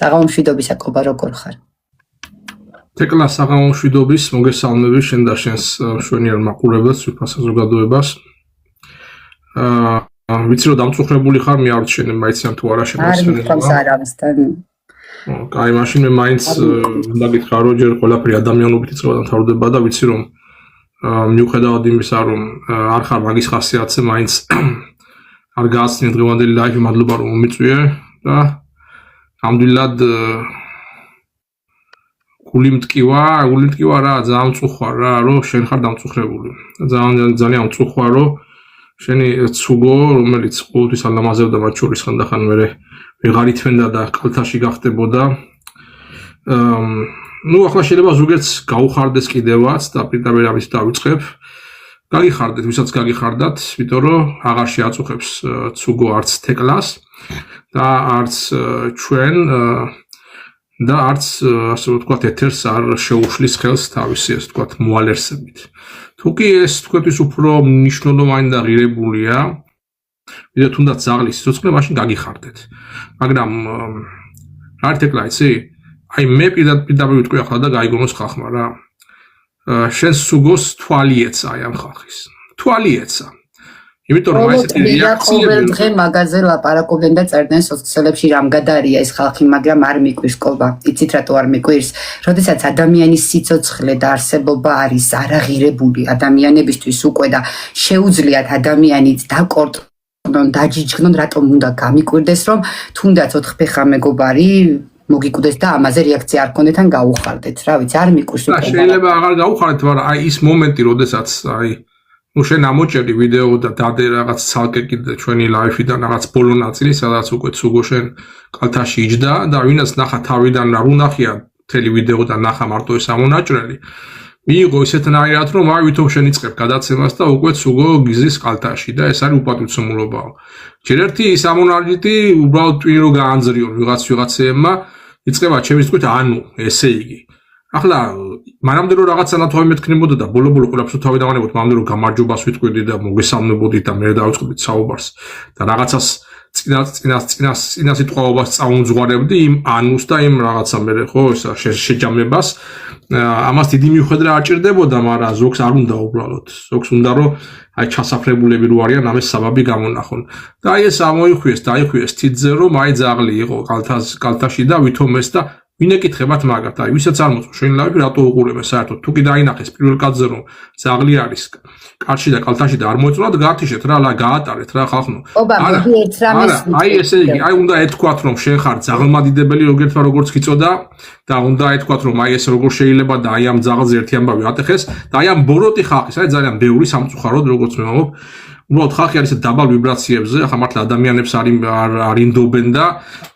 საღამომშვიდობის აკობა როგორ ხარ? თეკლა საღამომშვიდობის მოგესალმები შენ და შენს მშვენიერ მაყურებელს, საზოგადოებას. ვიცი რომ დამწუხრებული ხარ, მე არ ვჩვენე მაიციან თუ არა შეფასება. კაი, მაშინ მე მაინც უნდა გითხრა რომ ჯერ ყველაფერი ადამიანობით იწყება და მთავრდება და ვიცი რომ მიუხედავად იმისა რომ არ ხარ მაგის ხასიათზე, მაინც არ გააცნე დღევანდელი ლაიფი, მადლობა რომ მომიწვიე და ნამდვილად გული მტკივა რა, ძალიან მწუხვარ რა, რომ შენ ხარ დამწუხრებული. ძალიან მწუხვარ რომ შენი ცუგო, რომელიც ყოველთვის ალამაზებდა მათ შორის ხანდახან მერე ვეღარ ითვენდა და კალთაში გახდებოდა. ახლა შეიძლება ზოგადად გაუხარდეს კიდევაც და პირდაპირ ამით დავიწყებ. გაგიხარდეთ, ვისაც გაგიხარდათ, იმიტომ რომ აღარ შეაწუხებს ცუგო არც თეკლას და არც ჩვენ და არც ასე ვთქვათ ეთერს არ შეუშლის ხელს თავისი ასე ვთქვათ მოალერსებით. თუ კი ეს თქვენთვის უფრო მნიშვნელოვანი და ღირებულია, ვიდრე თუნდაც ზაღლის სიცოცხლე, მაშინ გაგიხარდეთ. მაგრამ რა არის თეკლა იცი? აი მე პირდაპირ ვიტყვი ახლა და გაიგონოს ხალხმა რა. შენს სუგოს თვალი ეცა აი ამ ხალხის. თვალი ეცა. იმიტომ რომ ესეთი რეაქციები ყოველ დღე მაღაზიაზე ლაპარაკობდნენ და წერდნენ სოციალებში რამ გადარია ეს ხალხი, მაგრამ არ მიკვირს კობა. იცით რატო არ მიკვირს? როდესაც ადამიანის სიცოცხლე და არსებობა არის არაღირებული ადამიანებისთვის უკვე და შეუძლიათ ადამიანით დაკორტნონ, დაჯიჯგნონ, რატომ უნდა გამიკვირდეს, რომ თუნდაც ოთხფეხა მეგობარი მოგიკვდეს და ამაზე რეაქცია არ ქონდეთ ან გაუხარდეთ. რა ვიცი, არ მიკვირს უკვე. შეიძლება აღარ გაუხარდეთ, მაგრამ აი ის მომენტი, როდესაც აი შენ ამოჭერი ვიდეო და დადე რაღაც ცალკე კიდე ჩვენი ლაიფიდან რაღაც ბოლო ნაწილი, სადაც უკვე ცუგო შენ კალთაში იჯდა და ვინაც ნახა თავიდან არ უნახია მთელი ვიდეო და ნახა მარტო ეს ამონაჭრელი. მიიღო ისეთნაირად რომ აი ვითომ შენ იწყებ გადაცემას და უკვე ცუგო გიზის კალთაში და ეს არის უპატივცემულობაო. ჯერ ერთი ის ამონაჭრელი უბრალოდ ტვინო გაანძრიონ ვიღაცეებმა იწყება ჩემი თქმით ანუ ესე იგი. ახლა მანამდე რომ რაღაცა ნათქვამი მეთქნებოდა და ბოლო-ბოლო ყველაფერს თავი დავანებოთ, მანამდე რომ გამარჯვებას ვიტყვიდი და მოგესალმებოდით და მე დავიწყებდით საუბარს და რაღაცას წინა სიტყვაობას წაუმძღვარებდი იმ ანუს და იმ რაღაცა მე ხო ესა შეჯამებას. ამას დიდი მიუხედრე არ ჭირდებოდა, მაგრამ ზოგს არ უნდა უბრალოდ. ზოგს უნდა რომ აი ჩასაფრებულები რო არიან ამის საბაბი გამონახონ. და აი ეს დაიხუეს თითზე რომ აი ძაღლი იყო კალთაში და ვითომ ეს და ვინ ეკითხებათ მაგათ, აი ვისაც არ მოწონს შენ ლაიფი რატო უყურებენ საერთოდ, თუ კი დაინახეს პირველ კადრზე რომ ძაღლი არის კარში და კალთაში და არ მოეწონათ, გაათიშეთ რა, გაატარეთ რა ხალხო. არა, აი ესე იგი, აი უნდა ეთქვათ რომ შენ ხარ ძაღლმადიდებელი როგორ როგორც გიწოდა და უნდა ეთქვათ რომ აი ეს როგორ შეიძლება და აი ამ ძაღლზე ერთი ამბავი ატეხეს და აი ამ ბოროტი ხალხის, აი ძალიან ბევრი სამწუხაროდ როგორც მე ვამბობ, უბრალოდ ხალხი არის დაბალ ვიბრაციებზე, ახლა მართლა ადამიანებს არ ინდობენ და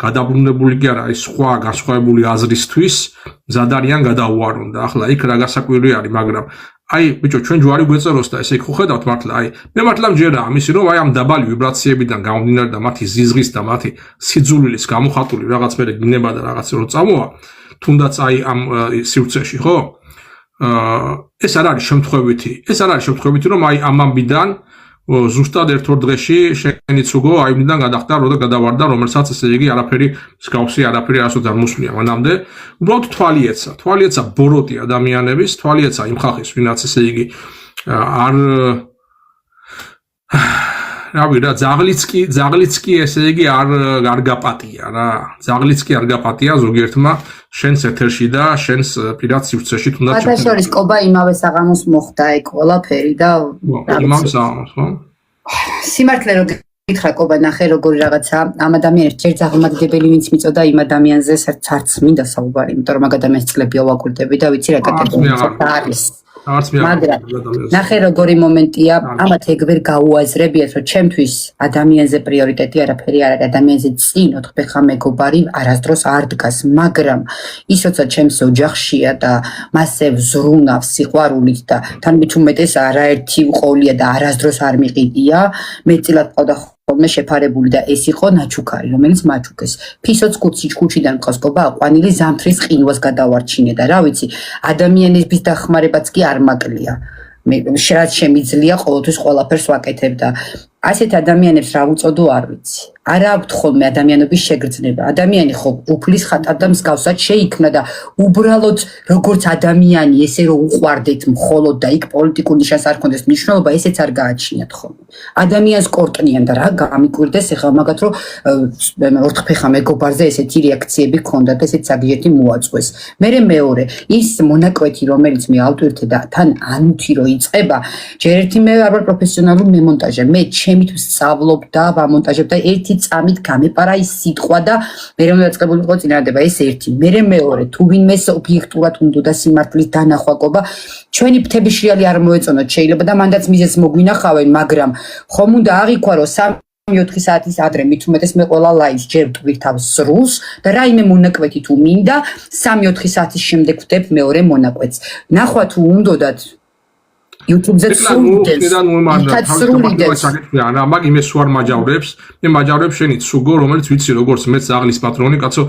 გადაბრუნებული კი არა ის სხვა განსხვავებული აზრისთვის მზად არიან გადაუარონ და ახლა იქ რა გასაკვირი არის, მაგრამ აი ბიჭო ჩვენ ჯვარი გვეწეროს და ესე იქ ხო ხედავთ მართლა აი მე მართლა მჯერა ამისი რომ აი ამ დაბალი ვიბრაციებიდან გამომდინარე და მათი ზიზღის და მათი სიძულვილის გამოხატული რაღაც მე გინება და რაღაც რო წამოა თუნდაც აი ამ სივრცეში ხო ეს არ არის შემთხვევითი რომ აი ამ ამბიდან ზუსტად ერთ-ორ დღეში შენი ცუგო აიმიდან გადახდა რო და გადავარდა რომელსაც ესე იგი არაფერი მსგავსი არაფერი არასოდეს არ მოსვლია მანამდე უბრალოდ თვალი ეცა ბოროტი ადამიანების თვალი ეცა იმ ხალხის ვინაც ესე იგი არ რავი რა ძაღლიც კი ესე იგი არ გაპატია რა ძაღლიც კი არ გაპატია ზოგიერთმა შენს ეთერში და შენს პირად სივრცეში თუნდაც შორის კობა იმავე საღამოს მოხდა ეგ ყველაფერი და იმავე საღამოს ხო სიმართლე რომ გითხრა კობა ნახე როგორი რაღაცა ამ ადამიანებს ჯერ ძაღლმადიდებელი ვინც მიწოდა იმ ადამიანზე არც მინდა საუბარი იმიტომ რომ მაგ ადამიანს წლებია ვაკვირდები და ვიცი რა კატეგორია არის მაგრამ ნახე როგორი მომენტია ამათ ეგ ვერ გაუაზრებიათ რომ ჩემთვის ადამიანზე პრიორიტეტი არაფერი არ არის ადამიანზე წინ ოთხფეხა მეგობარი არასდროს არ დგას მაგრამ ის როცა ჩემს ოჯახშია და მასზე ვზრუნავს სიყვარულით და თან მით უმეტეს არაერთი უყოლია და არასდროს არ მიყიდია მეტწილად ყავდა ხოლმე შეფარებული და ეს იყო ნაჩუქარი რომელიც მაჩუქეს ფისოც ქუჩიდან მყავს კობა აყვანილი ზამთრის ყინვას გადავარჩინე და რა ვიცი ადამიანების დახმარებაც კი არ მაკლია მე რაც შემიძლია ყოველთვის ყველაფერს ვაკეთებ და ასეთ ადამიანებს რა უწოდო არ ვიცი არა აქვთ ხოლმე ადამიანობის შეგრძნება. ადამიანი ხო უფლის ხატად და მსგავსად შეიქმნა და უბრალოდ როგორც ადამიანი ესე რომ უყვარდეთ მხოლოდ და იქ პოლიტიკურ ნიშანს არ ქონდეს მნიშვნელობა, ესეც არ გააჩნიათ ხოლმე. ადამიანს კორტნიან და რა გამიკვირდეს ეხლა მაგათ რომ ორთქფეხა მეგობარზე ესეთი რეაქციები ქონდა და ესეც საგიჟეთი მოაწყვეს. მერე მეორე ის მონაკვეთი რომელიც მე ავტვირთე და თან ანუთი რო იწყება, ჯერ ერთი მე არ ვარ პროფესიონალური მემონტაჟე, მე ჩემით ვსწავლობ და ვამონტაჟებ და ერთი წამით გამეპარა ის სიტყვა და მე რომ დაწყებულიყო წინადადება ეს ერთი. მერე მეორე თუ ვინმეს ობიექტურად უნდა სიმართლის დანახვაკობა, ჩვენი ფრთები შრიალი არ მოეწონოთ შეიძლება და მანდაც მიზეს მოგვინახავენ, მაგრამ ხომ უნდა აღიქვა რომ 3-4 საათის ადრე მით უმეტეს მე ყველა ლაივს ჯერ ვტვირ თავს სრულს და რაიმე მონაკვეთი თუ მინდა 3-4 საათის შემდეგ ვტებ მეორე მონაკვეთს. ნახვა თუ უნდათ YouTube-ზე სრულდეს. არა, მაგ იმეს ვარ მაჯავრებს, მე მაჯავრებს შენი ცუგო, რომელიც ვიცი როგორც მეც ზაღლის პატრონი, კაცო,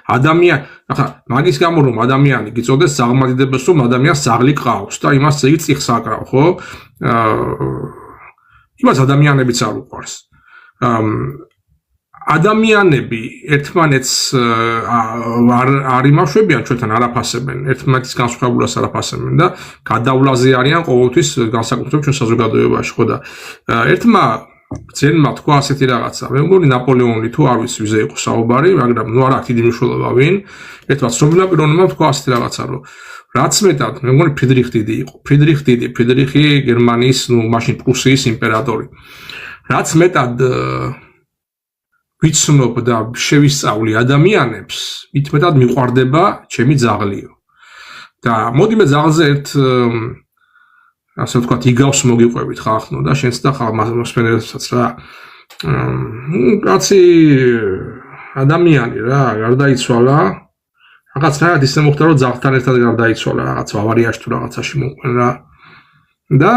ადამიანი, ახლა მაგის გამო რომ ადამიანი გიწოდეს ზაღმადიდებას რომ ადამიანს ზაღლი ყავს და იმას იგი წიხს აკრავ, ხო? იმას ადამიანებიც არ უყვარს. ადამიანები ერთმანეთს არ იმაშვებიან ჩვენთან არაფასებენ, ერთმანეთის განსხვავებულას არაფასებენ და გადავლაზე არიან ყოველთვის განსაკუთრებით ჩვენ საზოგადოებაში, ხო და ერთმა ძენმა თქვა ასეთი რაღაცა, მე მგონი ნაპოლეონი თუ არ ვიცი ვიზე იყო საუბარი, მაგრამ ნუ არ აქვს დიდი მნიშვნელობა ვინ, ერთმა ცნობილმა პიროვნებამ თქვა ასეთი რაღაცა, რომ რაც მეტად, მე მგონი ფრიდრიხ დიდი იყო, ფრიდრიხი გერმანიის, ნუ მაშინ პრუსიის იმპერატორი. რაც მეტად ვიცნობ და შევისწავლი ადამიანებს, მით მეტად მიყვარდება ჩემი ძაღლიო. და მოდი მე ძაღლზე ერთ ასე ვთქვათ, იგავს მოგიყვებით ხალხო და შენც და ხალხმოსფენელებსაც რა. კაცი ადამიანი რა, გარდაიცვალა. რაღაცნაირად ისე მოხდა, რომ ძაღლთან ერთად გარდაიცვალა, რაღაც ავარიაში თუ რაღაცაში მოყვენ რა. და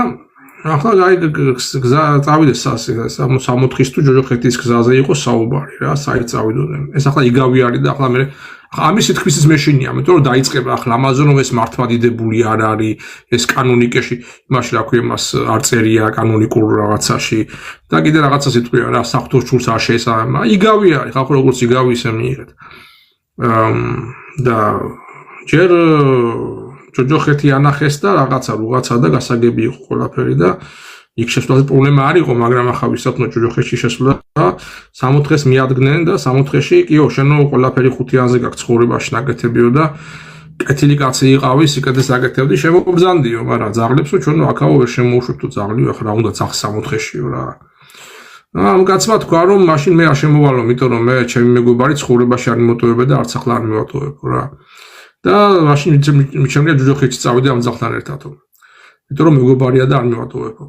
ახლა გზა წავიდეს 64-ის თუ ჯოჯოხეთის გზაზე იყო საუბარი რა, საით წავიდოდნენ. ეს ახლა იგავი არის და ახლა მე ამის თქმისის მეშინია, იმიტომ რომ დაიწყება ახლა ამაზე რომ ეს მართლმადიდებული არ არის, ეს კანონიკეში, იმაში რა ქვია, მას არ წერია კანონიკურ რაღაცაში და კიდე რაღაცას იტყვია რა, საფრთხოს ჩურს არ შეესაბამება. იგავი არის, ხალხო როგორც იგავი ისე მიიღეთ. და ჯერ ჯოჯოხეთი ანახეს და რაღაცა და გასაგები იყო ყველაფერი და იქ შესვლაზე პრობლემა არ იყო, მაგრამ ახლა ვისათნო ჯოჯოხეთში შესვლა 60 დღეს მიადგნენ და 60 დღეში კიო, შენო ყველაფერი ხუთიანზე გაქვს ცხოვრებაში ნაკეთებიო და კეთილი კაცი იყავი, სიკეთეს აკეთებდი, შემოგბრძანდიო, მაგრამ ძაღლებსო ჩვენო აქაო ვერ შემოუშვებთო ძაღლიო, ახლა რა უნდა ძაღლს 60 დღეშიო რა. ამ კაცმა თქვა რომ მაშინ მე არ შემოვალო, იმიტომ რომ მე ჩემი მეგობარი ცხოვრებაში არ მიმოტოვებდა და არც ახლა არ მიმოტოვებ რა. და მაშინ მიჩემია ჯოჯოხეთში წავიდე ამ ძაღლთან ერთადო. იმიტომ რომ მეგობარია და არ მიმატოვებო.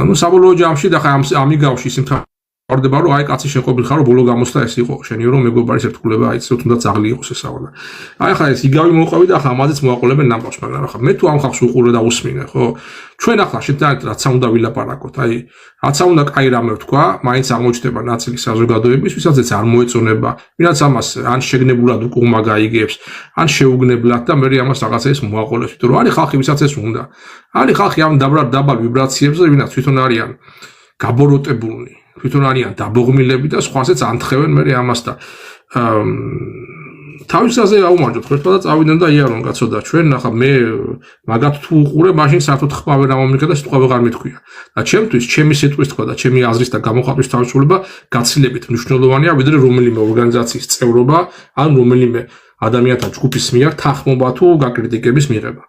ნუ საბოლოო ჯამში და ხა ამიგავში ისე მთავრდება რომ აი კაცი შეყვებილ ხარ რომ ბოლო გამოსვლა ეს იყო შენიო რომ მეგობარის ერთგულება აიცე თუნდაც ძაღლი იყოს ესავალა. აი ხა ეს იგავი მოყვავი და ახლა ამაზეც მოაყოლებენ ნამბავს, მაგრამ ახლა მე თუ ამ ხალხს უყურე და usმინე, ხო? ჩვენ ახლა შეთანხმებით რაცა უნდა ვილაპარაკოთ, აი რაცა უნდა კაი რამე ვთქვა, მაინც აღმოჩნდება ნაწილი საზოგადოების, ვისაც არ მოეწონება, ვინაც ამას ან შეგნებულად უკუღმა გაიგებს, ან შეუგნებლად და მე ამას რაღაცა ეს მოაყოლებს, იმიტომ რომ არის ხალხი, ვისაც ეს უნდა. არის ხალხი ამ დაბალ ვიბრაციებზე, ვინაც თვითონ არიან გაბოროტებულნი, თვითონ არიან დაბოღმილები და სხვასაც ანთხევენ მე ამას და თავისაზე აუმარჯოთ ხერხლა და წავიდნენ და იარონ კაცო და ჩვენ ახლა მე მაგათ თუ უყურე, მაშინ საერთოდ ხმა ვერ ამომიღე და სიტყვა ვეღარ მეთქვია. და ჩემთვის, ჩემი სიტყვის თქვა და ჩემი აზრის და გამოხატვის თავისუფლება გაცილებით მნიშვნელოვანია, ვიდრე რომელიმე ორგანიზაციის წევრობა, ან რომელიმე ადამიანთა ჯგუფის მიერ თანხმობა თუ გაკრიტიკების მიღება.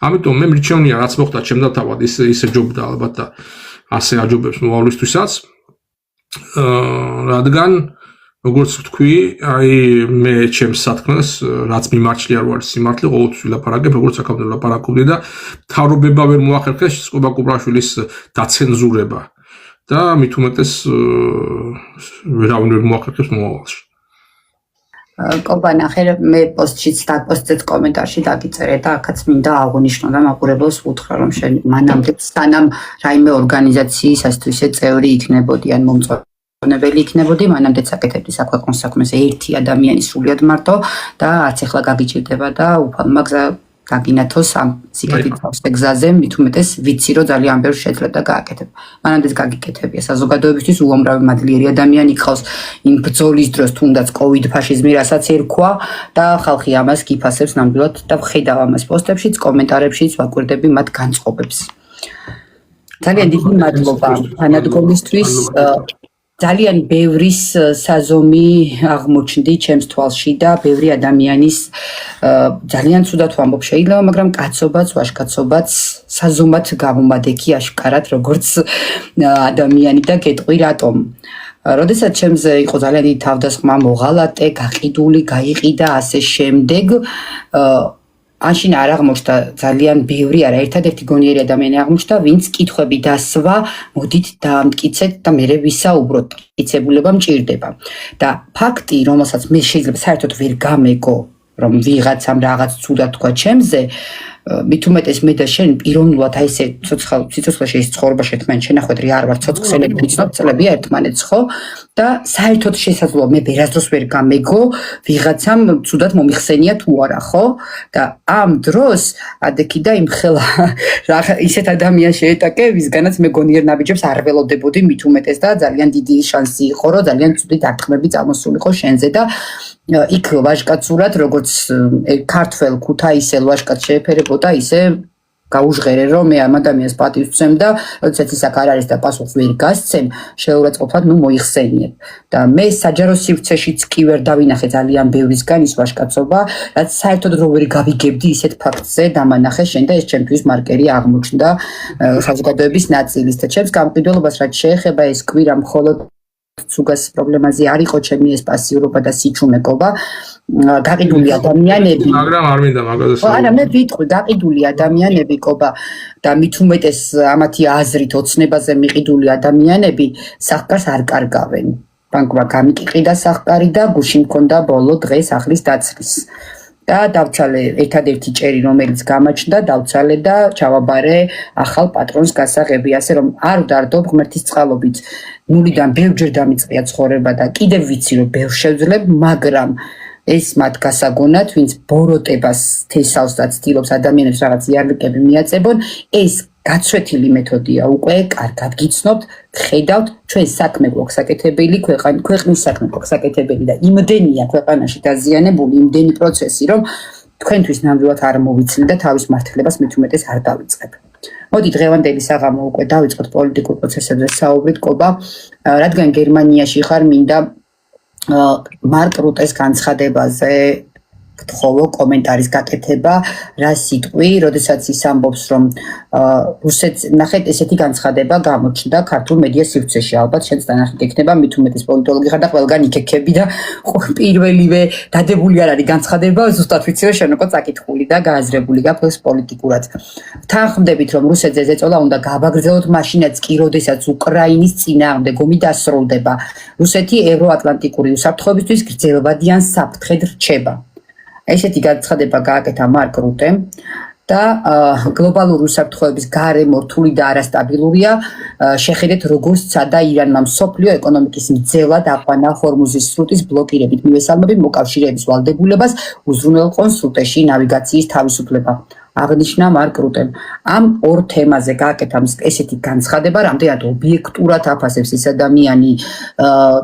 ამიტომ მე მრჩევნია რაც მოხდა ჩემთან თავად ისე ჯობდა ალბათ და ასე აჯობებს მოვალისთვისაც. რადგან როგორც ვთქვი, აი მე ჩემს სათქმელს რაც მიმარჩლი არ ვარ სიმართლე ყოველთვის ვილაპარაკებ, როგორც აქამდე ვილაპარაკობდი და მთავრობა ვერ მოახერხეს სკობა კუბრაშვილის დაცენზურება და მით უმეტეს ვერავინ ვერ მოახერხებს მომავალში. კობანახე მე პოსტშიც და პოსტზე კომენტარში დაგიწერე და აქაც მინდა აღვნიშნო და მაყურებელს უთხრა რომ შენ მანამდე სანამ რაიმე ორგანიზაციის ასე ისე წევრი იქნებოდიან მომწონებელი იქნებოდი, მანამდე საკეთებდი საქვეყნო საქმეს ერთი ადამიანი სრულიად მარტო და არც ახლა გაგიჭირდება და უფალმა გზა გაგინათოს ამ სიკეთით გზაზე, მით უმეტეს ვიცი, რომ ძალიან ბევრს შეძლებ და გააკეთებ. მანამდეც გაგიკეთებია საზოგადოებისთვის უამრავი მადლიერი ადამიანი გყავს იმ ბრძოლის დროს, თუნდაც COVID ფაშიზმი, რასაც ერქვა და ხალხი ამას გიფასებს ნამდვილად და ვხედავ ამას პოსტებშიც, კომენტარებშიც, ვაკვირდები მათ განწყობებს. ძალიან დიდი მადლობა თანადგომისთვის. ძალიან ბევრის საზომი აღმოჩნდი ჩემს თვალში და ბევრი ადამიანის ძალიან ცუდად ვამბობ შეიძლება, მაგრამ კაცობაც, ვაჟკაცობაც საზომად გამომადექი აშკარად როგორც ადამიანი და გეტყვი რატომ. როდესაც ჩემზე იყო ძალიან დიდი თავდასხმა, მოღალატე, გაყიდული, გაიყიდა ასე შემდეგ ანშინ არ აღმოჩნდა ძალიან ბევრი არა ერთადერთი გონიერი ადამიანი აღმოჩნდა ვინც კითხვები დასვა მოდით დაამტკიცეთ და მერე ვისაუბროთ კიცებულება მჭირდება და ფაქტი რომელსაც მე შეიძლება საერთოდ ვერ გამეგო რომ ვიღაცამ რაღაც ცუდად თქვა ჩემზე მით უმეტეს მე და შენ პიროვნულად აი ესე სიცოცხლეში ის ცხოვრება შეთმენ შენახვედრი არ ვარ ცოცხლები ვიცნობ წლებია ერთმანეთს ხო და საერთოდ შესაძლოა მე ვერასდროს ვერ გამეგო ვიღაცამ ცუდად მომიხსენია თუ არა ხო და ამ დროს ადექი და იმ ხელა ისეთ ადამიანს შეეტაკე ვისგანაც მე გონიერ ნაბიჯებს არ ველოდებოდი მით უმეტეს და ძალიან დიდი შანსი იყო რომ ძალიან ცუდი დარტყმები წამოსულიყო შენზე და იქ ვაჟკაცურად როგორც ქართველ ქუთაისელ ვაჟკაც შეეფერებოდა ისე გაუჟღერე რომ მე ამ ადამიანს პატივს ვცემ და როდესაც ის აქ არ არის და პასუხს ვერ გასცემ შეურაცხყოფად ნუ მოიხსენიებ და მე საჯარო სივრცეშიც კი ვერ დავინახე ძალიან ბევრისგან ის ვაჟკაცობა რაც საერთოდ რო ვერ გავიგებდი ისეთ ფაქტზე დამანახე შენ და ეს ჩემთვის მარკერი აღმოჩნდა საზოგადოების ნაწილის და ჩემს გამყიდველობას რაც შეეხება ეს კვირა მხოლოდ ცუგას პრობლემაზე არ იყო ჩემი ეს პასიურობა და სიჩუმეკობა გაყიდული ადამიანები მაგრამ არ მინდა მაგაზე არა მე ვიტყვი გაყიდული ადამიანები კობა და მით უმეტეს ამათი აზრით ოცნებაზე მიყიდული ადამიანები სახკარს არ კარგავენ ბანკვა გამიკიყიდა სახკარი და გუში მქონდა ბოლო დღეს ახლის დაცვის და დავცალე ერთადერთი ჭერი რომელიც გამაჩნდა დავცალე და ჩავაბარე ახალ პატრონს გასაღები ასე რომ არ ვდარდობ ღმერთის წყალობით ნულიდან ბევრჯერ დამიწყია ცხოვრება და კიდევ ვიცი რომ ბევრ შევძლებ მაგრამ ეს მათ გასაგონად ვინც ბოროტებას თესავს და ცდილობს ადამიანებს რაღაც იარლიკები მიაწებონ ეს გაცვეთილი მეთოდია უკვე კარგად გიცნობთ ხედავთ ჩვენ საქმე გვაქვს საკეთებელი ქვეყნის საქმე გვაქვს საკეთებელი და იმდენია ქვეყანაში დაზიანებული იმდენი პროცესი რომ თქვენთვის ნამდვილად არ მოვიცლი და თავის მართლებას მით უმეტეს არ დავიწყებ მოდი დღევანდელი საღამო უკვე დავიწყოთ პოლიტიკურ პროცესებზე საუბრით კობა რადგან გერმანიაში ხარ მინდა მარკ რუტეს განცხადებაზე გთხოვო კომენტარის გაკეთება რა სიტყვი როდესაც ის ამბობს რომ რუსეთს ნახეთ ესეთი განცხადება გამოჩნდა ქართულ მედია სივრცეში ალბათ შენც დანახით ექნება მით უმეტეს პოლიტოლოგი ხარ და ყველგან იქექები და პირველივე დადებული არ არის განცხადება ზუსტად ვიცი რომ შენ უკვე წაკითხული და გააზრებული გაქვს პოლიტიკურად თანხმდებით რომ რუსეთზე ზეწოლა უნდა გააბაგრძელოთ მაშინაც კი როდესაც უკრაინის წინააღმდეგ ომი დასრულდება რუსეთი ევროატლანტიკური უსაფრთხოებისთვის გრძელვადიან საფრთხედ რჩება ესეთი განცხადება გააკეთა მარკ რუტემ და გლობალური უსაფრთხოების გარემო რთული და არასტაბილურია შეხედეთ როგორც სცადა ირანმა მსოფლიო ეკონომიკის მძელად აყვანა ჰორმუზის სრუტის ბლოკირებით მივესალმები მოკავშირეების ვალდებულებას უზრუნველყონ სრუტეში ნავიგაციის თავისუფლება აღნიშნა მარკ რუტემ ამ ორ თემაზე გააკეთა ესეთი განცხადება რამდენად ობიექტურად აფასებს ეს ადამიანი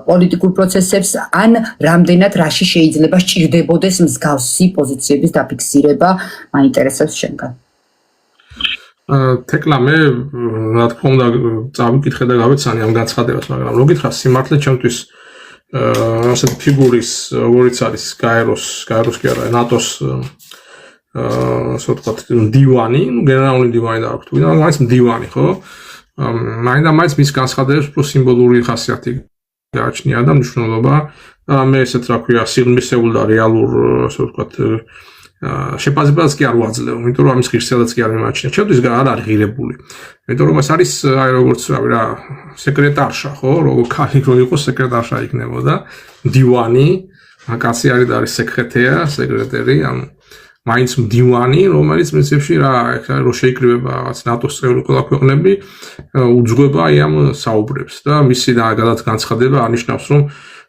პოლიტიკურ პროცესებს ან რამდენად რაში შეიძლება სჭირდებოდეს მსგავსი პოზიციების დაფიქსირება მაინტერესებს შენგან თეკლა მე რა თქმა უნდა წავიკითხე და გავეცანი ამ განცხადებას მაგრამ რო გითხრა სიმართლე ჩემთვის ასეთი ფიგურის როგორც არის გაეროს კი არა ნატოს ასე ვთქვათ დივანი, გენერალური დივანი და აქვს, მაგრამ მაინც დივანი, ხო? მაინც მის განცხადებებს უფრო სიმბოლური ხასიათი გააჩნია და მნიშვნელობა. მე ესეთ რა ქვია, სიღრმისეულ და რეალურ, ასე ვთქვათ, შეფასებას კი არ ვაძლევ, იმიტომ რომ ამის ღირსედაც კი არ მიმაჩნია. ჩემთვის არ არის ღირებული. იმიტომ რომ ეს არის აი როგორც რა სეკრეტარშა, ხო? როგორ ქალი რო იყოს სეკრეტარშა იქნებოდა, დივანი, კაცი არის სეკრეტერი, მაინც მდივანი, რომელიც პრინციპში რო შეიკრიბება რაღაც ნატოს წევრი ყველა ქვეყნები, უძღვება აი ამ საუბრებს და მისი განცხადება ანიშნავს, რომ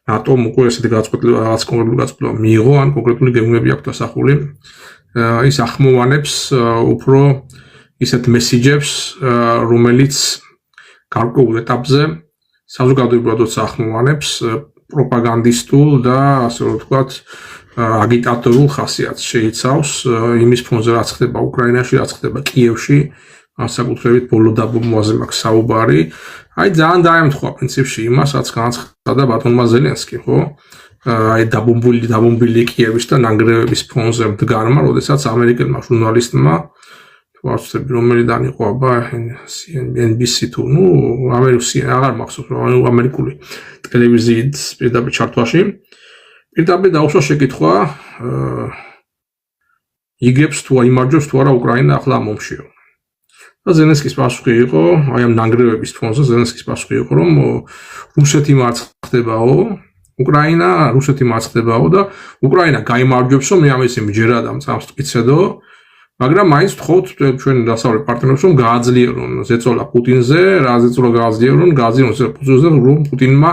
ნატომ უკვე ესეთი გაწყვეტილება რაღაც კონკრეტული გაწყვეტილება მიიღო, ან კონკრეტული გეგმები აქვს დასახული ის ახმოვანებს უფრო ისეთ მესიჯებს, რომელიც გარკვეულ ეტაპზე საზოგადოებრივადაც ახმოვანებს პროპაგანდისტულ და ასე რომ ვთქვათ აგიტატორულ ხასიათს შეიცავს იმის ფონზე რაც ხდება უკრაინაში, რაც ხდება კიევში, განსაკუთრებით ბოლო დაბომბვაზე მაქვს საუბარი. აი ძალიან დაემთხვა პრინციპში იმას, რაც განაცხადა ბატონმა ზელენსკიმ, ხო? აი დაბომბილი კიევის და ნანგრევების ფონზე მდგარმა, როდესაც ამერიკელმა ჟურნალისტმა ვარცები რომელიდან იყო აბა NBC თუ ნუ აღარ მახსოვს რომ ამერიკული ტელევიზიის პირდაპირ ჩართვაში პირდაპირ დაუსვა შეკითხვა იგებს თუ აიმარჯვებს თუ არა უკრაინა ახლა ამ ომშიო და ზელენსკის პასუხი იყო აი ამ ნანგრევების ფონზე ზელენსკის პასუხი იყო რომ რუსეთი მარცხდებაო უკრაინა რუსეთი მარცხდებაო და უკრაინა გაიმარჯვებსო მე ამის იმჯერა და მწამს ტკიცედო მაგრამ მაინც ვთხოვთ ჩვენ დასავლეთ პარტნიორებს რომ გააძლიერონ ზეწოლა პუტინზე, რა ზეწოლა გააძლიერონ პუტინზე, რომ პუტინმა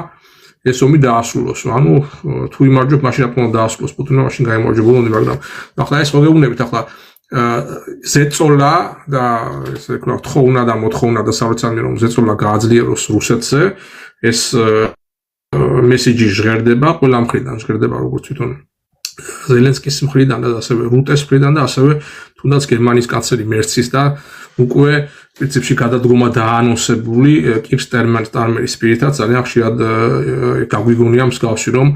ეს ომი დაასრულოს. ანუ თუ იმარჯვებ, მაშინ რა თქმა უნდა დაასრულოს პუტინმა, მაშინ გაიმარჯვება ბოლომდე, მაგრამ ახლა ეს მოგეუბნებით, ახლა ზეწოლა და ესე ვთქვათ, თხოვნა და მოთხოვნა დასავლეთთან რომ ზეწოლა გააძლიეროს რუსეთზე, ეს მესიჯი ჟღერდება, ყველა მხრიდან ჟღერდება, როგორც თვითონ ზელენსკის მხრიდან და ასევე რუტეს მხრიდან და ასევე თუნდაც გერმანიის კანცლერი მერცის და უკვე პრინციპში გადადგომა დაანონსებული კირ სტარმერის პირითაც ძალიან ხშირად გაგვიგონია მსგავსი რომ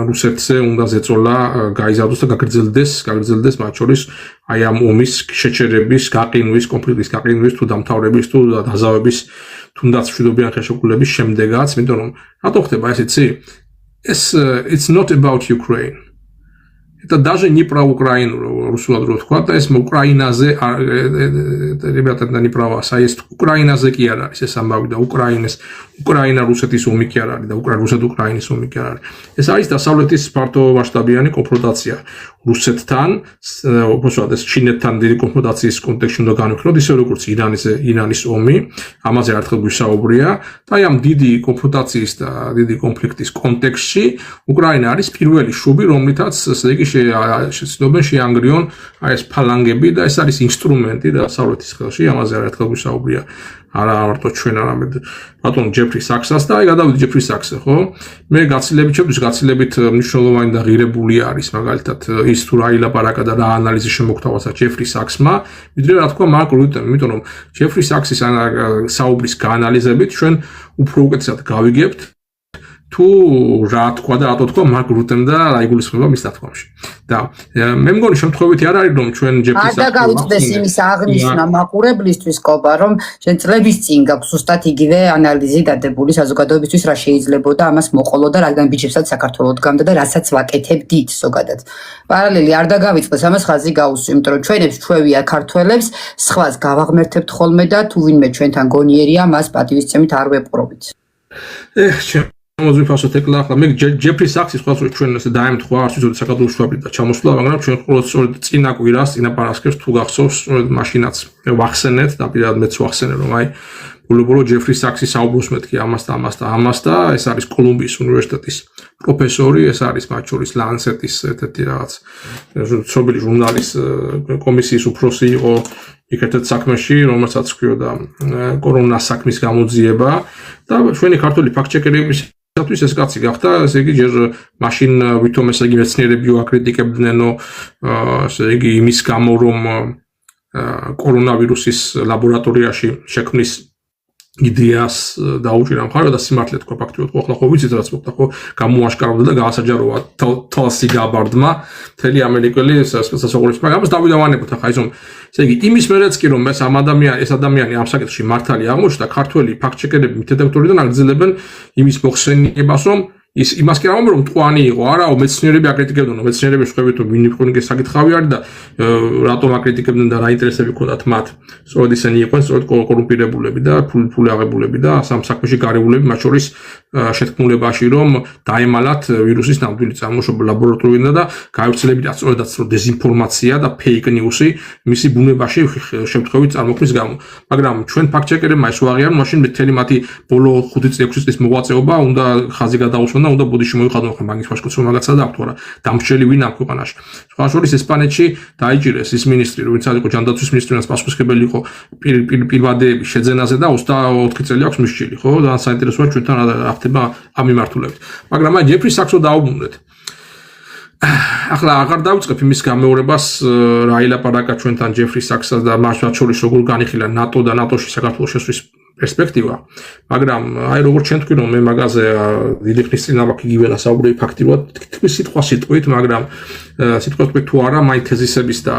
რუსეთზე უნდა ზეწოლა გაიზარდოს და გაგრძელდეს მათ შორის აი ამ ომის შეჩერების, გაყინვის, კონფლიქტის გაყინვის თუ დამთავრების თუ დაზავების თუნდაც მშვიდობიან ხელშეკრულების შემდეგაც, იმიტომ რომ რატო ხდება ეს იცი? It's not about Ukraine. Это даже не про Украину, русულად რო თქვა და ეს უკრაინაზე ребята не права, есть უკრაინაზე კი არ არის ეს ამბავი და უკრაინა რუსეთის ომი კი არ არის და რუსეთ უკრაინის ომი კი არ არის. ეს არის დასავლეთის ფართო მასშტაბიანი კონფრონტაცია რუსეთთან, უბრალოდ ეს ჩინეთთან დიდი კონფრონტაციის კონტექსტში უნდა განვიხილოთ, ისე როგორც ირანის ომი, ამაზე ერთხელ გვისაუბრია და აი ამ დიდი კონფრონტაციის და დიდი კონფლიქტის კონტექსტში უკრაინა არის პირველი შუბი, რომლითაც ესე იგი შეცდობენ შეანგრიონ აი ეს ფალანგები და ეს არის ინსტრუმენტი დასავლეთის ხელში, ამაზე ერთხელ გვისაუბრია არა მარტო ჩვენ არამედ ბატონ ჯეფრი საქსას და აი გადავიდეთ ჯეფრი საქსზე, ხო? მე გაცილებით მნიშვნელოვანი და ღირებული არის მაგალითად ის თუ რა ილაპარაკა და რა ანალიზი შემოგთავაზა ჯეფრი საქსმა, ვიდრე რა თქვა მარკ რუტემ, იმიტომ რომ ჯეფრი საქსის საუბრის გაანალიზებით ჩვენ უფრო უკეთესად გავიგებთ თუ რა თქვა და რატო თქვა მარკ რუტემ და რა იგულისხმება მის დათქვამში. და მე მგონი შემთხვევითი არ არის რომ ჩვენ ჯეფრი საქსს არ გავიწყდეს იმის აღნიშვნა მაყურებლისთვის კობა რომ შენ წლების წინ გაქვს ზუსტად იგივე ანალიზი დადებული საზოგადოებისთვის რა შეიძლებოდა ამას მოყოლოდა რადგან ბიჭებსაც საქართველოს დგამდა და რასაც ვაკეთებდით ზოგადად. პარალელი არ დაგავიწყდეს ამას ხაზი გაუსვი, იმიტომ რომ ჩვენებს ჩვევია ქართველებს, სხვას გავაღმერთებთ ხოლმე და თუ ვინმე ჩვენთან გონიერია მას პატივისცემით არ ვეპყრობით. მოძვიფასოთ ეკლა ახლა მე ჯეფრი საქსის ხვალ ჩვენ ესე დაემთხვა არც ვიცოდი საქართველოს შუაბლით და ჩამოსვლა, მაგრამ ჩვენ ყოველწლიურად წინა კვირას წინა პარასკევს თუ გახსოვს მაშინაც ვახსენეთ და პირადად მეც ვახსენე რომ აი ბოლო ჯეფრი საქსის საუბრობს მეთქი ამას და ეს არის კოლუმბიის უნივერსიტეტის პროფესორი, ეს არის მათ შორის ლანცეტის ერთ-ერთი რაღაც ცნობილი ჟურნალის კომისიის უფროსი იყო იქ-ერთ საქმეში, რომელსაც ჰქვიოდა კორონას საქმის გამოძიება და ჩვენი ქართული ფაქტჩეკერების ეს კაცი გახდა, ესე იგი ჯერ მაშინ ვითომ ესე იგი მეცნიერები ვაკრიტიკებდნენო, ესე იგი იმის გამო რომ კორონავირუსის ლაბორატორიაში შექმნის იდეას დაუჭირა მხარდ და სიმართლე თქვა ფაქტიურად ხო ახლა ხო ვიცით რაც მოხდა ხო გამოაშკარავდა და გაასაჯაროა თალსი გაბარდმა მთელი ამერიკელი სასწაულების მაგრამ ამას დავიდავანებოთ ახლა ის რომ ესე იგი იმის მერეც კი რომ ეს ადამიანი ამ საკითხში მართალი აღმოჩნდა ქართველი ფაქტჩეკერები მითედაქტორიდან აგრძელებენ იმის მოხსენიებას რომ ის იმას კი არ ამბობ რომ მტყვანი იყო არაო მეცნიერები აკრიტიკებდნენ მეცნიერები შეხვედრით რომ ვინ იყო საკითხავი არის და რატომ აკრიტიკებდნენ და რა ინტერესები ჰქონდათ მათ სწორედ ისინი იყვნენ სწორედ კორუმპირებულები და ფული აღებულები და სამ საქმეში გარეულები მათ შორის შეთქმულებაში, რომ დაემალათ ვირუსის ნამდვილი წარმოშობა ლაბორატორიიდან და გაივრცელებინათ სწორედაც დეზინფორმაცია და fake news-ი მისი ბუნებაში შემთხვევით წარმოქმნის გამო. მაგრამ ჩვენ ფაქტ-ჩეკერებმა ეს ვაღიარონ, მაშინ მთელი მათი ბოლო 5-6 წლის მოღვაწეობა უნდა ხაზი გადაუსვან და უნდა ბოდიში მოიხადონ, ხო მაგის ვაშკოც რომ რაღაცა დააქვთ რა. დამრჩელი ვინ ამ ქვეყანაში. სხვა შორის ესპანეთში დაიჭირეს ის მინისტრი, ვინც იყო ჯანდაცვის მინისტრი, რაც პასუხისმგებელი იყო პირვადეების შეძენაზე და 24 წელი აქვს მისჭილი, ხო? და საინტერესოა ჩვენთან რა ხდება ამ მიმართულებით. მაგრამ აი ჯეფრი საქსო დაუბრუნდეთ. ახლა აღარ დავიწყებ იმის გამეორებას რა ილაპარაკა ჩვენთან ჯეფრი საქსას და მათ შორის როგორ განიხილა ნატო და ნატოში საქართველოს შესვლის პერსპექტივა, მაგრამ აი როგორც ჩვენ თქვი რომ მე მაგაზე დიდი ხნის წინ ავაქ იგივე დასაუბრე ფაქტიურად თითქმის სიტყვით, მაგრამ სიტყვით თუ არა მაინც თეზისების და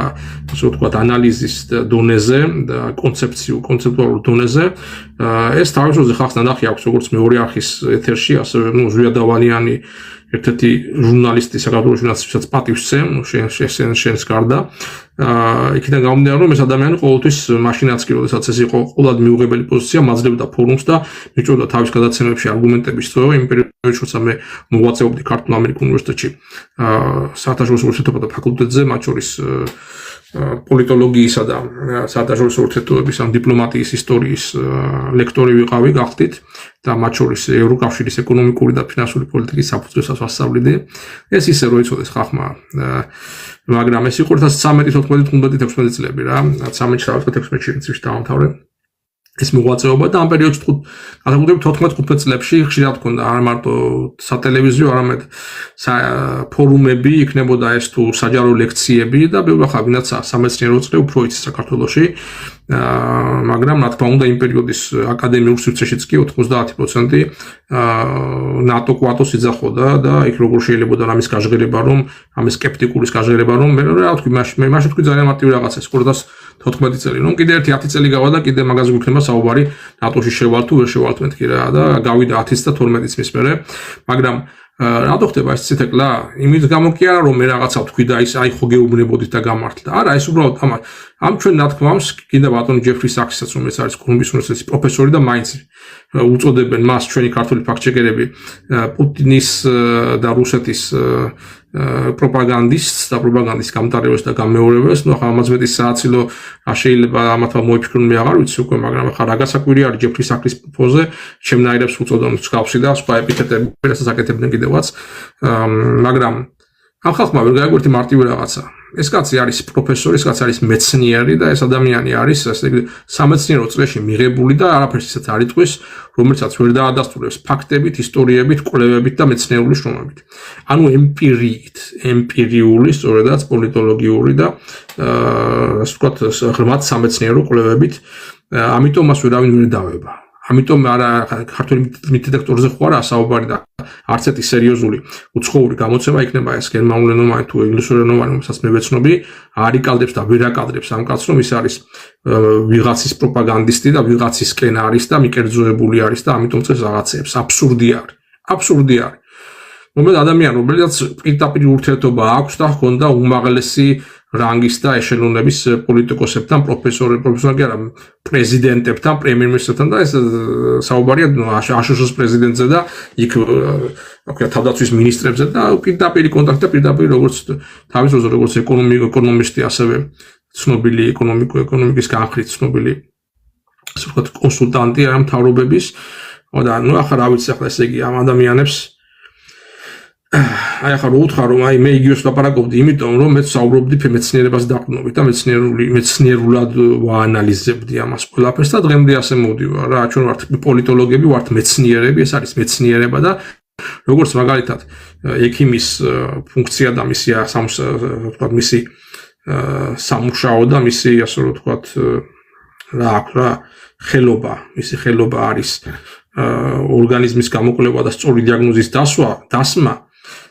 ასე ვთქვათ ანალიზის დონეზე და კონცეპტუალურ დონეზე ეს თავისუფლად ხალხს ნახი აქვს როგორც მეორე არხის ეთერში, ასევე ზვია დავალიანი ერთ-ერთი ჟურნალისტი საქართველოს ჟურნალისტებსაც პატივს შენს გარდა იქიდან გამომდინარე რომ ეს ადამიანი ყოველთვის მაშინაც კი როდესაც ეს იყო ყოველად მიუღებელი პოზიცია მაძლევდა ფორუმს და მიჭოდა თავის გადაცემებში არგუმენტების სწორება იმ პერიოდში როცა მე მოღვაწეობდი ქართულ ამერიკულ უნივერსიტეტში საერთაშორისო ურთიერთობათა ფაკულტეტზე მათ შორის პოლიტოლოგიისა და საერთაშორისო ურთიერთობების ან დიპლომატიის ისტორიის ლექტორი ვიყავი გახდით და მათ შორის ევროკავშირის ეკონომიკური და ფინანსური პოლიტიკის საფუძველსაც ვასწავლიდე. ეს ისე რო იცოდეს ხალხმა, მაგრამ ეს იყო 13-14-15 წლები რა, 13-16 დაამთავრე ეს მოღვაწეობა და ამ პერიოდში განსაკუთრებით 14-15 წლებში ხშირად ქონდა არ მარტო სატელევიზიო, არამედ ფორუმები, იქნებოდა ეს თუ საჯარო ლექციები და ბევრი ხალხი ვინაც სამეცნიერო წრე უფრო იცის საქართველოში. მაგრამ რა თქმა უნდა იმ პერიოდის აკადემიურ სივრცეშიც კი 90% ნატო კვატოს იძახოდა და იქ როგორ შეიძლებოდა ამის გაჟღერება, რომ ამის სკეპტიკულის გაჟღერება, რომ მე რა ვთქვი, მაშინ თქვი ძალიან მარტივი რაღაცა, 2014 წელი, რომ კიდე 10 წელი გავა და კიდე მაგაზე გვიქნება საუბარი ნატოში შევალ თუ ვერ შევალთ მეთქი რა და გავიდა 10 და 12 წლის მერე, მაგრამ რატო ხდება ეს ციტეკლა? იმის გამო კი არა რომ მე რაღაცა ვთქვი და ის აი ხო გეუბნებოდით და გამართლა. არა, ეს უბრალოდ ამ ჩვენ ნათქვამს კიდე ბატონი ჯეფრი საქსისაც რომ ეს არის კოლუმბიის უნივერსიტეტის პროფესორი და მაინც უწოდებენ მას ჩვენი ქართული ფაქტ-ჩეკერები პუტინის და რუსეთის პროპაგანდისტს და პროპაგანდის გამტარებელს და გამეორებელს. ნუ ახლა ამაზე მეტი სააცილო რა შეიძლება ამათმა მოიფიქრონ მე აღარ ვიცი უკვე, მაგრამ ახლა რა გასაკვირი არის ჯეფრი საქსის ფოზე ჩემნაირებს უწოდონ მსგავსი და სხვა ეპითეტები რასაც აკეთებდნენ კიდევაც, მაგრამ ამ ხალხმა ვერ გაიგვერთი მარტივი რაღაცა. ეს კაცი არის პროფესორი, ეს კაცი არის მეცნიერი და ეს ადამიანი არის სამეცნიერო წრეში მიღებული და არაფერს ისეთ არ იტყვის, რომელსაც ვერ დაადასტურებს ფაქტებით, ისტორიებით, კვლევებით და მეცნიერული შრომებით. ანუ ემპირიული, სწორედაც პოლიტოლოგიური და ასე ვთქვათ, ღრმად სამეცნიერო კვლევებით, ამიტომ მას ვერავინ ვერ დავება. ამიტომ არა ქართული მითედექტორზე ხო არა საუბარი და არც ერთი სერიოზული უცხოური გამოცემა იქნება ეს გერმანულენოვანი თუ ინგლისურენოვანი, რომელსაც მე ვეცნობი, არ იკალდებს და ვერ აკადრებს ამ კაცს, რომ ის არის ვიღაცის პროპაგანდისტი და ვიღაცის სკენარის და მიკერძოებული არის და ამიტომ წეს რაღაცებს. აბსურდი არის. რომელიც ადამიანი, რომელსაც პირდაპირ ურთიერთობა აქვს და ჰქონდა უმაღლესი რანგის და ეშელონების პოლიტიკოსებთან, პროფესორებთან, კი არა, პრეზიდენტებთან, პრემიერ-მინისტრთან და ეს საუბარია აშშ-ს პრეზიდენტზე და იქ თავდაცვის მინისტრებზე და პირდაპირ კონტაქტი და პირდაპირ როგორც თავის როლზე როგორც ეკონომისტი, ასევე ცნობილი ეკონომიკის განხრით ცნობილი ასე ვთქვათ კონსულტანტი ამ მთავრობების და ნუ ახლა რა ვიცი ახლა ესე იგი ამ ადამიანებს აი ახლა რო უთხრა რომ აი მე იგივეს ლაპარაკობდი, იმიტომ რომ მე საუბრობდი მეცნიერებას დაყრდნობით და მეცნიერულად ვაანალიზებდი ამას ყველაფერს და დღემდე ასე მოვდივარ რა. ჩვენ ვართ პოლიტოლოგები, ვართ მეცნიერები, ეს არის მეცნიერება და როგორც მაგალითად ექიმის ფუნქცია და მისი ვთქვათ მისი სამუშაო და მისი ასე ვთქვათ რა აქვს რა ხელობა, მისი ხელობა არის ორგანიზმის გამოკვლევა და სწორი დიაგნოზის დასმა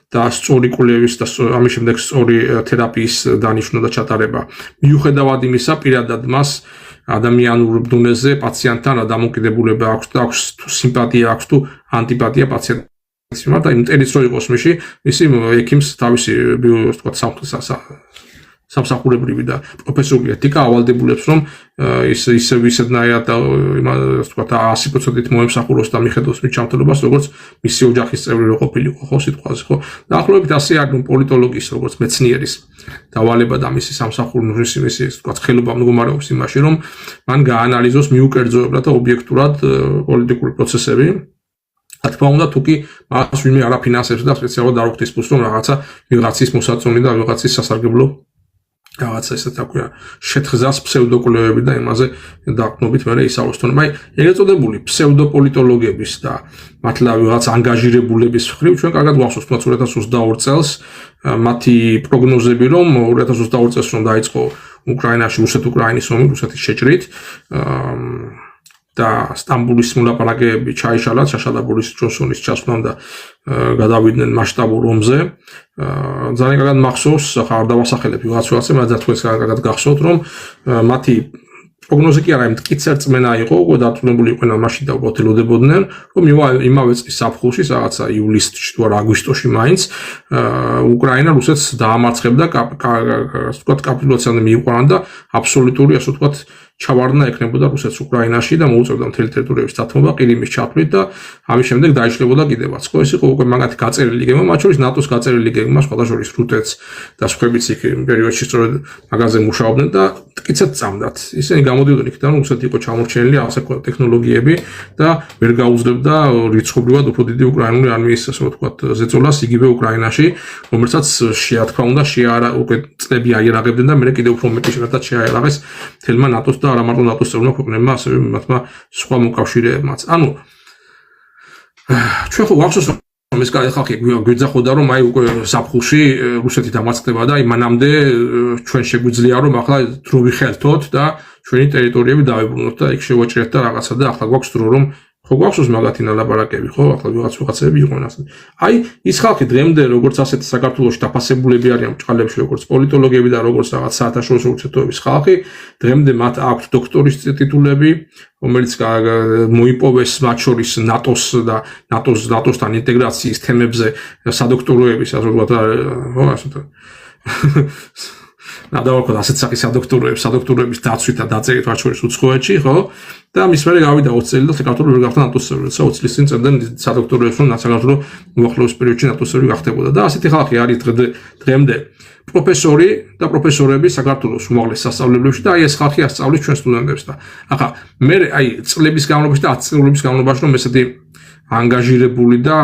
და სწორი კვლევის და ამის შემდეგ სწორი თერაპიის დანიშვნა და ჩატარება. მიუხედავად იმისა, პირადად მას ადამიანურ დონეზე პაციენტთან რა დამოკიდებულება აქვს და აქვს თუ სიმპათია აქვს თუ ანტიპათია პაციენტის მიმართ და იმ ტერიც რო იყოს მისი ექიმს თავისი ვთქვათ სამსახურებრივი და პროფესიული ეთიკა ავალდებულებს, რომ ისედნაირად ვთქვათ 100%-ით მოემსახუროს და მიხედოს მის ჩამოთვლებას, როგორც მისი ოჯახის წევრი რო ყოფილიყო, ხო, სიტყვაზე, ხო? დაახლოებით ასე არის პოლიტოლოგიის, როგორც მეცნიერის დავალება და მისი სამსახურის მისი ვთქვათ ხელობა მდგომარეობს იმაში, რომ მან გაანალიზოს მიუკერძოებულად და ობიექტურად პოლიტიკური პროცესები. რა თქმა უნდა, თუ კი მას ვინმე არ აფინანსებს და სპეციალურად არ უხდის ფულს, რომ რაღაცა ვიღაცის მოსაწონი და ვიღაცის სასარგებლო რაღაცა ესე თქვა შეთხზას ფსევდოკვლევები და იმაზე დაყნობით მე ისაუბროს თორემ აი ეგრეთ წოდებული ფსევდოპოლიტოლოგების და მართლა ვიღაც ანგაჟირებულების მხრივ ჩვენ კარგად გვახსოვს 2022 წელს მათი პროგნოზები რომ 2022 წელს რომ დაიწყო უკრაინაში რუსეთ-უკრაინის ომი რუსეთის შეჭრით და სტამბოლის მოლაპარაკებები ჩაიშალა ჩაშალა ბორის ჯონსონის ჩასვლამ და გადავიდნენ მასშტაბურ ომზე ძალიან კარგად მახსოვს ახლა არ დავასახელებ ვიღაცას მაგრამ თქვენს კარგად გახსოვთ რომ მათი პროგნოზი კი არა მტკიცე რწმენა იყო უკვე დარწმუნებული იყვნენ მაშინ და უბრალოდ რომ იმავე წლის საფხულში რაღაცა ივლისში თუ არა აგვისტოში მაინც უკრაინა რუსეთს დაამარცხებდა ვთქვათ კაპიტულაციამდე მიიყვანა და აბსოლუტური ასე ვთქვათ ჩავარდნა ექნებოდა რუსეთს უკრაინაში და მოუწევდა მთელი ტერიტორიების დათმობა ყირიმის ჩათვლით და ამის შემდეგ დაიშლებოდა კიდევაც. ხო ეს იყო უკვე მაგათი გაწერილი გეგმა, მათ შორის ნატოს გაწერილი გეგმა, სხვა შორის რუსეთს და სხვაებიც იქ იმ პერიოდში სწორედ მაგაზე მუშაობდნენ და მტკიცედ წამდათ. ისინი გამოდიოდნენ იქიდან, რომ რუსეთი იყო ჩამორჩენილი ასე ტექნოლოგიები და ვერ გაუძლებდა რიცხობრივად უფრო დიდი უკრაინული არმიის ასე ვთქვათ ზეწოლას იგივე უკრაინაში, რომელსაც რა თქმა უნდა უკვე წლები აიარაღებდნენ და მე კიდევ უფრო მეტი შედეგად შეაიარაღეს თელმა ნატოს და არა მარტო ნატოს წევრმა ქვეყნებმა, ასევე მათმა სხვა მოკავშირეებმაც. ანუ ჩვენ ხო გვახსოვს რომ ეს ხალხი გვეძახოდა რომ აი უკვე საფხულში რუსეთი დამარცხდება და აი მანამდე ჩვენ შეგვიძლია რომ ახლა დრო ვიხელთოთ და ჩვენი ტერიტორიები დავებრუნოთ და იქ შევაჭრეთ და რაღაცა და ახლა გვაქვს დრო რომ ხო გვახსოვს მაგათი ლაპარაკები ხო ახლა ვიღაცები იყვნენ ასე. აი ის ხალხი დღემდე როგორც ასეთ საქართველოში დაფასებულები არიან ბჭყალებში როგორც პოლიტოლოგები და როგორც რაღაც საათაშორისო ურთიერთობების ხალხი დღემდე მათ აქვთ დოქტორის ტიტულები რომელიც მოიპოვეს მათ შორის ნატოსთან ინტეგრაციის თემებზე სადოქტოროების ასე ვთქვათ ხო ასე დავარქოთ ასეთ სახის სადოქტოროების დაცვით და დაწერით მათ შორის უცხოეთში, ხო? და მის მერე გავიდა 20 წელი და საქართველოს ვერ გახდა ნატოს წევრი. 20 წლის წინ წერდნენ სადოქტოროებს, რომ საქართველოს უახლოეს პერიოდში ნატოს წევრი გახდებოდა და ასეთი ხალხი არის დღემდე პროფესორი და პროფესორები საქართველოს უმაღლეს სასწავლებლებში და აი ეს ხალხი ასწავლის ჩვენ სტუდენტებს და ახლა მე აი წლების განმავლობაში და 10 წლების განმავლობაში რომ ესეთი ანგაჟირებული და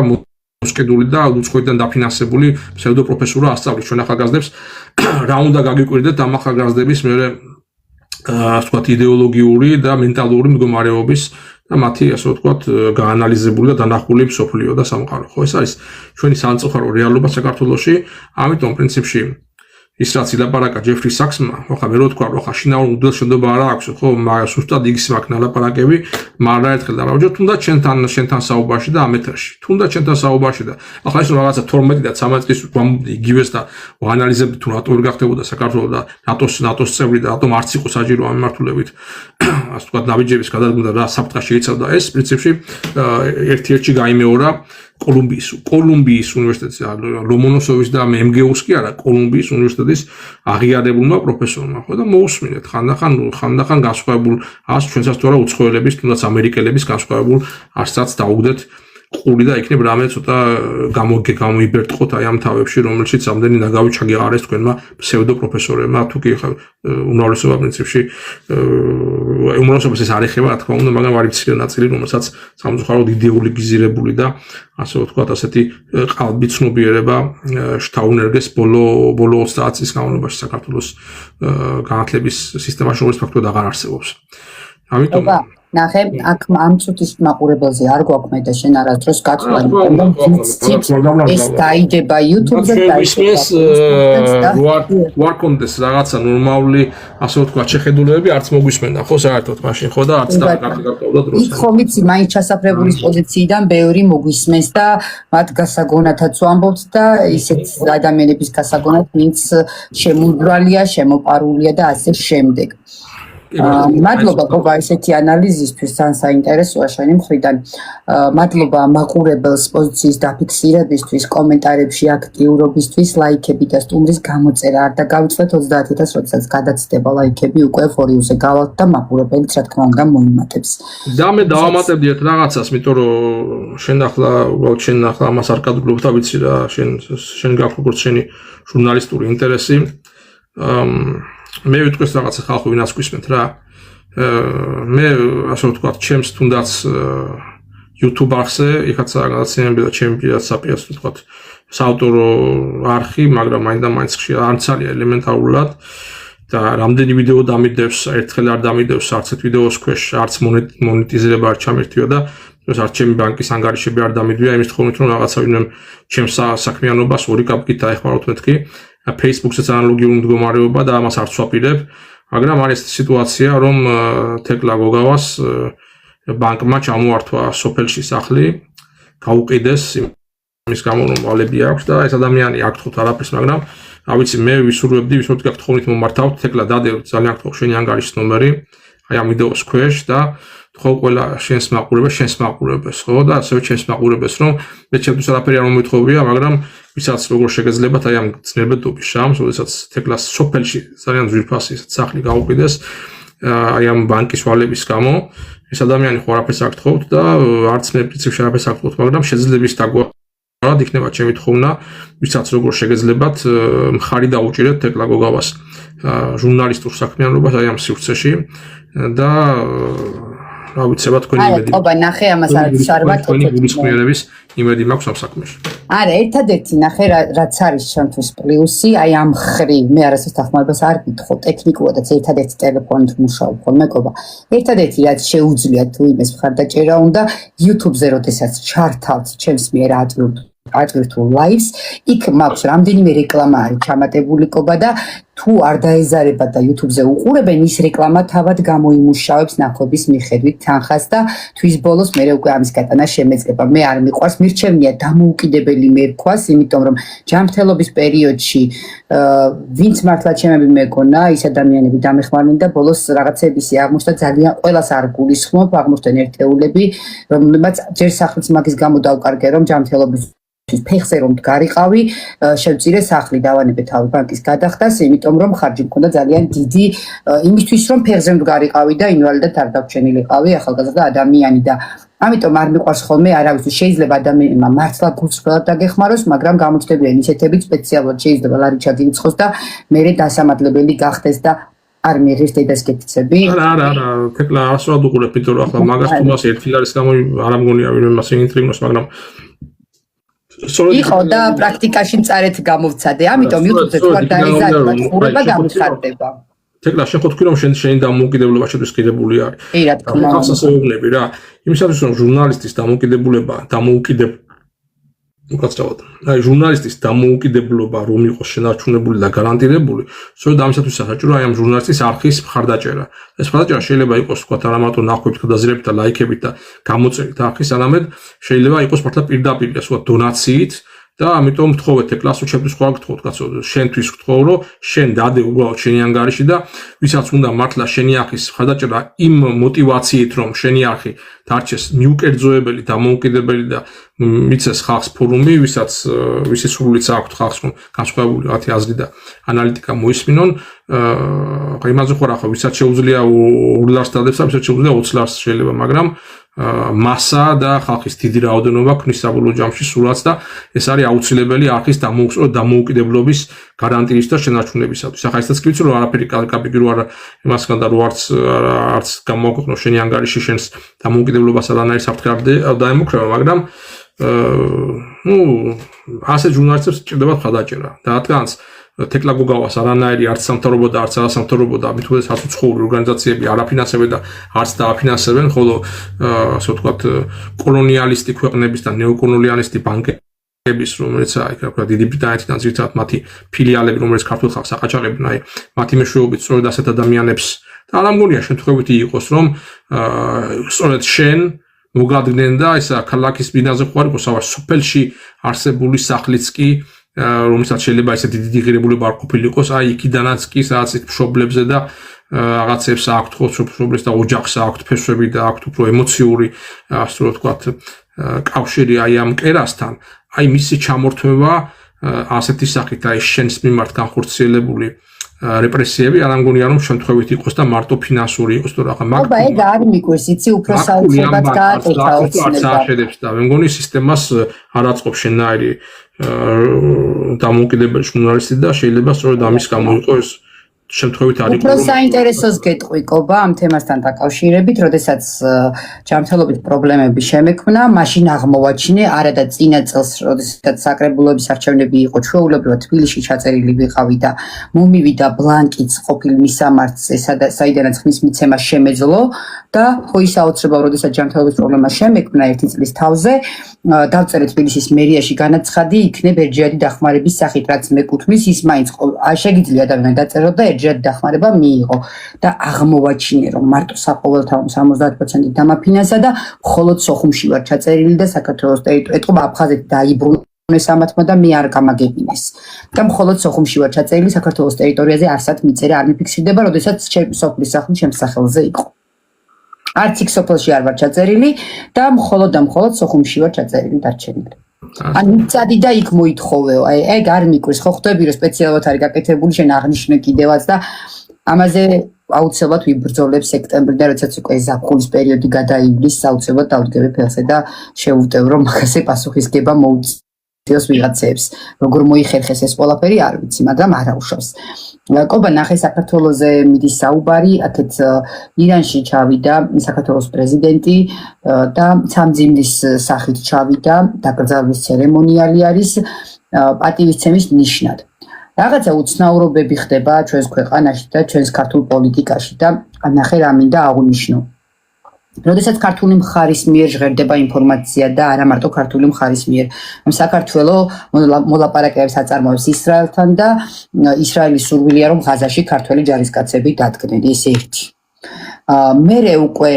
მოსყიდული და უცხოეთიდან დაფინანსებული ფსევდოპროფესორა ასწავლის ჩვენ ახალგაზრდებს რა უნდა გაგიკვირდეთ ამ ახალგაზრდების მე ვთქვათ იდეოლოგიური და მენტალური მდგომარეობის და მათი ასე ვთქვათ გაანალიზებული და დანახული მსოფლიო და სამყარო. ხო ეს არის ჩვენი სამწუხარო რეალობა საქართველოში. ამიტომ პრინციპში ის რაც ილაპარაკა ჯეფრი საქსმა, ხო მე რო თქვა რომ ხა შინაურ უდელშენობა არ აქვს, ხო მაგრამ სუსტად იგის მაქვს ლაპარაკები, მაგრამ ერთხელ და რაჯერ თუნდაც შენთან საუბარში და ამ ეთერში. თუნდაც შენთან საუბარში და ახლა ის რაღაცა 12 და 13 წლის იგივეს და ვაანალიზებდი თუ რატო ვერ გახდებოდა საქართველოს და ნატოს წევრი და რატომ არც იყო საჯირო ამ მიმართულებით ასე ვთქვათ ნაბიჯების გადადგმა და რა საფრთხე შეიცავდა ეს პრინციპში ერთ-ერთში გაიმეორა კოლუმბიის უნივერსიტეტის ლომონოსოვის და MGU-ს კი არა კოლუმბიის უნივერსიტეტის აღიარებულმა პროფესორმა ხო და მოусმინეთ ხანდახან განსხვავებულ ას ჩვენსაც თუ არა უცხოელების თუნდაც ამერიკელების განსხვავებულ ასსაც დაუგდეთ ყური და იქნებ რამე ცოტა გამოიბერტყოთ აი ამ თავებში რომელშიც ამდენი ნაგავი ჩაგეყარეს თქვენმა ფსევდოპროფესორებმა თუ კი უმრავლესობა პრინციპში უმრავლესობას ეს არ ეხება რა თქმა უნდა მაგრამ არის მცირე ნაწილი რომელსაც სამწუხაროდ იდეოლოგიზირებული და ასე ვთქვათ ასეთი ყალბი ცნობიერება შთაუნერგეს ბოლო 30 წლის განმავლობაში საქართველოს განათლების სისტემაში რომელიც ფაქტობრივად აღარ არსებობს. ამიტომ ნახე, აქ ამ წუთის მაყურებელზე არ გვაქვს მე და შენ არასდროს გაწვანი, ეს დაიდება YouTube-ზე და ვარ კონდეს რაღაცა ნორმალური, ასე ვთქვათ, შეხედულებები არც მოგვისმენდა, ხო, საერთოდ მაშინ, ხო და არც დაგაკავდა დროს. ხო ვიცი, მაინც ჩასაფრებულის პოზიციიდან ბევრი მოგვისმენს და მათ გასაგონათაც ვამბობთ და ისეთ ადამიანების გასაგონათ, ვინც შემოუბრალია, შემოპარულია და ასე შემდეგ. მადლობა გოგა ესეთი ანალიზისთვის, ძალიან საინტერესოა შენი მხრიდან. მადლობა მაყურებელს პოზიციის დაფიქსირებისთვის, კომენტარებში აქტიურობისთვის, ლაიქები და სტუმრის გამოწერა. არ დაგავიწყდეთ 30000, როდესაც გადაცდება ლაიქები, უკვე ფორიუზე გავალთ და მაყურებელიც რა თქმა უნდა მოიმატებს. და მე დავამატებდი ერთ რაღაცას, იმიტომ რომ შენ ახლა ამას არ კადრობ და ვიცი რა, შენ გაქვს როგორც შენი ჟურნალისტური ინტერესი. მე ვიტყვის რაღაცა ხალხი ვინაც გვისმენთ რა. მე ასე ვთქვათ, ჩემს თუნდაც YouTube არხზე, იქაც რაღაცეები და ჩემი პირადსაპირას ვთქვათ, საავტორო არხი, მაგრამ მაინც ხშირად არ მცალია ელემენტარულად და რამდენი ვიდეო დამიდევს, ერთხელ არ დამიდევს არც ერთ ვიდეოს ქვეშ, არც მონეტიზება არ ჩამერთვია და არც ჩემი ბანკის ანგარიშები არ დამიდვია, იმის თხოვნით რომ რაღაცა ვინმე ჩემს საქმიანობას ორი კაპკით დაეხმაროთ მეთქი. Facebook-საც ანალოგიური მდგომარეობა და ამას არ ვსვაპირებ, მაგრამ არის სიტუაცია, რომ თეკლა გოგავას ბანკმა ჩამოართვა სოფელში სახლი, გაუყიდეს იმის გამო რომ ვალები აქვს და ეს ადამიანი არ გთხოვთ არაფერს, მაგრამ რა ვიცი, მე ვისურვებდი, ვისურვებდი გაქთხოვნით მომართავთ, თეკლა დადევ ძალიან გთხოვ შენი ანგარიშის ნომერი, აი ამ ვიდეოს ქვეშ და ხო ყველა შენს მაყურებელს, ხო და ასევე ჩემს მაყურებელს, რომ მე ჩემთვის არაფერი არ მომეთხოვია, მაგრამ ვისაც როგორ შეგეძლებათ აი ამ ძნელბედობის შამს, როდესაც თეკლას სოფელში ძალიან ძვირფასი სახლი გაუყიდეს, აი ამ ბანკის ვალების გამო, ეს ადამიანი ხო არაფერს არ გთხოვთ და არც მე პრინციპში არაფერს არ გთხოვთ, მაგრამ შეძლების დაგვარად იქნება ჩემი თხოვნა, ვისაც როგორ შეგეძლებათ მხარი დაუჭირეთ თეკლა გოგავას ჟურნალისტურ საქმიანობას აი ამ სივრცეში და რა ვიცი, თქვენი იმედი. აბა ნახე ამას არ ვარვარ თქვენი გულისხმიერების იმედი მაქვს ამ საქმეში. არა, ერთადერთი ნახე რაც არის ჩემთვის პლუსი, აი ამ ხრივ, მე არასდროს დახმარებას არ გითხო, ტექნიკურადაც ერთადერთი ტელეფონით მუშაობ ხოლმე გობა. ერთადერთი რაც შეუძლია თუ იმეს მხარდაჭერა უნდა, YouTube-ზე როდესაც ჩართავთ ჩემს მიერ ატვირთულ live-ს, იქ მაქვს რამდენიმე რეკლამა არის ჩამატებული ყობა და თუ არ დაეზარება და YouTube-ზე უყურებენ, ის რეკლამა თავად გამოიმუშავებს ნახობის მიხედვით თანხას და თვის ბოლოს მე უკვე ამის გატანა შემეძლება. მე არ მიყვარს, მირჩევნია დამოუკიდებელი მერქვას, იმიტომ რომ ჯანმრთელობის პერიოდში ვინც მართლა ჩემები მეგონა, ის ადამიანები დამეხმარნენ და ბოლოს რაღაცები ისე აღმოჩნდა, ძალიან ყველას არ გულისხმობ, აღმოჩნდნენ ერთეულები, რომლებმაც ჯერ სახლის მაგის გამო დავკარგე, რომ ჯანმრთელობის ფეხზე რომ დგარიყავი, შევწირე სახლი, დავანებე თავი ბანკის გადახდას, იმიტომ რომ ხარჯი მქონდა ძალიან დიდი იმისთვის, რომ ფეხზე მდგარიყავი და ინვალიდად არ დავჩენილიყავი, ახალგაზრდა ადამიანი და ამიტომ არ მიყვარს ხოლმე არავისთვის, შეიძლება ადამიანმა მართლა გულწრფელად დაგეხმაროს, მაგრამ გამოჩნდებიან ისეთები სპეციალურად შეიძლება ლარი ჩაგივიწყოს და მერე დასამადლებელი გახდეს და არ მიიღეს დედას კეთიცები. არა, თეკლა ასრად უყურებ, იმიტომ რომ ახლა მაგას თუმას ერთი ლარის გამო არ ამგონია ვინმე მას ინტრიგნოს, მაგრამ იყო და პრაქტიკაში მწარეთ გამოვცადე, ამიტომ YouTube-ზე თუ არ დაეზარება ყურება გამიხარდება. თეკლა შენ ხო თქვი რომ შენი დამოუკიდებლობა შედესყიდებული არის. კი, რა თქმა უნდა. ახლა ასეულები რა. იმისათვის რომ ჟურნალისტის დამოუკიდებლობა უკაცრავად. აი ჟურნალისტის დამოუკიდებლობა რომ იყოს შენარჩუნებული და გარანტირებული, სწორედ ამისათვის საჭირო აი ამ ჟურნალისტის არხის მხარდაჭერა. ეს მხარდაჭერა შეიძლება იყოს თქვა არამარტო ნახვებით, გადაზრებით და ლაიქებით და გამოწერით არხის, არამედ შეიძლება იყოს მართლა პირდაპირ, ასე ვთქვათ, დონაციით და ამიტომ ვთხოვეთ თეკლას, უჩემთვის ხوار გთხოვთ კაცო, შენთვის ვთხოვ, რომ შენ დადე უბრალოდ შენი ანგარიში და ვისაც უნდა მართლა შენი არხის მხარდაჭერა იმ мотивაციით, რომ შენი არხი დარჩეს მიუკერძოებელი, დამოუკიდებელი და მიცეს ხალხს ფორუმი, ვისაც სრულიც აქვთ ხალხს, რომ განსხვავებული რაღაცი აზრი და ანალიტიკა მოისმინონ, იმაზე ხوار ახლა ვისაც შეუძლია 2 ლარს დადებს, ვისაც შეუძლია 20 ლარს შეიძლება, მაგრამ მასა და ხალხის დიდი რაოდენობა ქნის საბოლოო ჯამში სულაც და ეს არის აუცილებელი არხის დამოუკიდებლობის გარანტიის და შენარჩუნებისათვის. ახლა ისიც კი ვიცი რომ არაფერი კაპიკი რო არა იმასგან და რო არც გამოაქვეყნო შენი ანგარიში შენს დამოუკიდებლობას არანაირ საფრთხე არ დაემუქრება, მაგრამ ასე ჟურნალისტებს სჭირდება მხარდაჭერა. და რადგანაც თეკლა გოგავას არანაირი არც სამთავრობო და არც არასამთავრობო და მით უმეტეს არც უცხოური ორგანიზაციები არ აფინანსებენ და არც დააფინანსებენ, ხოლო ასე ვთქვათ კოლონიალისტი ქვეყნების და ნეოკოლონიალისტი ბანკების, რომელიც აი რა დიდი ბრიტანეთიდან ძირითადად მათი ფილიალები, რომელიც ქართულ ხალხს აყაჩაღებენ, აი მათი მეშვეობით სწორედ ასეთ ადამიანებს და არ ამგონია შემთხვევითი იყოს, რომ სწორედ შენ მოგადგნენ და ისა ქალაქის ბინაზე ხوار იყოს, ავარ სოფელში არსებული სახლიც კი რომელსაც შეიძლება ესეთი დიდი ღირებულება არ ყოფილიყოს, აი იქიდანაც კი სადაც მშობლებზე და რაღაცებს აქვთ ხოცობრებს და ოჯახს აქვთ ფესვები და აქვთ უფრო ემოციური ასე რომ ვთქვათ კავშირი აი ამ კერასთან აი მისი ჩამორთმევა ასეთი სახით აი შენს მიმართ განხორციელებული რეპრესიები არ ამგონია რომ შემთხვევით იყოს და მარტო ფინანსური იყოს თუ რაღაცა მაგ აბა ეგ არ მიკვირს იცი უფრო საოცრად გააკეთა ოცნება ხედებს და მე მგონი სისტემას არ აწყობს შენაირი დამოუკიდებელი ჟურნალისტი და შეიძლება სწორედ ამის გამო იყოს შემთხვევით არ იყო. უფრო საინტერესოს გეტყვი კობა ამ თემასთან დაკავშირებით, როდესაც ჯანმრთელობით პრობლემები შემექმნა, მაშინ აღმოვაჩინე არა და წინა წელს, როდესაც საკრებულოების არჩევნები იყო, ჩვეულებრივად თბილისში ჩაწერილი ვიყავი და მომივიდა ბლანკიც ყოფილ მისამართზე, საიდანაც ხმის მიცემა შემეძლო და ხო ის საოცრება, როდესაც ჯანმრთელობის პრობლემა შემექმნა ერთი წლის თავზე, დავწერე თბილისის მერიაში განაცხადი, იქნებ ერთჯერადი დახმარების სახით, რაც მეკუთვნის ის მაინც შეგიძლია ადამიანი დაწეროთ და ერთჯერადი დახმარება მიიღო და აღმოვაჩინე რომ მარტო საყოველთაო 70% დამაფინანსა და მხოლოდ სოხუმში ვარ ჩაწერილი და საქართველოს ეტყობა აფხაზეთი დაიბრუნეს ამათმა და მე არ გამაგებინეს და მხოლოდ სოხუმში ვარ ჩაწერილი საქართველოს ტერიტორიაზე არსად მიწერა არ მიფიქსირდება როდესაც სოფლის სახლი ჩემს სახელზე იყო არც იქ სოფელში არ ვარ ჩაწერილი და მხოლოდ სოხუმში ვარ ჩაწერილი დარჩენილი ან მიწადი და იქ მოითხოვეო აი ეგ არ მიკვირს ხო ხვდები რომ სპეციალურად არის გაკეთებული შენ აღნიშნე კიდევაც და ამაზე აუცილებლად ვიბრძოლებ სექტემბრიდან როდესაც უკვე ზაფხულის პერიოდი გადაივლის აუცილებლად დავდგები ფეხზე და შევუტევ რომ მაგაზე პასუხისგება მოუწიოს ვიღაცებს როგორ მოიხერხეს ეს ყველაფერი არ ვიცი მაგრამ არაუშავს კობა ნახე საქართველოზე მიდის საუბარი აქეთ ირანში ჩავიდა საქართველოს პრეზიდენტი და სამძიმნის სახით ჩავიდა დაკრძალვის ცერემონიალი არის პატივისცემის ნიშნად რაღაცა უცნაურობები ხდება ჩვენს ქვეყანაში და ჩვენს ქართულ პოლიტიკაში და ნახე რა მინდა აღვნიშნო როდესაც ქართული მხარის მიერ ჟღერდება ინფორმაცია და არა მარტო ქართული მხარის მიერ საქართველოს მოლაპარაკებებს აწარმოებს ისრაელთან და ისრაელის სურვილია რომ ღაზაში ქართველი ჯარისკაცები დადგნენ ეს ერთი მერე უკვე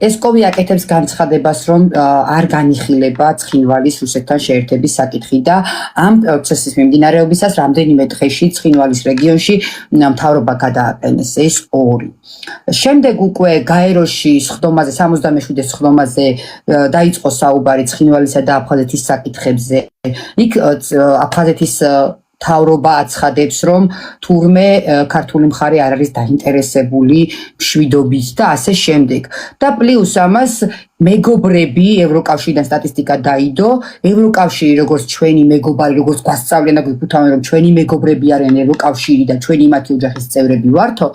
ესკოვი აკეთებს განცხადებას რომ არ განიხილება ცხინვალის რუსეთთან შეერთების საკითხი და ამ პროცესის მიმდინარეობისას რამდენიმე დღეში ცხინვალის რეგიონში მთავრობა გადააყენეს ეს ორი შემდეგ უკვე გაეროში სხდომაზე 77 სხდომაზე დაიწყო საუბარი ცხინვალისა და აფხაზეთის საკითხებზე იქ აფხაზეთის თავრობა აცხადებს რომ თურმე ქართული მხარე არ არის დაინტერესებული მშვიდობით და ასე შემდეგ და პლუს ამას მეგობრები ევროკავშირიდან სტატისტიკა დაიდო ევროკავშირი როგორც ჩვენი მეგობარი როგორც გვასწავლენ და გვიფუთავენ რომ ჩვენი მეგობრები არიან ევროკავშირი და ჩვენი მათი ოჯახის წევრები ვართო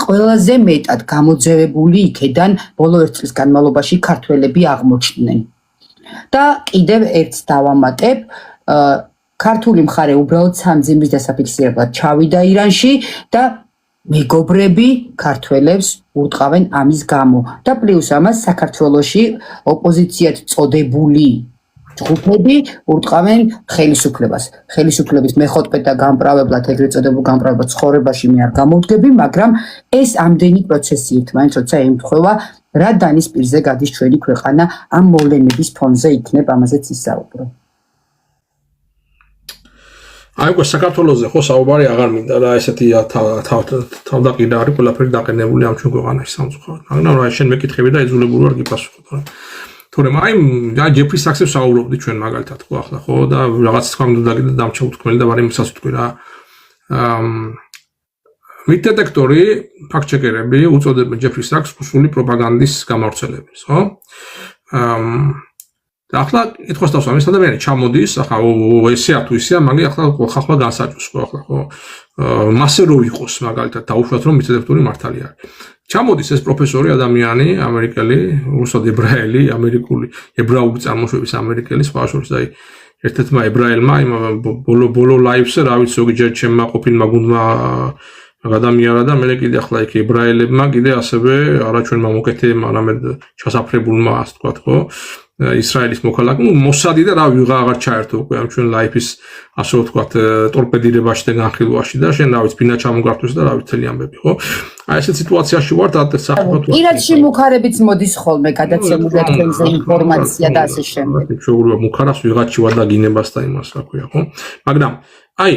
ყველაზე მეტად გამოძევებული იქედან ბოლო ერთ წლის განმავლობაში ქართველები აღმოჩნდნენ და კიდევ ერთს დავამატებ ქართული მხარე უბრალოდ სამძიმრის დასაფიქსირებლად ჩავიდა ირანში და მეგობრები ქართველებს ურტყავენ ამის გამო და პლუს ამას საქართველოში ოპოზიციად წოდებული ჯგუფები ურტყავენ ხელისუფლების მეხოთბეთ და გამправებლად ეგრეთ წოდებულ გამправებად ცხოვრებაში მე არ გამოვდგები მაგრამ ეს ამდენი პროცესი ერთმანეთს როცა ემთხვევა რა დანის პირზე გადის ჩვენი ქვეყანა ამ მოვლენების ფონზე იქნებ ამაზეც ისაუბრო აი უკვე საქართველოზე ხო საუბარი აღარ მინდა და ესეთი თავდაყირა არის ყველაფერი დაყენებული ამ ჩვენ ქვეყანაში სამწუხაროდ მაგრამ რა შენ მეკითხები და ეძულებული ვარ გიპასუხო თორემ აი ჯეფრი საქსებს საუბრობდი ჩვენ მაგალითად ხო ახლა ხო და რაღაც თქვა მინდა და დამჩა უთქმელი და ვარ იმასაც ვთქვი რა მიტეტექტორი ფაქტ-ჩეკერები უწოდებენ ჯეფრი საქსს რუსული პროპაგანდის გამავრცელებელი ხო ახლა ეთქოს თავს ამის ადამიანი ჩამოდის ახლა ესე თუ ისეა მაგე ახლა ხალხმა განსაჭუს ხო ახლა ხო მასე რო იყოს მაგალითად დაუშვათ რომ მიტეტექტორი მართალი არის ჩამოდის ეს პროფესორი ადამიანი ამერიკელი რუსო-ებრაელი ამერიკული ებრაული წარმოშობის ამერიკელი სხვა შორის აი ერთ-ერთმა ებრაელმა იმ ბოლო ლაივზე რა ვიცი ზოგჯერ ჩემმა ყოფილმა გუნდმა გადამიარა და მე კიდე ახლა იქ ებრაელებმა კიდე ასევე არა ჩვენმა მოკეთებმა არამედ ჩასაფრებულმა ასე თქვა ხო ისრაელის მოქალაქე მოსადი და რა ვიღა აღარ ჩაერთო უკვე ამ ჩვენ ლაიფის ასე ვთქვათ ტორპედირებაში და განხილვაში და შენ რა ვიცი ფინა ჩამოგართვეს და რა ვიცი თელი ამბები ხო აი ესეთ სიტუაციაში ვართ საერთოდ ირანში მუქარებიც მოდის ხოლმე გადაცემულია თქვენზე ინფორმაცია და ასე შემდეგ შეუძლია მუქარას ვიღაც შევადაგინებას და იმას რა ქვია ხო მაგრამ აი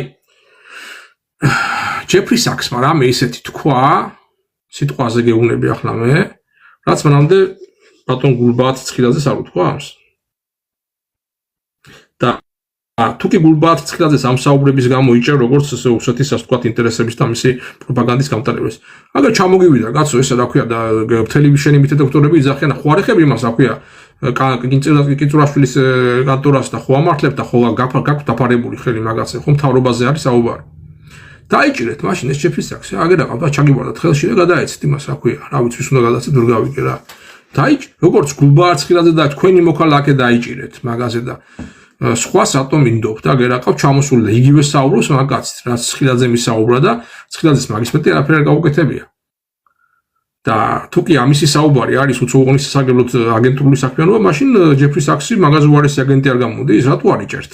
ჯეფრი საქსმა რამე ისეთი თქვა სიტყვაზე გეუბნები ახლა მე, რაც მანამდე ბატონ გულბაათ ცხილაძეს არ უთქვა ამს. და თუ კი გულბაათ ცხილაძეს ამ საუბრების გამო იჭერ როგორც რუსეთის ასე ვთქვათ ინტერესების და მისი პროპაგანდის გამტარებას. აგერ ჩამოგივიდა კაცო ესა რა ქვია და ტელევიზიონი მითე დოქტორები იძახიან ხო არ ეხები იმას რა ქვია კინწურაშვილის კანტორას და ხო ამართლებთ და ხო გაქვთ დაფარებული ხელი მაგაზე ხო მთავრობაზე არის საუბარი. დაიჭირეთ მაშინ ეს ჯეფრის საქსი აგერ აყავდა ჩაგიბარდათ ხელში და გადაეცით იმას რა ქვია რა ვიცი ვის უნდა გადაცეთ ვერ გავიგე რა. როგორც გულბაათ ცხილაძე და თქვენი მოქალაქე დაიჭირეთ მაგაზე და სხვა სატომ ინდობთ და გერაყავ ჩამოსული და იგივე საუბრობს მაგაცით რაც ცხილაძე მისაუბრა და ცხილაძეს მაგის მეტი არაფერი არ გაუკეთებია. და თუ კი ამისი საუბარი არის უცხოეთის სასარგებლოდ აგენტურული საქმიანობა, მაშინ ჯეფრის საქსი მაგაზე უარესი აგენტი არ გამოდის, რატო არ იჭერთ?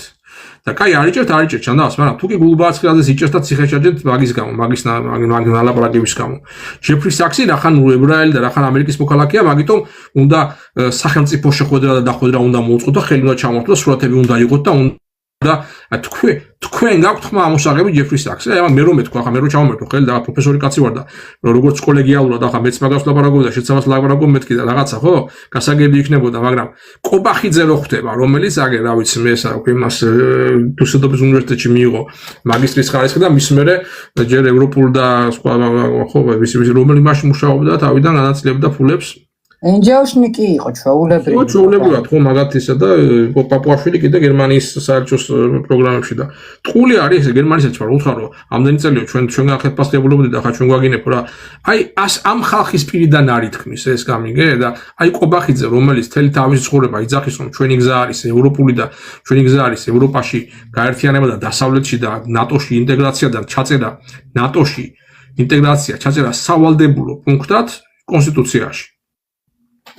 და კაი არ იჭერთ ჩანდავს, მაგრამ თუ კი გულბაათ ცხილაძეს იჭერთ და ციხეშაჯეთ მაგის გამო, მაგის ნალაპარაკების გამო. ჯეფრის საქსი რახან ებრაელი და რახან ამერიკის მოქალაქეა, მაგიტომ უნდა სახელმწიფო შეხვედრა და დახვედრა უნდა მოუწყოთ და ხელი უნდა ჩამოართვა, სურათები უნდა იყოთ და თქვენ გაქვთ ხმა ამოსაღები ჯეფრის საქსს. მე რომ მეთქვა, მე რომ ჩამომერთო ხელი და პროფესორი კაცი ვარ და როგორც კოლეგიალურად ახლა მეც მაგას ლაპარაკობ და შეც ამას ლაპარაკობ მეთქი და რაღაცა ხო გასაგები იქნებოდა, მაგრამ კობახიძე რო ხდება, რომელიც აგერ რა ვიცი მე ესა უკვე იმას დუსელდორფის უნივერსიტეტში მიიღო მაგისტრის ხარისხი და მის მერე ჯერ ევროპულ და სხვა ხო რომელი მაშინ მუშაობდა თავიდან განაწილებდა ფულებს. ენჯაუშნიკი იყო ჩვეულებრივი. ჩვეულებრივად ხო მაგათისა და პაპუაშვილი კიდე გერმანიის საელჩოს პროგრამებში და ტყული არის გერმანისაც ვარ უთხარო ამდენი წელია ჩვენ გახეთფასებულობდი და ხა ჩვენ გვაგინებ რა აი ამ ხალხის პირიდან არ ითქმის ეს გამიგე და აი კობახიძე რომელიც თელი თავის ცხოვრება იძახის რომ ჩვენი გზა არის ევროპული და ჩვენი გზა არის ევროპაში გაერთიანება და დასავლეთში და ნატოში ინტეგრაცია და ჩაწერა ნატოში ინტეგრაცია ჩაწერა სავალდებულო პუნქტად კონსტიტუციაში.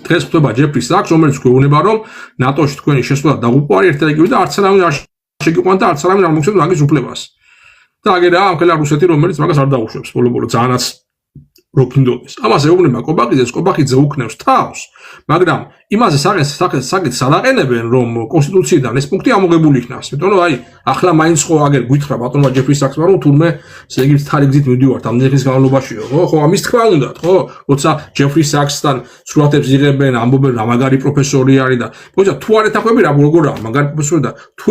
დღეს ხდება ჯეფრის საქსს, რომელიც გვეუბნება, რომ ნატოში თქვენი შესვლა დაღუპვარი ერთადაგივი და არც არავინ არ შეგიყვანთ და არც არავინ არ მოგცემთ მაგის უფლებას. და აგერაა ამხელა რუსეთი, რომელიც მაგას არ დაუშვებს, ბოლო-ბოლო ძალიანაც როფინდოდეს. ამას ეუბნება კობახიძე უქნევს თავს, მაგრამ იმაზე საკითხს ალაყენებენ, რომ კონსტიტუციიდან ეს პუნქტი ამოღებული იქნას. იმიტომ რომ აი, ახლა მაინც ხო აგერ გითხრა ბატონმა ჯეფრის საქსმა, რომ თურმე ეგ თარიგზით მივდივართ ამდენი ხნის განმავლობაშიო, ხო, ამის თქვა უნდათ, ხო? როცა ჯეფრის საქსთან სურათებს იღებენ, ამბობენ რა მაგარი პროფესორი არის და მოიცა თუ არ ეთახვები რა როგორია, მაგარი პროფესორი და თუ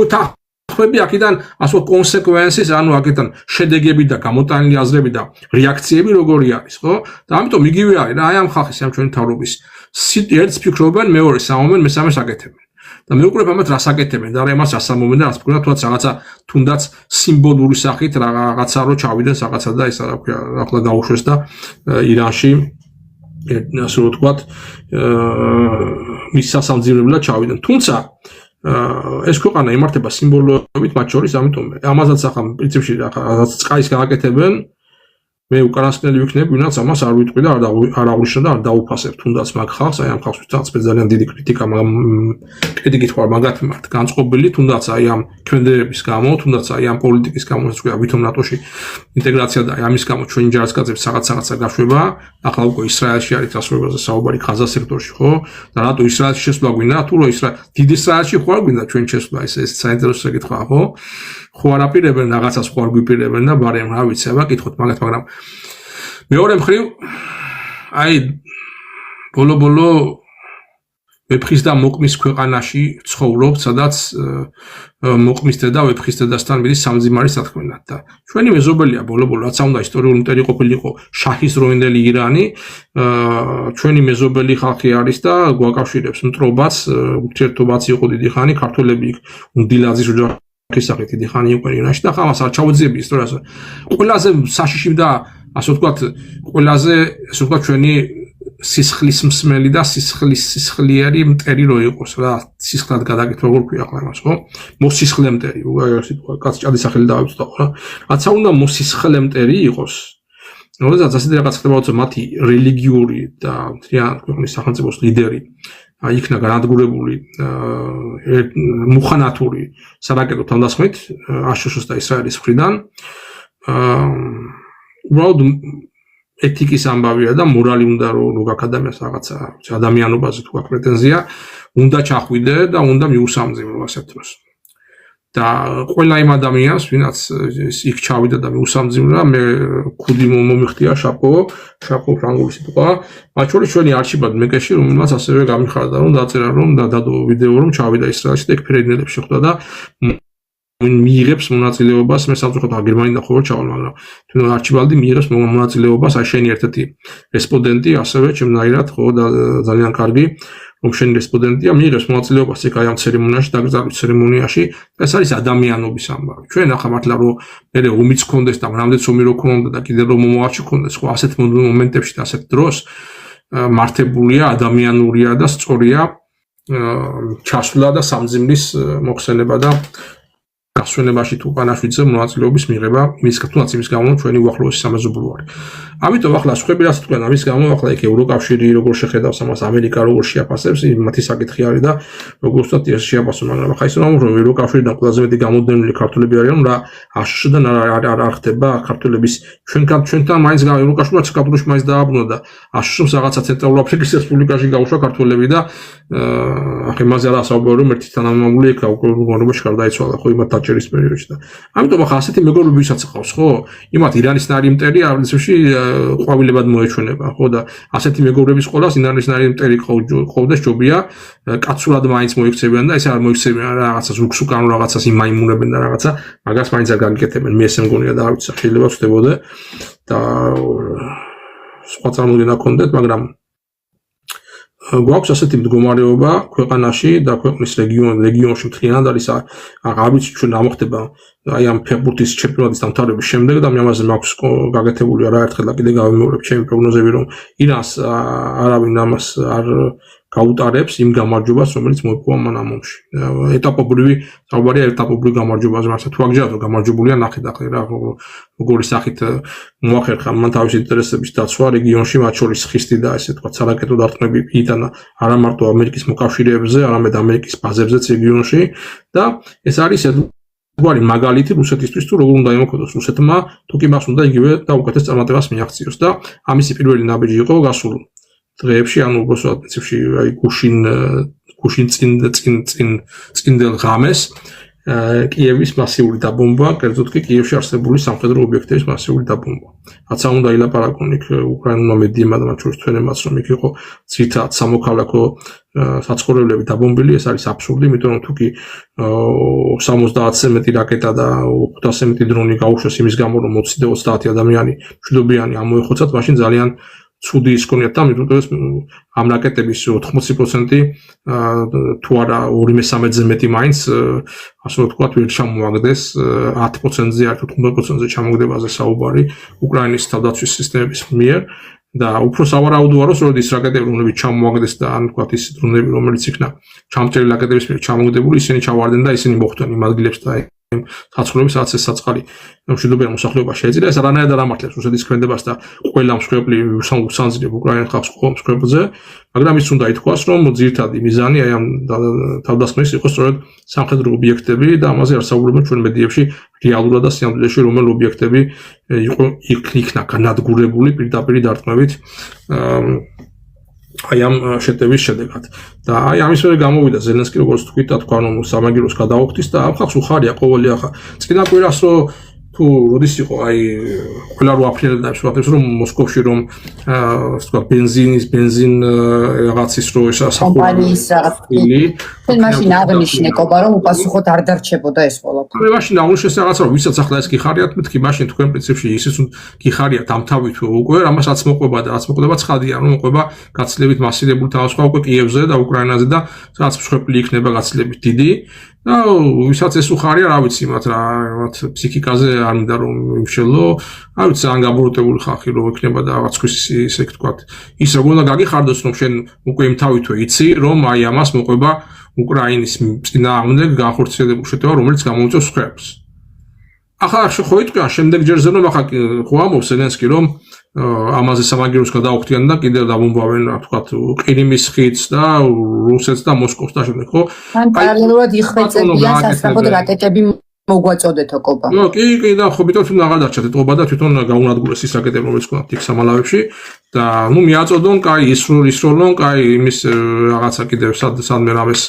ხვები აქედან ასო კონსეკვენსის, ანუ აქედან შედეგები და გამოტანილი აზრები და რეაქციები როგორი არის, ხო? და ამიტომ იგივე არის რა, აი ამ ხალხის ამ ჩვენი თავრობის ერთს ფიქრობენ, მეორე სამომენ, მესამეს აკეთებენ. და მეუკვირებ ამათ რას აკეთებენ და რა იმას ასამომენ და რას ფიქრობენ, თუნდაც რაღაცა თუნდაც სიმბოლური სახით რაღაცა რო ჩავიდნენ რაღაცა და ისა რა ქვია, ახლა გაუშვეს და ირანში ასე რომ ვთქვათ, მის სასამძიმებლად ჩავიდნენ. თუმცა ეს ქვეყანა იმართება სიმბოლოებით მათ შორის, ამიტომ ამასაც ახლა პრინციპში რაღაც წყაის გააკეთებენ, მე უკანასკნელი ვიქნებ, ვინაც ამას არ ვიტყვი და არ აღვნიშნო და არ დაუფასებ თუნდაც მაგ ხალხს, აი ამ ხალხს ძალიან დიდი კრიტიკა კრიტიკით ვარ მაგათ მიმართ განწყობილი, თუნდაც აი ამ ქმედების გამო, თუნდაც აი ამ პოლიტიკის გამო, რაც ქვია, ვითომ ნატოში ინტეგრაცია და ამის გამო ჩვენი ჯარისკაცებს რაღაცა გაშვება, ახლა უკვე ისრაელში არის დასრულებაზე საუბარი ხაზა სექტორში, ხო? და რატო ისრაელში შესვლა გვინდა? თუ რო დიდ ისრაელში ხო არ გვინდა ჩვენ შესვლა, ეს საინტერესო საკითხია, ხო? ხო არ აპირებენ რაღაცას ხო არ გვიპირებენ და ბარემ რა ვიცი, აბა კითხოთ მაგათ, მაგრამ მეორე მხრივ აი ბოლო ვეფხის და მოყმის ქვეყანაში ცხოვრობ, სადაც მოყმის და ვეფხის დედასთან მიდის სამძიმარი სათქმელად და ჩვენი მეზობელია ბოლო-ბოლო რაც უნდა ისტორიული მტერი ყოფილიყო შაჰის დროინდელი ირანი, ჩვენი მეზობელი ხალხი არის და გვაკავშირებს მტრობაც, ურთიერთობაც იყო დიდი ხანი, ქართველები იქ უნდილაძის ხისაღი დიდი ხანი იყო ირანში და ხამას არ ჩავძიები ისტორიაზე. ყველაზე საშიში და ასე ვთქვათ, ყველაზე ასე ვთქვათ ჩვენი სისხლის მსმელი და სისხლიერი მტერი რო იყოს რა, სისხლად გადაკეთება როგორ ქვია ახლა იმას, ხო? მოსისხლე მტერი, ასე ვთქვათ, კაც ჭადის სახელი დავიწყო რა. რაცა უნდა მოსისხლე მტერი იყოს. როდესაც ასეთი რაღაც ხდება, როცა მათი რელიგიური და ქვეყნის სახელმწიფოს ლიდერი იქნა განადგურებული მუხანათური სარაკეტო თავდასხმით აშშ-ს და ისრაელის მხრიდან, უბრალოდ ეთიკის ამბავია და მორალი უნდა რომ გაკადამიას რაღაცა ადამიანობაზე თუ აქვს პრეტენზია, უნდა ჩახვიდე და უნდა მიუსამძიმრო ასეთ დროს. და ყველა იმ ადამიანს, ვინაც იქ ჩავიდა და მიუსამძიმრა, მე ქუდი მომიხდია შაპო ფრანგული სიტყვა, მათ შორის ჩვენი არჩიბალ მეკეში, რომელმაც ასევე გამიხარდა, რომ დაწერა, რომ დადო ვიდეო, რომ ჩავიდა ისრაელში და იქ ფრენელებს შეხვდა და მიიღებს მონაწილეობას, მე სამწუხაროდ გერმანიდან ხო ვერ ჩავალ, მაგრამ თუნდაც არჩიბალდი მიიღებს მონაწილეობას, აი შენი ერთ-ერთი რესპონდენტი, ასევე ჩემნაირად ხო და ძალიან კარგი რომ შენი რესპონდენტია მიიღებს მონაწილეობას იქ აი ამ ცერემონიაში, დაკრძალვის ცერემონიაში და ეს არის ადამიანობის ამბავი. ჩვენ ახლა მართლა რომ მე ომიც გქონდეს და რამდენიც ომი რო გქონდა და კიდევ რომ მომავალში გქონდეს, ხო ასეთ მომენტებში და ასეთ დროს მართებულია, ადამიანურია და სწორია ჩასვლა და სამძიმრის მოხსენება და გასვენებაში თუ პანაშვიდზე მონაწილეობის მიღება თუნდაც იმის გამო ჩვენი უახლოესი სამეზობლო არის. ამიტომ ახლა სხვები რაც თქვენ ამის გამო ახლა იქ ევროკავშირი როგორ შეხედავს ამას, ამერიკა როგორ შეაფასებს, მათი საკითხი არის და როგორ ვთქვათ ეს შეაფასო, მაგრამ ახლა ის რომ ევროკავშირიდან ყველაზე მეტი გამოდენილი ქართველები არიან, რა აშშ-დან არ ხდება ქართველების ჩვენთან მაინც ევროკავშირმა საქართველოში მაინც დააბრუნა და აშშ-ს რაღაცა ცენტრალურ აფრიკის რესპუბლიკაში გაუშვა ქართველები და ახლა იმაზე არა საუბარი რომ ერთი თანამამული იქ უკრაინაში გარდაიცვალა ხო იმათ დაჭერის პერიოდში და ამიტომ ახლა ასეთი მეგობრები ვისაც ყავს ხო იმათ ირანის ნარი მტერი არცებში ყვავილებად მოეჩვენება ხო და ასეთი მეგობრების ყოლას ირანის ნარი მტერი ყოვდეს ჯობია კაცურად მაინც მოიქცებიან და ეს არ მოიქცებიან რაღაცას უქსუკანო რაღაცას იმაიმუნებენ და რაღაცა მაგას მაინც არ გაგიკეთებენ მე ესე მგონია და არ ვიცი შეიძლება ვწდებოდე და სხვა წარმოდგენა გქონდეთ მაგრამ გვაქვს ასეთი მდგომარეობა ქვეყანაში და ქვეყნის რეგიონში მთლიანად არის არ ვიცი ჩვენ ამოხდება აი ამ ფეხბურთის ჩემპიონატის დამთავრების შემდეგ და მე ამაზე მაქვს გაკეთებული არაერთხელ და კიდე გავიმეორებ ჩემი პროგნოზები რომ ირანს არავინ ამას არ გაუტარებს იმ გამარჯვებას რომელიც მოიპოვა მან ამ ომში ეტაპობრივი საუბარია ეტაპობრივ გამარჯვებაზე მაგრამ თუ აგჯერათ რომ გამარჯვებულია ნახეთ ახლა რა როგორი სახით მოახერხა მან თავისი ინტერესების დაცვა რეგიონში მათ შორის ხისტი და ესე თქვა სარაკეტო დარტყმები იტანა არა მარტო ამერიკის მოკავშირეებზე არამედ ამერიკის ბაზებზეც რეგიონში და ეს არის გვარი მაგალითი რუსეთისთვის თუ როგორ უნდა იმოქმედოს რუსეთმა თუ კი მას უნდა იგივე და უკეთეს წარმატებას მიაღწიოს და ამისი პირველი ნაბიჯი იყო გასულ დღეებში ანუ უბრალოდ პრინციპში აი გუშინ წინდელ ღამეს კიევის მასიური დაბომბვა, კერძოდ კი კიევში არსებული სამხედრო ობიექტების მასიური დაბომბვა. რაც არ უნდა ილაპარაკონ იქ უკრაინულმა მედიებმა და მათ შორის ჩვენებმაც რომ იქ იყო ძირითადად სამოქალაქო საცხოვრებლები დაბომბილი, ეს არის აბსურდი, იმიტომ რომ თუ კი 70-ზე მეტი რაკეტა და 500-ზე მეტი დრონი გაუშვეს იმის გამო რომ 20 და 30 ადამიანი მშვიდობიანი ამოეხოცათ, მაშინ ძალიან ცუდი ის ქონიათ და ამიტომ ამ რაკეტების 80% თუ არა 2/3-ზე მეტი მაინც ასე ვთქვათ ვერ ჩამოაგდეს 10%-ზე არ თუ 15%-ზე ჩამოგდებაზე საუბარი უკრაინის თავდაცვის სისტემების მიერ და უფრო სავარაუდოა რომ სწორედ ის რაკეტები რომლებიც ჩამოაგდეს და ან ვთქვათ ის დრონები რომელიც იქნა ჩამწერი რაკეტების მიერ ჩამოგდებული ისინი ჩავარდნენ და ისინი მოხვდნენ იმ ადგილებს და საცხოვრების რაც ეს საწყალი მშვიდობიან მოსახლეობაში შეეწირა ეს არანაირად არ ამართლებს რუსეთის ქმედებას და ყველა მსხვერპლი უსანძლიებ უკრაინის ხალხს ყო მსხვერპლზე მაგრამ ის უნდა ითქვას რომ ძირითადი მიზანი აი ამ თავდასხმის იყო სწორედ სამხედრო ობიექტები და ამაზე არსებობენ ჩვენ მედიებში რეალურად და სიამოვნებაში რომელ ობიექტები იყო იქნა განადგურებული პირდაპირ დარტყმებით აი ამ შეტევის შედეგად და აი ამის მერე გამოვიდა ზელენსკი როგორც თქვით და თქვა რომ სამაგიეროს გადაუხდის და ამ ხალხს უხარია ყოველი ახლა წინა კვირას რომ თუ როდის იყო აი ყველა რო აფრინებდა ის ვთქვათ რომ მოსკოვში რომ ასე ვთქვათ ბენზინ რაღაცის რო ეს კომპანიის რაღაცი თელ მაშინ აღნიშნე კობა რომ უპასუხოდ არ დარჩებოდა ეს ყველაფერი მე მაშინ აღნიშნეს რაღაცა რომ ვისაც ახლა ეს გიხარიათ მეთქი მაშინ თქვენ პრინციპში ისიც გიხარიათ ამ თავით უკვე ამასაც მოყვება და რაც მოყვება ცხადია რომ მოყვება გაცილებით მასირებული თავისუფლება უკვე კიევზე და უკრაინაზე და რაც მსხვერპლი იქნება გაცილებით დიდი და ვისაც ეს უხარია რა ვიცი მათ ფსიქიკაზე არ მინდა რომ იმშელო არ ვიცი ან გაბოროტებული ხალხი რომ იქნება და რაღაც ქვის ისე ვთქვათ ის როგორ უნდა გაგიხარდოს რომ შენ უკვე იმ თავითვე იცი რომ აი ამას მოყვება უკრაინის წინააღმდეგ განხორციელებულ შეტევა რომელიც გამოიწვევს მსხვერპლს ახლა ხო იტყვიან შემდეგ ჯერზე რომ ახლა ხო ამბობს ზელენსკი რომ ამაზე სამაგიეროს გადაუხდიან და კიდევ დაბომბავენ ვთქვათ ყირიმის ხიდს და რუსეთს და მოსკოვს და შემდეგ ხო ან პარალელურად იხვეწებიან სასწრაფოდ რაკეტები მოგვაწოდეთო კობა კი და ხო ბიტო თვითონ აღარ დარჩათ ეთყობა და თვითონ გაუნადგურეს ის რაკეტები რომელიც ქონდათ იქ სამალავებში და ნუ მიაწოდონ კაი ისროლონ კაი იმის რაღაცა კიდევ სადმე რამეს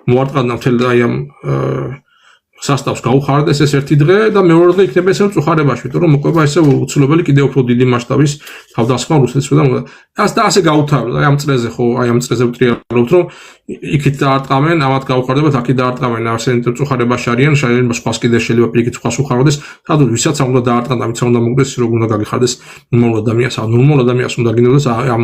მოარტყამდა მთელი აი ამ სასტავს გაუხარდეს ეს ერთი დღე და მეორე დღე იქნება ესე წუხარებაში, იმიტომ რომ მოყვება ესე უცნობელი კიდევ უფრო დიდი მასშტაბის თავდასხმა რუსეთს და ასე გაუთავებთ. აი ამ წრეზე ხო, აი ამ წრეზე ვტრიალობთ, რომ იქით დაარტყამენ, ამათ გაუხარდებათ, აქით დაარტყამენ, ასე წუხარებაში არიან, სხვას კიდე შეიძლება პირიქით სხვას უხარდეს, სადაც ვისაც არ უნდა დაარტყან და ვინც არ უნდა მოგდეს, როგორ უნდა გაგიხარდეს ნორმალურ ადამიანს, ნორმალურ ადამიანს უნდა გინდოდეს ამ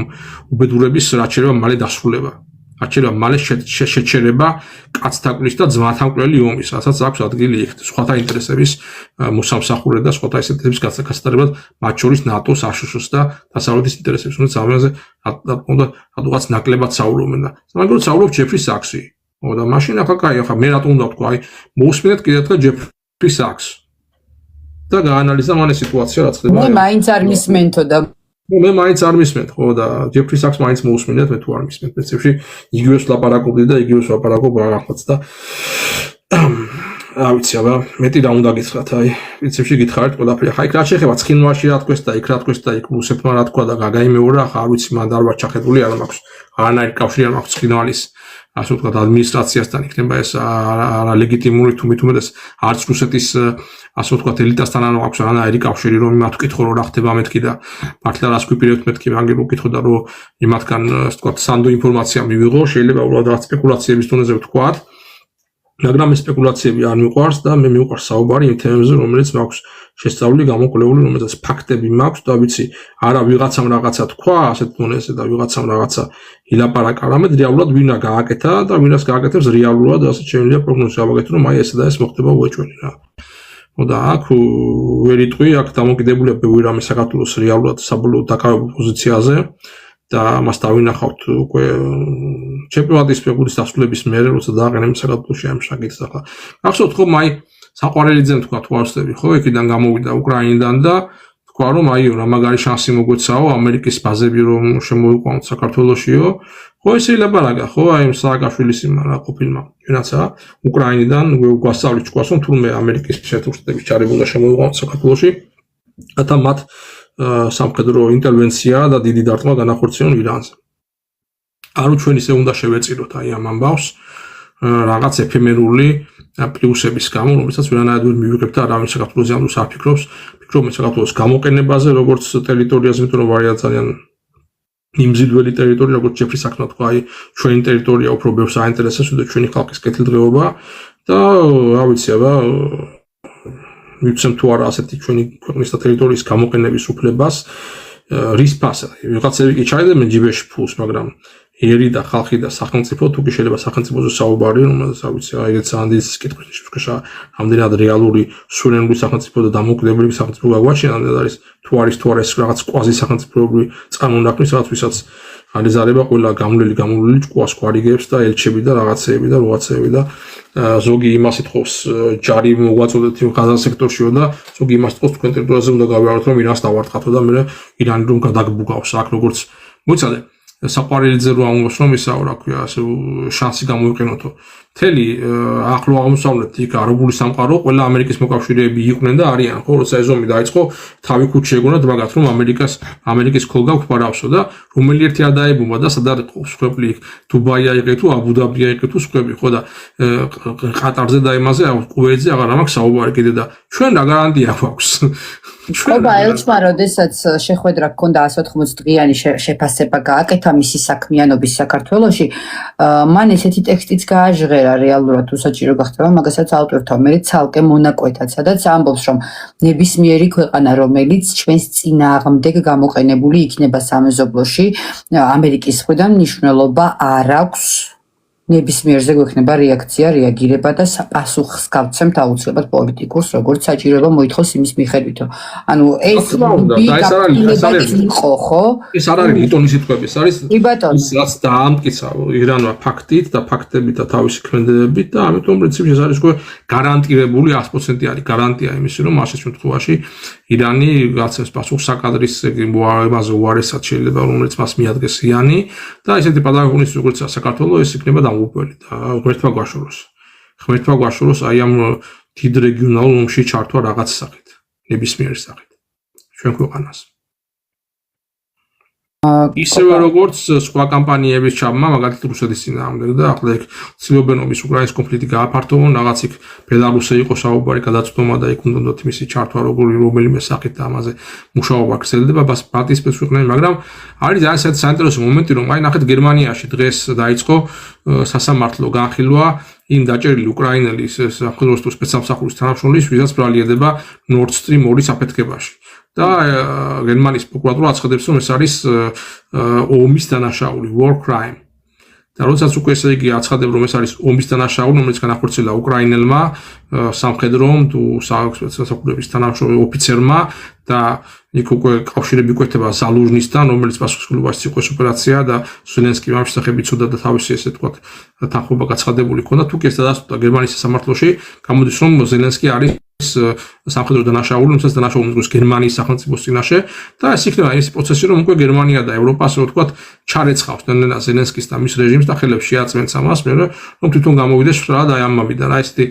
უბედურების რაც შეიძლება მალე დასრულება. Acela male შეჩერება კაცთა კვლის და ძმათა მკვლელი ომის, რასაც აქვს ადგილი იქ. სხვათა ინტერესების მოსამსახურე და სხვათა ისეთების გასატარებლად, მათ შორის ნატოს, აშშ-ს და დასავლეთის ინტერესებს, რომელიც ამაზე რატომაც ნაკლებად საუბრობენ და მაგრამ საუბრობ ჯეფრი საქსი. და მაშინ ახლა კაი, ახლა მე რატომ უნდა ვთქვა, აი მოусმინეთ კიდევ ერთხელ ჯეფრი საქსს. და გაანალიზა მან ეს სიტუაცია რაც ხდება. მე მაინც არ მისმენთო და მე მაინც არ მისმენთ, ხო და ჯეფრი საქსს მაინც მოусმინეთ, მე თუ არ მისმენთ, პრინციპში იგივეს ლაპარაკობდი და იგივეს ლაპარაკობ რაღაცა და რა ვიცი, აბა, მეტი რა უნდა გითხრათ, აი, პრინციპში გითხარით ყველაფერი. ხა იქ რა შეეხება ცხინვალში რა თქვეს და იქ რა თქვეს და იქ რუსეთმა რა თქვა და გაგაიმეორა, ხა არ ვიცი, მან დარბა ჩახედული არ მაქვს. არანაირი კავშირი არ მაქვს ცხინვალის ასე ვთქვათ ადმინისტრაციასთან იქნება ეს არალეგიტიმური თუმეტუმეტეს არც რუსეთის ასე ვთქვათ ელიტასთან არ აქვს არანაირი კავშირი რომ იმათ ვკითხო რომ რა ხდება მეთქი და მართლა რას გვიპირებთ მეთქი მაგერ ვკითხო და რომ იმათგან ასე ვთქვათ სანდო ინფორმაცია მივიღო შეიძლება უბრალოდ რა სპეკულაციების დონეზე ვთქვათ მაგრამ ეს სპეკულაციები არ მიყვარს და მე მიყვარს საუბარი იმ თემებზე რომელიც მაქვს შესწავლილი გამოკვლეული რომელზეც ფაქტები მაქვს და ვიცი არა ვიღაცამ რაღაცა თქვა ასეთ დონეზე და ვიღაცამ რაღაცა ილაპარაკა რამე რეალურად ვინა გააკეთა და ვინას გააკეთებს რეალურად ასე შეიძლება პროგნოზი გავაკეთო რომ აი ესე და ეს მოხდება უეჭველი რა და აქ ვერ იტყვი აქ დამოკიდებულია ბევრი რამე საქართველოს რეალურად საბოლოო დაკავებულ პოზიციაზე და მას დავინახავთ უკვე ჩემპიონატის ფეგურის დასრულების მერე როცა დააყენემ საქართველოში ამ შაკეთს ახლა ახსოვთ ხომ აი საყვარელიძემ თქვა თვალსები ხო იქიდან გამოვიდა უკრაინიდან და თქვა რომ აიო რა მაგარი შანსი მოგვეცაო ამერიკის ბაზები რომ შემოიყვანოთ საქართველოშიო ხო ესე ილაპარაკა ხო აი სააკაშვილის იმარა ყოფილმა ვინაცა უკრაინიდან გვასწავლით თქვას რომ თურმე ამერიკის შეთანხმების ჩარება უნდა შემოიყვანოთ საქართველოში და მათ სამხედრო ინტერვენცია და დიდი დარტყმა განახორციელონ ირანზე. არო ჩვენ ისე უნდა შევეწიროთ აი ამ ამბავს რაღაც ეფემერული პლუსების გამო, რომელსაც ვერანაირად ვერ მივიღებთ და არავინ საქართველოს ამბავს არ ფიქრობს. ფიქრობენ საქართველოს გამოყენებაზე, როგორც ტერიტორიაზე, იმიტომ რომ ვარია ძალიან იმზიდველი ტერიტორია, როგორც ჯეფრი საქსმა თქვა, აი ჩვენი ტერიტორია უფრო ბევრს აინტერესებს და ჩვენი ხალხის კეთილდღეობა და რა ვიცი, აბა მიცემ თუ არა ასეთი ჩვენი ქვეყნის და ტერიტორიის გამოყენების უფლებას რის ფასად ვიღაცები კი ჩაიდებენ ჯიბეში ფულს მაგრამ ერი და ხალხი და სახელმწიფო თუ კი შეიძლება სახელმწიფოზე საუბარი რომელსაც რა ვიცი აი ეს ანდის კითხვის ნიშნულშა ამდენად რეალური სუვერენული სახელმწიფო და დამოუკიდებელი სახელმწიფო გაგვაჩინა და არის თუ არის რაღაც კვაზი სახელმწიფოებრივი წარმონაქმნის რაღაც ვისაც alizareba ყველა გამოვლილი ჭკუას გვარიგებს და ელჩები და რაღაცეები და როაცეები და ზოგი იმას ითხოვს ჯარი მოგვაწოდეთ იმ ღაზა სექტორშიო და ზოგი იმას ითხოვს თქვენ ტერიტორიაზე უნდა გავიაროთ რომ ირანს დავარტყათო და მე ირანი რომ გადაგბუგავს აქ როგორც მოიცადე საყვარელიძე რო ამბობს რომ ისაო რა ქვია ასე შანსი გამოიყენოთო მთელი ახლო აღმოსავლეთ იქ არაბული სამყარო ყველა ამერიკის მოკავშირეები იყვნენ და არიან ხო როცა ეს ომი დაიწყო თავი ქუჩი ეგონათ მაგათ რომ ამერიკის ქოლგა გვფარავსო და რომელი ერთი არ დაებუმა და სად არის სკრეპლი დუბაია იყო თუ აბუ-დაბია იყო თუ სკრეპლი ხო და ყატარზე და იმაზე კუვეიტზე აღარ ამაქვს საუბარი კიდე და ჩვენ რა გარანტია გვაქვს ხობა ელჩმა როდესაც შეხვედრა გქონდა 180 დღიანი შეფასება გააკეთა მისი საქმიანობის საქართველოში მან ესეთი ტექსტიც გააჟღერა რეალურად თუ საჭირო გახდება მაგასაც ავტორთა მე ცალკე მონაკვეთად სადაც ამბობს რომ ნებისმიერი ქვეყანა რომელიც ჩვენს წინააღმდეგ გამოყენებული იქნება სამეზობლოში ამერიკის მხრიდან მნიშვნელობა არ აქვს ნებისმიერზე გვექნება რეაქცია, რეაგირება და პასუხს გავცემთ აუცილებლად პოლიტიკურს, როგორც საჭიროება მოითხოვს იმის მიხედვითო. ანუ ეს იყო, ხო? ეს არ არის ლიტონის სიტყვები, ეს არის ის რაც დაამტკიცა ირანმა ფაქტით და ფაქტებით და თავისი ქმედებებით და ამიტომ პრინციპში ეს არის გარანტირებული 100% არის გარანტია იმისი, რომ ასეთ შემთხვევაში ირანი გაცემს პასუხს საკადრის იმაზე უარესად შეიძლება რომელიც მას მიადგეს იანი და ესეთი პატაგონის როგორც საქართველოს ეს იქნება დამოუკიდებელი და ღმერთმა გვაშოროს აი ამ დიდ რეგიონალურ ომში ჩართვა რაღაც სახით ნებისმიერი სახით ჩვენ ქვეყანას ისევე როგორც სხვა კამპანიების ჩაბმა, მაგალითად რუსეთის წინააღმდეგ და ახლა იქ ცდილობენ ომის უკრაინის კონფლიქტი გააფართოვონ, რაღაც იქ ბელარუსზე იყო საუბარი გადაწყვეტა და იქ უნდათ მისი ჩართვა რომელიმე სახით და ამაზე მუშაობა გრძელდება, ბალტიის სპეცს ვიყნენ, მაგრამ არის ძალიან საინტერესო მომენტი, რომ აი ნახეთ გერმანიაში დღეს დაიწყო სასამართლო განხილვა იმ დაჭერილი უკრაინელი სამხედრო სპეცსამსახურის თანამშრომლის, ვისაც ბრალია Nord Stream 2 საფეთქებაში. და გერმანიის პროკურატურა აცხადებს, რომ ეს არის ომის დანაშაული, war crime. და როდესაც უკვე ესე იგი აცხადებს, რომ ეს არის ომის დანაშაული, რომელიც განახორციელა უკრაინელმა სამხედრომ თუ სასამართლოების თანამშრომელ ოფიცერმა და იქ უკვე კავშირები იკვეთება ზალუჟნისთან, რომელიც პასუხისმგებლობაში იყო ეს ოპერაცია და ზელენსკი ამ შესახებ იცოდა და თავისი ესე თქვა თანხმობა გაცხადებული ჰქონდა. თუ კი ეს დადასტურდა გერმანიის სასამართლოში, გამოდის რომ ზელენსკი არის სამხედრო დანაშაული, რომელსაც დანაშაული მდგოს გერმანიის სახელმწიფოს წინაშე და ეს იქნება ეს პროცესი, რომ უკვე გერმანია და ევროპა ასე ვთქვათ ჩარეცხავს ნელ-ნელა ზელენსკის და მის რეჟიმს და ხელებს შეაწმენს ამას, მე რომ თვითონ გამოვიდეს სწორად აი ამბავიდან. აი ესეთი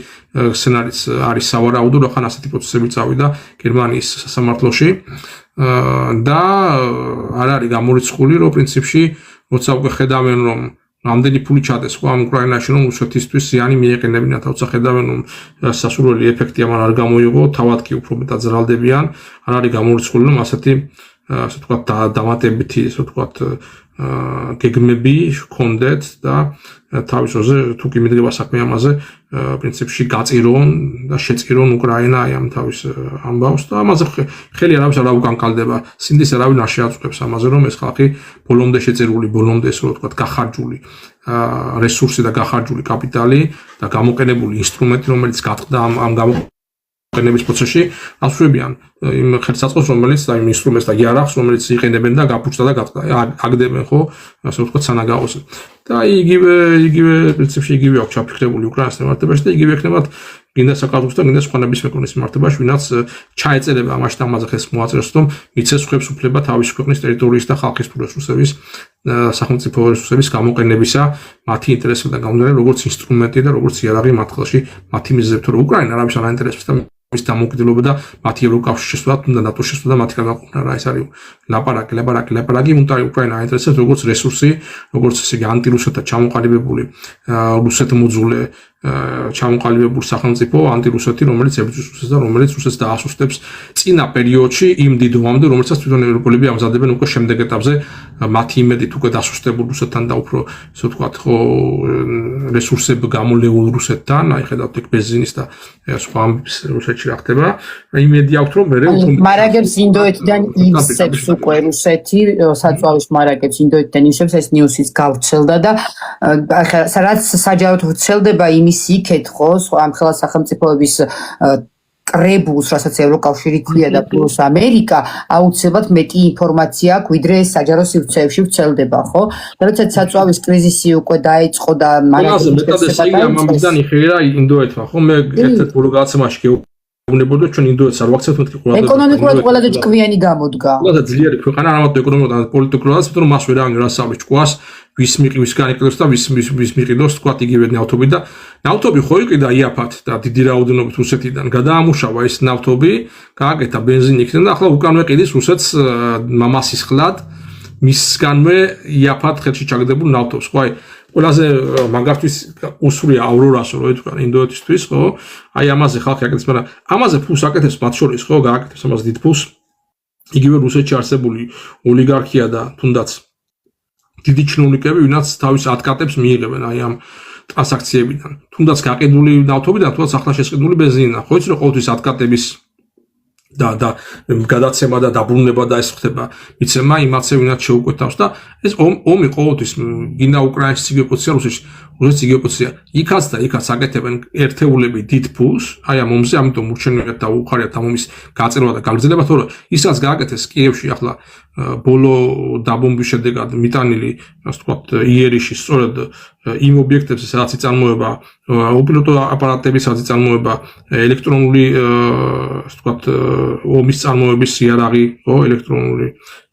სცენარიც არის სავარაუდო, რომ ხან ასეთი პროცესები წავიდა გერმანიის სასამართლოში და არ არის გამორიცხული, რომ პრინციპში როცა უკვე ხედავენ, რომ რამდენი ფული ჩადეს ხო ამ უკრაინაში, რომ რუსეთისთვის ზიანი მიეყენებინათ, თორსა ხედავენ, რომ სასურველი ეფექტი ამან არ გამოიღო, თავად კი უფრო მეტად ზრალდებიან, არ არის გამორიცხული, რომ ასეთი ასე ვთქვათ დამატებითი, ასე ვთქვათ გეგმები ჰქონდეთ და თავის როზე თუ კი მიდგება საქმე ამაზე, პრინციპში გაწირონ და შეწირონ უკრაინა აი ამ თავის ამბავს და ამაზე ხელი არავის არ უკანკალდება, სინდის არავინ არ შეაწყვეტს ამაზე, რომ ეს ხალხი ბოლომდე შეწირული, ბოლომდე ესე ვთქვათ გახარჯული რესურსი და გახარჯული კაპიტალი და გამოყენებული ინსტრუმენტი, რომელიც გაწყდა ამ გამოყენების პროცესში, ასრულებიან იმ ხელსაწყოს, რომელიც და იმ ინსტრუმენტს და იარაღს, რომელიც იყენებენ და გაფუჭდა და აგდებენ ხო, ასე ვთქვათ სანაგაოზე. და იგივე პრინციპში იგივე აქვს ჩაფიქრებული უკრაინის მიმართებაში და იგივე ექნებათ გინდა საქართველოს და გინდა სხვა ნებისმიერ მიმართებაში, ვინაც ჩაეწერება ამაში და ამაზე ხეს მოაწერს, რომ მიცეს ხებს უფლება თავის ქვეყნის ტერიტორიის და ხალხის რესურსების სახელმწიფო რესურსების გამოყენებისა მათი ინტერესებიდან გამომდინარე, როგორც ინსტრუმენტი და როგორც იარაღი მათ ხელში მათი მიზეზებით, რომ უკრაინა არავის არ აინტერესებს და მის დამოუკიდებლობა და მათი ევროკავშირის შესვლა და ნატოს შესვლა და მათი განყოფნა რა ეს არის ლაპარაკი უკრაინა აინტერესებს როგორც რესურსი, როგორც ესე იგი ანტირუსეთთა ჩამოყალიბებული რუსეთმოძულე ჩამოყალიბებული სახელმწიფო ანტირუსეთი, რომელიც ებრძვის რუსეთს და რომელიც რუსეთს დაასუსტებს წინა პერიოდში იმ დიდ ომამდე, რომელსაც თვითონ ევროპელები ამზადებენ უკვე შემდეგ ეტაპზე მათი იმედით უკვე დასუსტებულ რუსეთთან და უფრო ისე ვთქვათ ხო რესურსებ გამოლეულ რუსეთთან, აი ხედავთ ეგ ბენზინის და სხვა რუსეთში რა ხდება, იმედი აქვს რომ მე მარაგებს ინდოეთიდან ივსებს უკვე რუსეთი, საწვავის მარაგებს ინდოეთიდან ივსებს, ეს ნიუსიც გავრცელდა და რაც საჯაროდ ვრცელდება იმის იქეთ ხო, ამ ხელა სახელმწიფოების კრებულს, რასაც ევროკავშირი ქვია და პლუს ამერიკა, აუცილებლად მეტი ინფორმაცია აქვს, ვიდრე საჯარო სივრცეებში ვრცელდება, ხო? და როდესაც საწვავის კრიზისი უკვე დაიწყო და მაგაზე მეტად ეს იგი ამბიდან იხერა ინდოეთმა, ხო? მე ერთ-ერთ პროგრამაში გეუბნებოდა ჩვენ ინდოეთს არ ვაქცევთ მეთქი ყველა. ეკონომიკურად ყველაზე ჭკვიანი გამოდგა. ყველაზე ძლიერი ქვეყანა, არამედ ეკონომიკურად, პოლიტიკურად, იმიტომ რომ მას ვერავინ არ ასწავლის ჭკუას, ვის განიყიდოს და ვის მიყიდოს, თქვათ იგივე ნავთობი და ნავთობი ხო იყიდა იაფად და დიდი რაოდენობით რუსეთიდან გადაამუშავა ეს ნავთობი, გააკეთა ბენზინი იქიდან და ახლა უკანვე ყიდის რუსეთს მასისხლად მისგანვე იაფად ხელში ჩაგდებულ ნავთობს, ხო აი ყველაზე მაგართვის უსურია ავრორას რო ეთქვა ინდოეთისთვის, ხო? აი ამაზე ხალხი აკეთებს, მაგრამ ამაზე ფულს აკეთებს მათ შორის, ხო, გააკეთებს ამაზე დიდ ფულს. იგივე რუსეთში არსებული ოლიგარქია და თუნდაც დიდი ჩინოვნიკები, ვინაც თავის ატკატებს მიიღებენ აი ამ ტრანზაქციებიდან. თუნდაც გაყიდული ნავთობიდან, თუნდაც ახლა შესყიდული ბენზინიდან. ხო იცი რომ ყოველთვის ატკატების და გადაცემა და დაბრუნება და ეს ხდება მიცემა იმაცე ვინაც შეუკვეთავს და ეს ომი ყოველთვის გინდა უკრაინაში იგივე პოზიცია რუსეთში იგივე პოზიცია იქაც და იქაც აკეთებენ ერთეულები დიდ ფულს აი ამ ომზე ამიტომ მურჩენიათ და უხარიათ ამ ომის გაწერვა და გაგრძელება თორე ისაც გააკეთეს კიევში ახლა ბოლო დაბომბვის შედეგად მიტანილი ასე ვთქვათ იერიში სწორედ იმ ობიექტებზე სადაც იწარმოება უპილოტო აპარატები სადაც იწარმოება ელექტრონული ასე ვთქვათ ომის წარმოების იარაღი ხო ელექტრონული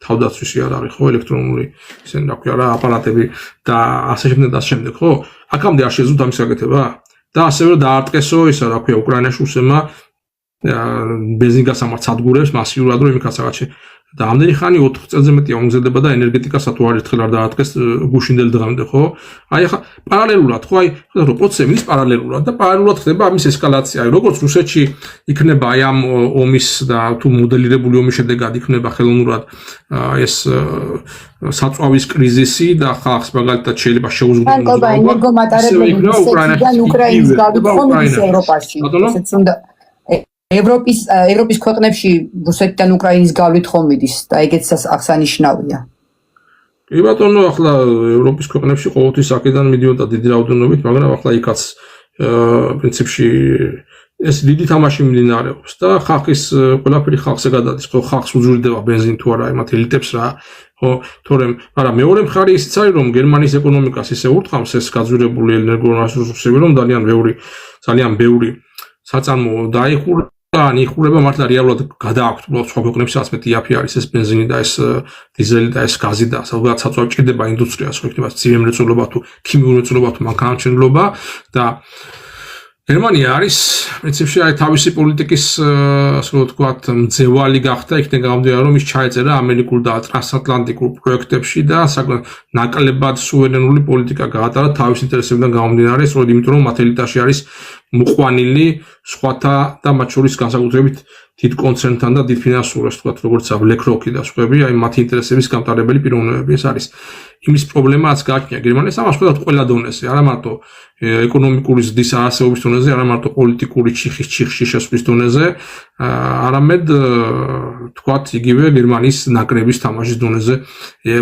თავდაცვის იარაღი ხო ელექტრონული ისინი რა ქვია რა აპარატები და ასე შემდეგ და ასე შემდეგ ხო აქამდე არ შეძლოთ ამის გაკეთება და ასევე დაარტყესო ისა რა ქვია უკრაინაში რუსებმა ბენზინგასამართ სადგურებს მასიურად რომ იმიქაც რაღაცა და ამდენი ხანი 4 წელზე მეტია უმზადება და ენერგეტიკასაც თუ არ ერთხელ არ დაადგეს გუშინდელ დღემდე, ხო? აი ახლა პარალელურად, ხო, აი პროცესები ის პარალელურად და პარალელურად ხდება ამის ესკალაცია. აი როგორც რუსეთში იქნება აი ამ ომის და თუ მოდელირებული ომის შედეგად იქნება ხელოვნურად ეს საწვავის კრიზისი და ხალხს მაგალითად შეიძლება შეუძლებლობა. მანკობა ენერგომატარებლები რუსეთიდან უკრაინის გავიქცნენ ევროპაში. ესეც უნდა ევროპის ქვეყნებში რუსეთიდან უკრაინის გავლით ხომ მიდის და ეგეც აღსანიშნავია. კი ბატონო, ახლა ევროპის ქვეყნებში ყოველთვის აქედან მიდიოდა დიდი რაოდენობით, მაგრამ ახლა იქაც პრინციპში ეს დიდი თამაში მიმდინარეობს და ხალხის ყველაფერი ხალხზე გადადის, ხო ხალხს უძვრდება ბენზინი თუ არა, იმათ ელიტებს რა, ხო, თორემ, მაგრამ მეორე მხარე ისიც არის, რომ გერმანიის ეკონომიკას ისე ურტყამს ეს გაძვირებული ენერგორესურსები, რომ ძალიან ბევრი საწარმოო დაიხურა. ან იხურება მართლა რეალურად გადააქვთ უბრალოდ სხვა ქვეყნებში სადაც მეტი იაფი არის ეს ბენზინი და ეს დიზელი და ეს გაზი და სადღაც საწვავი ჭირდება ინდუსტრიას, ხო იქნება ცივი მრეწველობა თუ ქიმიური მრეწველობა თუ მანქანათმშენებლობა და გერმანია არის პრინციპში აი თავისი პოლიტიკის ასე ვთქვათ მძევალი გახდა იქიდან გამომდინარე რომ ის ჩაეწერა ამერიკულ და ტრანსატლანტიკურ პროექტებში და ნაკლებად სუვერენული პოლიტიკა გაატარა თავის ინტერესებიდან გამომდინარე, სწორედ იმიტომ რომ მათ ელიტაში არის მოყვანილი სხვათა და მათ შორის განსაკუთრებით დიდ კონცერნთან და დიდ ფინანსურ ასე ვთქვათ როგორც BlackRock-ი და სხვები, აი მათი ინტერესების გამტარებელი პიროვნებები ეს არის. იმის პრობლემაც გააჩნია გერმანიას ამას ვთქვათ ყველა დონეზე, არა მარტო ეკონომიკური ზრდის არასეობის დონეზე, არა მარტო პოლიტიკური ჩიხში შესვლის დონეზე, არამედ ვთქვათ იგივე გერმანიის ნაკრების თამაშის დონეზე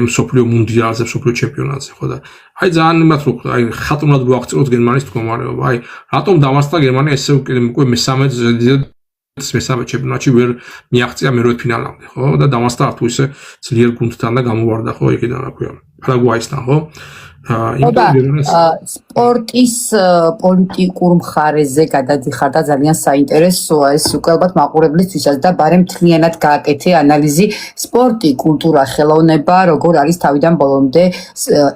მსოფლიო მუნდიალზე, მსოფლიო ჩემპიონატზე, ხო და აი ძალიან იმათ რო აი ხატოვნად გვაღწევთ გერმანიის მდგომარეობა, აი რატომ დამასწრა გერმანია ესე უკვე მესამე ჩემპიონატში ვერ მიაღწია მერვე ფინალამდე, ხო და დამასწრა თუ ისე ძლიერ გუნდთან და გამოვარდა, ხო იქიდან რა ქვია პარაგვაისთან, ხო სპორტის პოლიტიკურ მხარეზე გადადიხარ და ძალიან საინტერესოა ეს უკვე ალბათ მაყურებლისთვისაც და ბარემ მთლიანად გააკეთე ანალიზი სპორტი, კულტურა, ხელოვნება, როგორ არის თავიდან ბოლომდე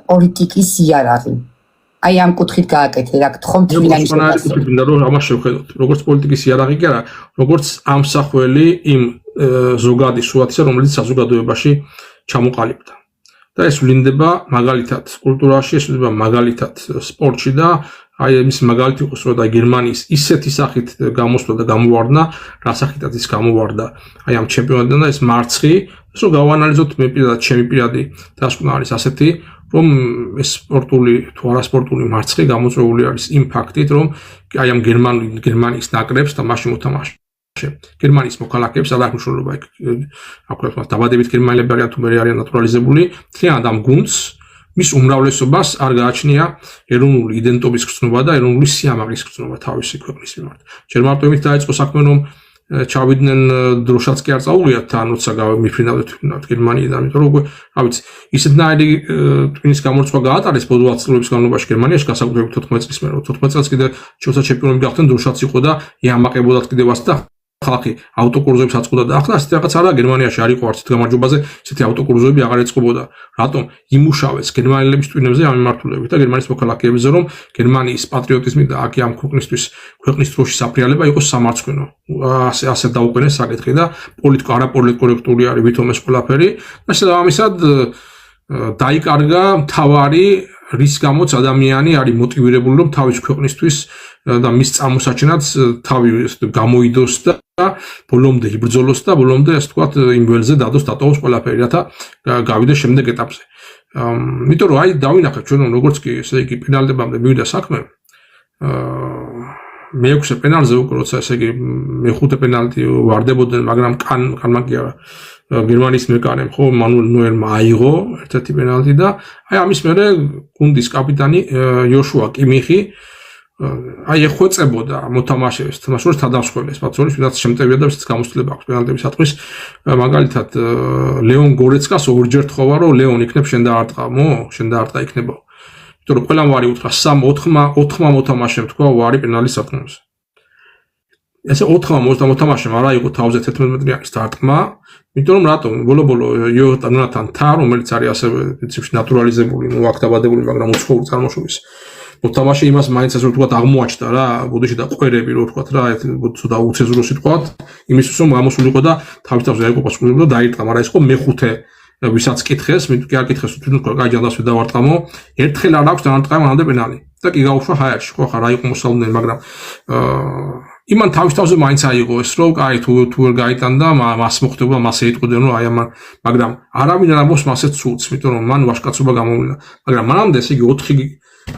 პოლიტიკის იარაღი. აი ამ კუთხით გააკეთე რა გთხოვ მთლიანი შეფასება. რომ ამას შევხედოთ, როგორც პოლიტიკის იარაღი კი არა, როგორც ამსახველი იმ ზოგადი სურათისა, რომელიც საზოგადოებაში ჩამოყალიბდა. და ეს ვლინდება მაგალითად კულტურაში, ეს ვლინდება მაგალითად სპორტში და აი ეს მაგალითი იყოს რომ და გერმანიის ისეთი სახით გამოსვლა და გამოვარდნა, რა სახითაც ის გამოვარდა აი ამ ჩემპიონატიდან და ეს მარცხი, ისო გავანალიზოთ მე პირადად ჩემი პირადი დასკვნა არის ასეთი, რომ ეს სპორტული თუ არასპორტული მარცხი გამოწვეული არის იმ ფაქტით, რომ აი ამ გერმანიის ნაკრებს და მაშინ მოთამაშე გერმანიის მოქალაქეებს არ აქვს მნიშვნელობა იქ აკვირდათ დაბადებით გერმანელები არიან თუ მე არიან ნატურალიზებული თლიანად ამ გუნდს მის უმრავლესობას არ გააჩნია ეროვნული იდენტობის გრძნობა და ეროვნული სიამაღლის გრძნობა თავისი ქვეყნის მიმართ. ჯერ მარტო იმით დაიწყო საქმე რომ ჩავიდნენ დროშაც კი არ წაუღიათ თან როცა მიფრინავდეთ გერმანიიდან, იმიტომ რომ რა ვიცი ისეთნაირი ტვინის გამორცვა გაატარეს ბოლო 10 წლების განმავლობაში გერმანიაში განსაკუთრებით 14 წლის მერე 14 წელს კიდე ჩემპიონები გახდნენ დროშაც იყო და იამაყებოდათ კიდევაც და ხალხი ავტოკურსებს აწყობდა და ახლა ასეთი რაღაც არა გერმანიაში არ იყო არც ერთ გამარჯვებაზე ესეთი ავტოკურსები აღარ ეწყობოდა. რატომ იმუშავეს გერმანელების ტვინებზე ამ მიმართულებით და გერმანიის მოქალაქეებზე რომ გერმანიის პატრიოტიზმი და აქ ამ ქვეყნის დროშის აფრიალება იყოს სამარცხვინო. ასე დაუყენეს საკითხი და არაპოლიტკორექტული არის ვითომ ეს ყველაფერი და შესაბამისად დაიკარგა მთავარი რის გამოც ადამიანი არის მოტივირებული რომ თავის ქვეყნისთვის და მის წამოსაჩენად თავი გამოიდოს და ბოლომდე იბრძოლოს და ბოლომდე ასე ვთქვათ იმ ველზე დადოს დატოვოს ყველაფერი რათა გავიდეს შემდეგ ეტაპზე. იმიტომ რომ აი დავინახეთ ჩვენ როგორც კი ესე იგი პენალტებამდე მივიდა საქმე მე-6 პენალზე უკვე როცა ესე იგი მე-5 პენალტი ვარდებოდნენ, მაგრამ კანმა კი არა გერმანიის მეკანემ ხო მანუელ ნოერმა აიღო ერთ-ერთი პენალტი და აი ამის მერე გუნდის კაპიტანი იოშუა კიმიხი აი ეხვეწებოდა მოთამაშეებს თამაშობს თავდამსხმელებს მათ შორის ვინაც შემტევია და ვისაც გამოსვლება აქვს პენალტების საწყის მაგალითად ლეონ გორეცკას ორჯერ თხოვა რომ ლეონ იქნებ შენ დაარტყამო შენ დაარტყა იქნებაო იმიტომ რომ ყველამ ვარი უთხრა 3-4 მოთამაშემ თქვა ვარი პენალის სათქმელს ესე 4 მოთამაშემ არა იყო თავზე 11 მეტრიანი სტარტმა იმიტომ რომ რატომ ბოლო-ბოლო იონატან თა რომელიც არის ასევე პრინციპში ნატურალიზებული ნუ აქ დაბადებული მაგრამ უცხოური წარმოშობის მოთამაშე იმას მაინც ასე ვთქვათ აღმოაჩნდა რა, ბოდიში და ყვერები რო ვთქვათ რა, ცოტა უცეზურო სიტყვათ, იმისთვის რომ გამოსულიყო და თავის-თავზე აიყოფა სკოლები და დაირტყა, მაგრამ ეს ხო მეხუთე ვისაც კითხეს, მე კი არ კითხეს, თვითონ კაი ჯანდას ვიდავარტყამო, ერთხელ არ აქვს დანარტყა მანამდე პენალი. და კი გაუშვა ჰაერში, ხო ხარ, აიყო მოსალოდნელი, მაგრამ იმან თავის-თავზე მაინც აიღო ეს, რომ კაი თუ ვერ გაიტანდა, მას მოხდებოდა, მას ეიტყოდნენ, რომ აი ამან, მაგრამ არავინ არ ამბობს მასეთ სულს, იმიტომ რომ მან ვაჟკაცობა გამოვიდა. მაგრამ მანამდე ესე იგი 4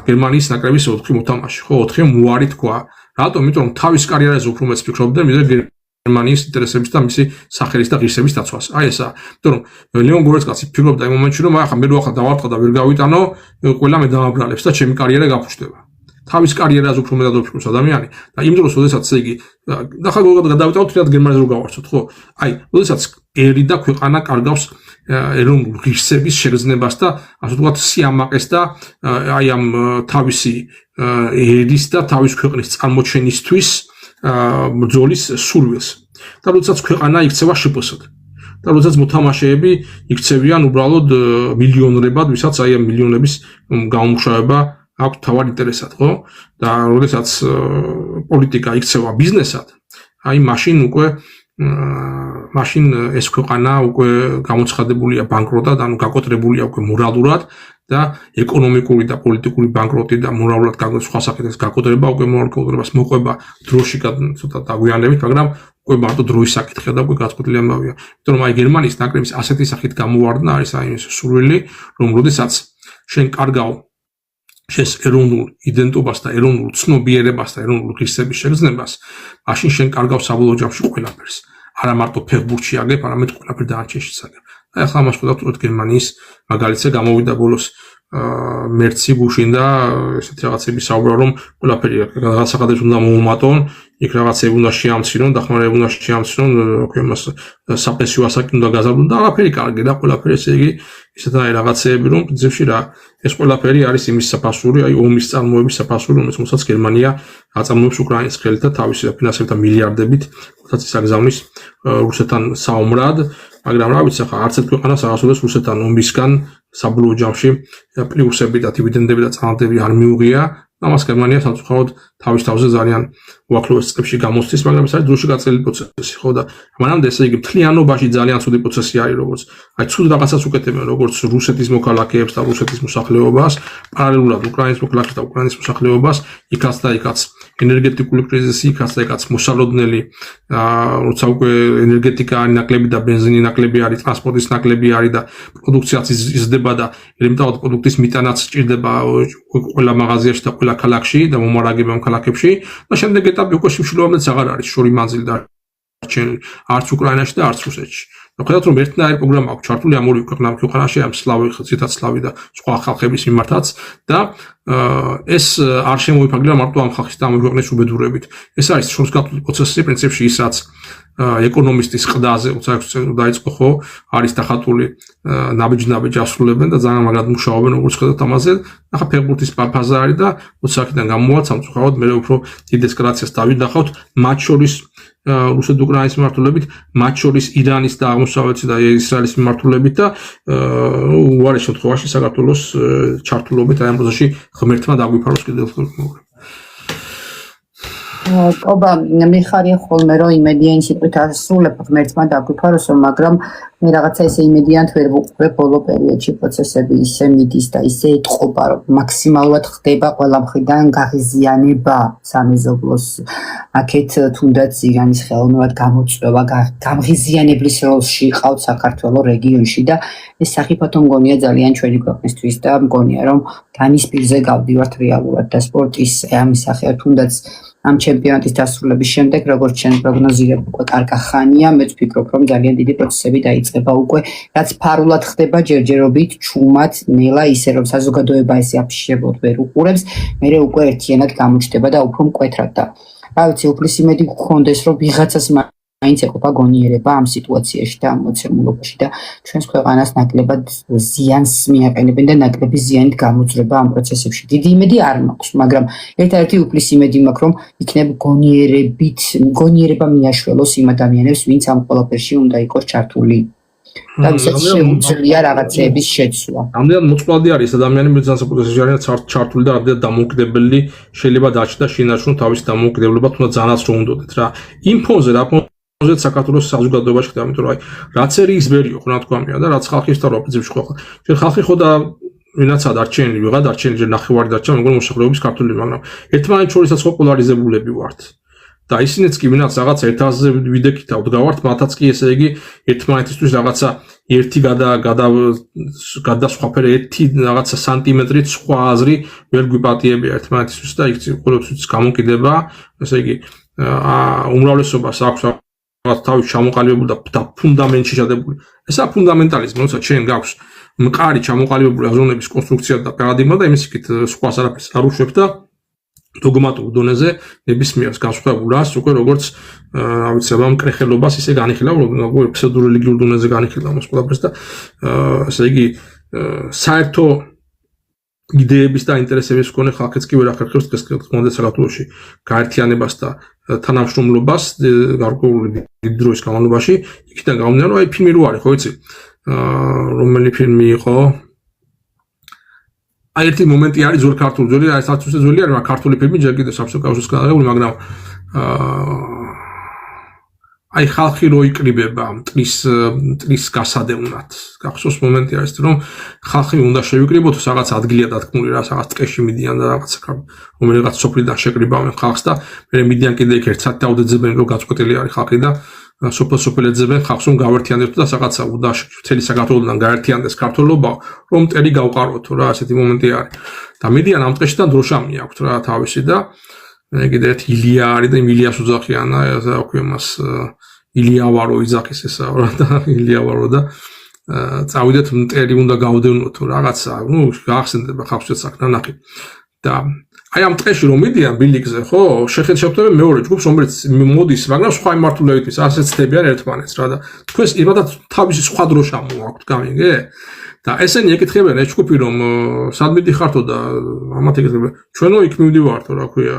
გერმანიის ნაკრების 4 მოთამაშე, ხო, 4 მუარი თქვა. რატომ? იმიტომ რომ თავის კარიერაზე უფრო მეც ფიქრობდნენ, ვიდრე გერმანიის ინტერესების და მისი სახელის და ღირსების დაცვას. აი ესა. იმიტომ რომ ლეონ გორეცკაცი ფიქრობდა იმ მომენტში, რომ ახლა მე რო ახლა დავარტყა და ვერ გავიტანო, ყველა მე დამაბრალებს და ჩემი კარიერა გაფუჭდება. თავის კარიერაზე უფრო მეტად ვფიქრობს ადამიანი და იმ დროს, როდესაც იგი და ხა გადავიტანოთ თუნდაც გერმანიაზე რო გავარცოთ, ხო? აი, როდესაც ერი და ქვეყანა კარგავს ეროვნულ ღირსების შეგრძნებას და ასე ვთქვათ სიამაყეს და აი ამ თავისი ერის და თავის ქვეყნის წარმოჩენისთვის ბრძოლის სურვილს. და როდესაც ქვეყანა იქცევა შპს-ად. და როდესაც მოთამაშეები იქცევიან უბრალოდ მილიონრებად, ვისაც აი ამ მილიონების გამომუშავება აქვს თავად ინტერესად, ხო? და როდესაც პოლიტიკა იქცევა ბიზნესად, აი მაშინ უკვე მაშინ ეს ქვეყანა უკვე გამოცხადებულია ბანკროტად, ანუ გაკოტრებულია უკვე მორალურად და ეკონომიკური და პოლიტიკური ბანკროტი და მორალურად სხვა საკითხის გაკოტრება უკვე მორალობას მოყვება დროში ცოტა დაგვიანებით, მაგრამ უკვე მარტო დროის საკითხია და უკვე გაწყვეტილი ამბავია. იმიტომ რომ აი გერმანიის ნაკრების ასეთი სახით გამოვარდნა არის აი ეს სურვილი, რომ როდესაც შენ კარგავ შენს ეროვნულ იდენტობას და ეროვნულ ცნობიერებას და ეროვნულ ღირსების შეგრძნებას, მაშინ შენ კარგავ საბოლოო ჯამში ყველაფერს. არა მარტო ფეხბურთში აგებ, არამედ ყველაფერ დანარჩენშიც აგებ. და ახლა მას ხედავთ, რომ გერმანიის მაგალითზე გამოვიდა ბოლოს მერცი გუშინ და ესეთი რაღაცები საუბრა, რომ ყველაფერი რაღაცაკადებს უნდა მოუმატონ, იქ რაღაცები უნდა შეამცირონ, დახმარება უნდა შეამცირონ, იმას საპენსიო ასაკი უნდა გაზარდონ და ყველაფერი კარგი და ყველაფერი ესე იგი ისეთაი რაღაცეები, რომ პრინციპში რა ეს ყველაფერი არის იმის საფასური, აი ომის წარმოების საფასური, რომელსაც გერმანია აწარმოებს უკრაინის ხელით და თავისი ფინანსებით და მილიარდებით, როდესაც ის აგზავნის რუსეთთან საომრად, მაგრამ რა ვიცი, ახლა არც ერთ ქვეყანას აღასრულებს რუსეთთან ომისგან საბოლოო ჯამში პლუსები და დივიდენდები და წინადადები არ მიუღია. ამას გერმანია სამწუხაროდ თავის თავზე ძალიან უახლოეს წლებში გამოსცის, მაგრამ ეს არის დროში გაწეული პროცესი, ხო და მანამდე ესე იგი მთლიანობაში ძალიან ცუდი პროცესი არის, როგორც აი ცუდ რაღაცას უკეთებენ, როგორც რუსეთის მოქალაქეებს და რუსეთის მოსახლეობას, პარალელურად უკრაინის მოქალაქეებს და უკრაინის მოსახლეობას, იქაც და იქაც ენერგეტიკული კრიზისი, იქაც და იქაც მოსალოდნელი, როცა უკვე ენერგეტიკა არის ნაკლები და ბენზინი ნაკლები არის, ტრანსპორტის ნაკლები არის და პროდუქციაც იზრდება და ელემენტარულად პროდუქტის მიტანაც სჭირდება ყველა მაღაზიაში და ყველა ქალაქში და მომარაგება ამ ქალაქებში და შემდეგ ეტაპი უკვე შიმშილოვანაც აღარ არის შორი მანძილი და არჩენილი არც უკრაინაში და არც რუსეთში. და ხედავთ რომ ერთნაირი პროგრამა აქვს ჩართული ამ ორი ქვეყანაში, ამ სლავი და სხვა ხალხების მიმართაც და ეს არ შემოიფარგლა მარტო ამ ხალხის და ამ ქვეყნის უბედურებით. ეს არის შორსგავთული პროცესი, პრინციპში ის რაც ეკონომისტის ყდაზე 26 წელი დაიწყო, ხო, არის დახატული ნაბიჯ ასრულებენ და ძალიან მაგრად მუშაობენ, როგორც ხედავთ ამაზე. ახლა ფეხბურთის ფაზა არის და როცა აქედან გამოვალ სამწუხაროდ მე უფრო დიდ ესკალაციას დავინახავთ, მათ შორის რუსეთ-უკრაინის მიმართულებით, მათ შორის ირანის და აღმოსავლეთის და ისრაელის მიმართულებით და უარი შემთხვევაში საქართველოს ჩართულობით აი ამ პროცესში ღმერთმა დაგვიფაროს კიდევ ერთხელ. ობა მიხარია ხოლმე რომ იმედია ინსტიტუტით ასრულებ ღმერთმა დაგვიფაროსო, მაგრამ მე რაღაცა ესე იმედიანთ ვერ ვუყურებ ბოლო პერიოდში პროცესები ისე მიდის და ისე ეთყობა, რომ მაქსიმალურად ხდება ყველა მხრიდან გაღიზიანება სამეზობლოს, აქეთ თუნდაც ირანის ხელოვნურად გამოწვევა, გამღიზიანებლის როლში ყავთ საქართველოს რეგიონში და ეს სახიფათო მგონია ძალიან ჩვენი ქვეყნისთვის და მგონია რომ გამის პირზე გავდივართ რეალურად და სპორტის ამის სახე თუნდაც ამ ჩემპიონატის დასრულების შემდეგ, როგორც ჩვენ პროგნოზირებ, უკვე კარგა ხანია, მეც ვფიქრობ, რომ ძალიან დიდი პროცესები დაიწყება უკვე, რაც ფარულად ხდება ჯერჯერობით, ჩუმად, ნელა, ისე რომ საზოგადოება ესე აფიშირებოდ ვერ უყურებს, მერე უკვე ერთიანად გამოჩნდება და უფრო მკვეთრად და რა ვიცი, უფლის იმედი გქონდეს, რომ ვიღაცას მაინც ეყოფა გონიერება ამ სიტუაციაში და ამ მოცემულობაში და ჩვენს ქვეყანას ნაკლებად ზიანს მიაყენებენ და ნაკლები ზიანით გამოძრება ამ პროცესებში. დიდი იმედი არ მაქვს, მაგრამ ერთ-ერთი უფლის იმედი მაქვს, რომ იქნებ გონიერება მიაშველოს იმ ადამიანებს, ვინც ამ ყველაფერში უნდა იყოს ჩართული. და ვისაც შეუძლია რაღაცეების შეცვლა. ამდენად მოწყვლადი არის ადამიანები განსაკუთრებით არიან ჩართული და ამდენად დამოუკიდებელი შეიძლება დაჩნდა შინაარსო თავის დამოუკიდებლობა თუნდაც ძალაც რო უნდოდეთ რა. იმ ფონზე რა ფონზე საქართველოს საზოგადოებაში ხდება, იმიტომ რომ აი რაც ერიის ბერიო ხო რა თქვა მია და რაც ხალხი ისწავლა პრინციპში ხო. ჯერ ხალხი ხო და ვინაცა დარჩენილი ვიღა დარჩენილი ჯერ ნახევარი დარჩა მეგონა მოსახლეობის ქართული მაგრამ ერთმანეთს შორისაც ხო პოლარიზებულები ვართ. და ისინიც კი ვინაც რაღაც ერთაზე ვიდექით ავდგავართ, მათაც კი ესე იგი ერთმანეთისთვის რაღაცა ერთი გადასხვაფერე ერთი რაღაცა სანტიმეტრით სხვა აზრი ვერ გვიპატიებია ერთმანეთისთვის და იქ ყოველთვის გამოკიდება, ესე იგი უმრავლესობას აქვს რაღაც თავის ჩამოყალიბებული და ფუნდამენტში შედებული. ესაა ფუნდამენტალიზმი, როცა ჩვენ გაქვს მყარი ჩამოყალიბებული აზროვნების კონსტრუქცია და პარადიგმა და იმის იქით სხვა არაფერს არ უშვებს და დოგმატურ დონეზე ნებისმიერ განსხვავებულ რას უკვე როგორც რა ვიცი ამ კრეხელობას ისე განიხილავ როგორ ფსევდორელიგიურ დონეზე განიხილავ მას ყველაფერს და ესე იგი საერთო იდეების და ინტერესების მქონე ხალხიც კი ვერ ახერხებს დღეს კონდეთ საქართველოში გაერთიანებას და თანამშრომლობას გარკვეული დიდი დროის განმავლობაში იქიდან გამომდინარე რომ აი ფილმი რო არის ხო იცი რომელი ფილმი იყო აი ერთი მომენტი არის ძველი ქართული ძველი აი საცუცე ძველი არის მაგრამ ქართული ფილმი ჯერ კიდევ საბჭოთა კავშირის განაღებული მაგრამ აი ხალხი რო იკრიბება მტრის გასადევნად გახსოვს მომენტი არის რომ ხალხი უნდა შევიკრიბოთ რაღაც ადგილია დათქმული რა რაღაც ტყეში მიდიან და რაღაც რომელიღაც სოფლიდან შეკრიბავენ ხალხს და მე მიდიან კიდე იქ ერთ საათი დაუძებენ რომ გაწყვეტილი არის ხალხი და სოფელ ეძებენ ხალხს რომ გავერთიანდეთ და რაღაცა უნდა მთელი საქართველოსთან გაერთიანდეს ქართულობა რომ მტერი გავყაროთ რა ასეთი მომენტი არის და მიდიან ამ ტყეში და დროშა მიაქვთ რა თავისი და კიდე ერთ ილია არის და იმ ილიას უძახიანა ასე აქვე მას ილიავარო იძახის ესა რა და ილიავარო და წავიდეთ მტერი უნდა გავდევნოთ რაღაცა ნუ გაახსენდება ხალხშიც აქ ნანახი და აი ამ ტყეში რომ მიდიან ბილიკზე ხო შეხედებენ მეორე ჯგუფს რომელიც მოდის მაგრამ სხვა მიმართულებით ასე ცდებიან ერთმანეთს რა და თქვენს იმათაც თავისი სხვა დროშა მოაქვთ გამიგე და ესენი ეკითხებიან ეს ჯგუფი რომ სად მიდიხართო და ამათ ეკითხებიან ჩვენო იქ მივდივართო რა ქვია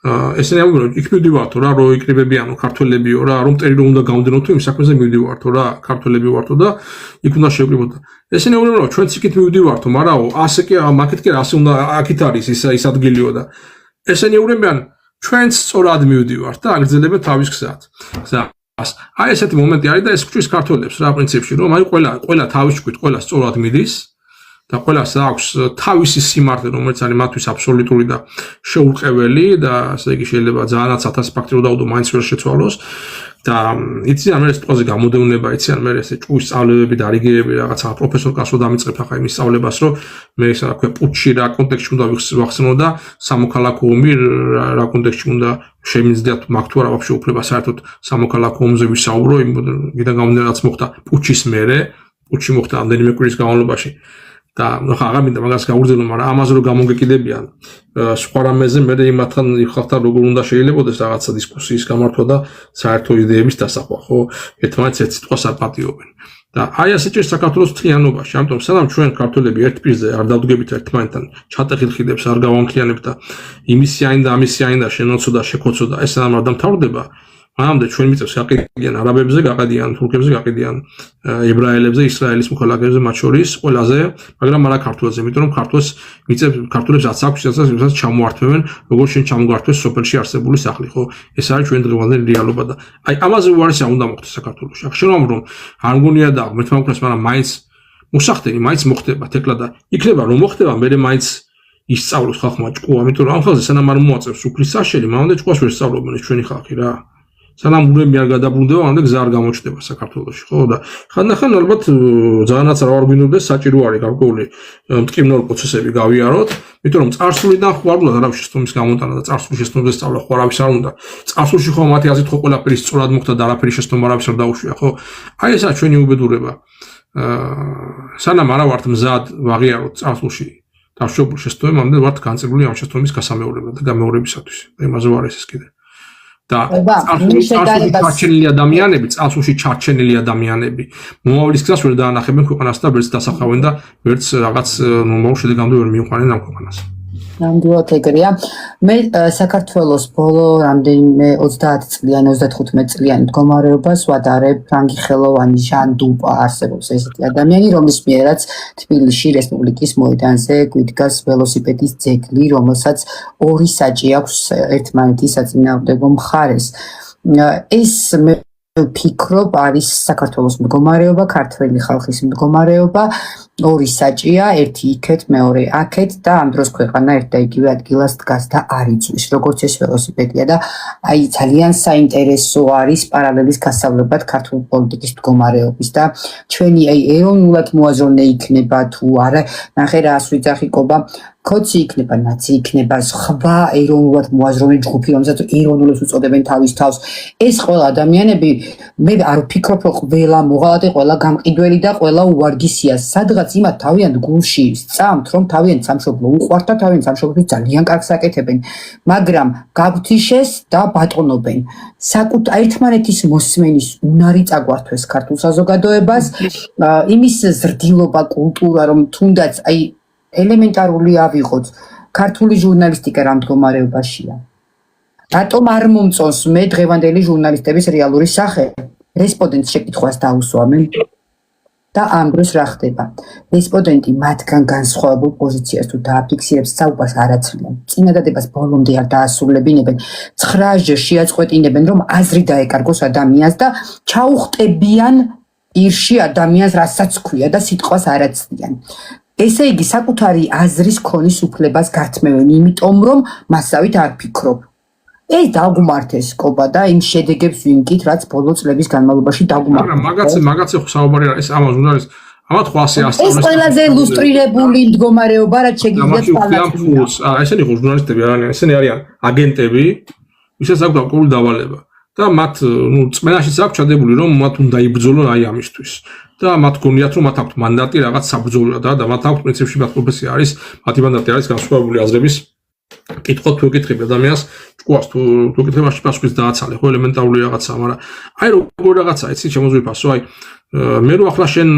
ესენი ამბობენ იქ მივდივართო რა რო იკრიბებიანო ქართველებიო რა რომ მტერი რომ უნდა გავდენოთ იმ საქმეზე მივდივართო რა ქართველები ვართო და იქ უნდა შევკრიბოთ ესენი ამბობენ რომ ჩვენც იქით მივდივართო მაგრამ ასე კი მაგით კი ასე უნდა აქით არის ის ადგილიო და ესენი ამბობენ ჩვენც სწორად მივდივართ და აგრძელებენ თავის გზას აი ესეთი მომენტი არის და ეს გვჭირს ქართველებს რა პრინციპში რომ აი ყველა თავის ჭკვით ყველა სწორად მიდის და ყველას აქვს თავისი სიმართლე რომელიც არის მათთვის აბსოლუტური და შეურყეველი და ასე იგი შეიძლება ძალიანაც 1000 ფაქტი რო დაუდო მაინც ვერ შეცვალოს და იციან მე ეს პროზე გამოდევნება იციან მე ეს ჭუის სწავლებები და რიგები რაღაცა პროფესორ კასო დამიწყებ ახლა იმის სწავლებას რომ მე ისა რა ქვია პუჩი რა კონტექსტში უნდა ვახსენო და სამოქალაქო ომი რა კონტექსტში უნდა შემიძლიათ მაგ თუ არა ვაფშე უფლება საერთოდ სამოქალაქო ომზე ვისაუბრო იმიდან გამომდინარე რაც მოხდა პუჩის მერე პუჩი მოხდა ამდენიმე კვირის განმავლობაში და ხა აღარ მინდა მაგას გავურძელო მაგრამ ამაზე რომ გამოგეკიდებიან სხვა რამეზე მე იმათთან ხალხთან როგორ უნდა შეიძლებოდეს რაღაცა დისკუსიის გამართვა და საერთო იდეების დასახვა ხო ერთმანეთს ერთ სიტყვას არ პატიობენ და აი ასე ჭირს საქართველოს მთლიანობაში ამიტომ სანამ ჩვენ ქართველები ერთ პირზე არ დავდგებით ერთმანეთთან ჩატეხილხიდებს არ გავამქლიანებთ და იმისი აინ და ამისი აინ და შენოცო და შეკოცო და ეს არ დამთავრდება მანამდე ჩვენ მიწევს გაყიდიან არაბებზე, გაყიდიან თურქებზე, გაყიდიან ებრაელებზე, ისრაელის მოქალაქეებზე მათ შორის ყველაზე, მაგრამ არა ქართველებზე, იმიტომ რომ ქართველებს რაც აქვს, რასაც ჩამოართმევენ, როგორც შენ ჩამოგართვეს სოფელში არსებული სახლი, ხო? ეს არის ჩვენ დღევანდელი რეალობა და აი ამაზე უარესია უნდა მოხდეს საქართველოში. ახშენობ რომ არ მგონია და მეთქმა უკრას, მაგრამ მაინც მოსახდენი, მაინც მოხდება თეკლა და იქნება რომ მოხდება, მე მაინც ისწავლოს ხალხმა ჭკუა, იმიტომ რომ ამ ხალხზე სანამ არ მოაწევს უფლის საშელი, მანამდე ჭკუას ვერ სწავლობენ ჩვენი ხალხი რა. სანამ ურემი არ გადაბრუნდება, ამამდე გზა არ გამოჩნდება საქართველოში, ხო და ხანდახან ალბათ ძალიანაც რა არ გვინდოდეს საჭირო არის გარკვეული მტკივნეულ პროცესები გავიაროთ, იმიტომ რომ წარსულიდან ხوارულად არავის შეცდომის გამოტანა და წარსული შეცდომის სწავლა ხوارავის არ უნდა. წარსულში ხო მათი აზრით ხო ყველაფერი სწორად მოხდა და არაფერი შეცდომა არავის არ დაუშვია, ხო? აი ესაა ჩვენი უბედურება. სანამ არა ვართ მზად ვაღიაროთ წარსულში დაშვებული შეცდომები, ვართ განწყობილი ამ შეცდომის გასამეორებლად და გამეორებისათვის. იმაზე ვარ ეს კიდე. და წარსულში ჩარჩენილი ადამიანები მომავლის გზას ვერ დაანახებენ ქვეყანას და ვერც დასახავენ და ვერც რაღაც ნორმალურ შედეგამდე ვერ მიიყვანენ ამ ქვეყანას. ნამდვილად ეგრეა. მე საქართველოს ბოლო რამდენიმე 30 წლიანი, 35 წლიანი მდგომარეობას ვადარებ ფრანგი ხელოვანი ჟან დუპა არსებობს ესეთი ადამიანი, რომლის მიერაც თბილისში რესპუბლიკის მოედანზე გვიდგას ველოსიპედის ძეგლი, რომელსაც ორი საჭი აქვს ერთმანეთის საწინააღმდეგო მხარეს. ეს მე ვფიქრობ არის საქართველოს მდგომარეობა, ქართველი ხალხის მდგომარეობა, ორი საჭია, ერთი იქეთ, მეორე აქეთ და ამ დროს ქვეყანა ერთ და იგივე ადგილას დგას და არ იწვის, როგორც ეს ველოსიპედია და აი ძალიან საინტერესო არის პარალელის გასავლებად ქართული პოლიტიკის მდგომარეობის და ჩვენი აი ეროვნულად მოაზროვნე იქნება თუ არა, ნახე რა ასვიძახი კობა კოცი იქნება, ნაცი იქნება, სხვა ეროვნულად მოაზროვნე ჯგუფი, რომელსაც ეროვნულებს უწოდებენ თავის თავს. ეს ყველა ადამიანები, მე არ ვფიქრობ, რომ ყველა მოღალატე, ყველა გამყიდველი და ყველა უვარგისია. სადღაც იმათ თავიანთ გულში სწამთ, რომ თავიანთ სამშობლო უყვართ და თავიანთ სამშობლოში ძალიან კარგს აკეთებენ, მაგრამ გაგვთიშეს და ბატონობენ. ერთმანეთის მოსმენის უნარი წაგვართვეს ქართულ საზოგადოებას, იმის ზრდილობა, კულტურა, რომ თუნდაც აი ელემენტარული ავიღოთ, ქართული ჟურნალისტიკა რა მდგომარეობაშია. რატომ არ მომწონს მე დღევანდელი ჟურნალისტების რეალური სახე? რესპონდენტს შეკითხვას დაუსვამენ და ამ დროს რა ხდება? რესპონდენტი მათგან განსხვავებულ პოზიციას თუ დააფიქსირებს, საუბარს არ აცლიან. წინადადებას ბოლომდე არ დაასრულებინებენ. 9 ჯერ შეაწყვეტინებენ, რომ აზრი დაეკარგოს ადამიანს და ჩაუხტებიან პირში ადამიანს, რასაც ქვია და სიტყვას არ აცლიან. ესე იგი საკუთარი აზრის ქონის უფლებას გართმევენ, იმიტომ რომ მასავით არ ფიქრობ. ეს დაგუმართეს კობა და იმ შედეგებს ვიმკით, რაც ბოლო წლების განმავლობაში დაგუმართეს. მაგაცი ხო საუბარი არის ამ ჟურნალის ამათ ხო ასე ეს ყველაზე ილუსტრირებული მდგომარეობა, რაც შეგიძლია თვალს. ესენი ხო ჟურნალისტები არ არიან, ესენი არიან აგენტები, ვისაც აქვს გარკვეული დავალება. და მათ წმენაშიც აქვს ჩადებული, რომ მათ უნდა იბრძოლონ აი ამისთვის. და მათ გონიათ, რომ მათ აქვთ მანდატი რაღაც საბრძოლო და მათ აქვს პრინციპში მათ პროფესია არის, მათი მანდატი არის განსხვავებული აზრების კითხვა თუ ეკითხები ადამიანს, ჭკუას თუ ეკითხებაში პასუხის დააცალე, ხო ელემენტარული რაღაცაა, მაგრამ აი როგორ რაღაცა, იცი შემოзвიფასო, აი მე რო ახლა შენ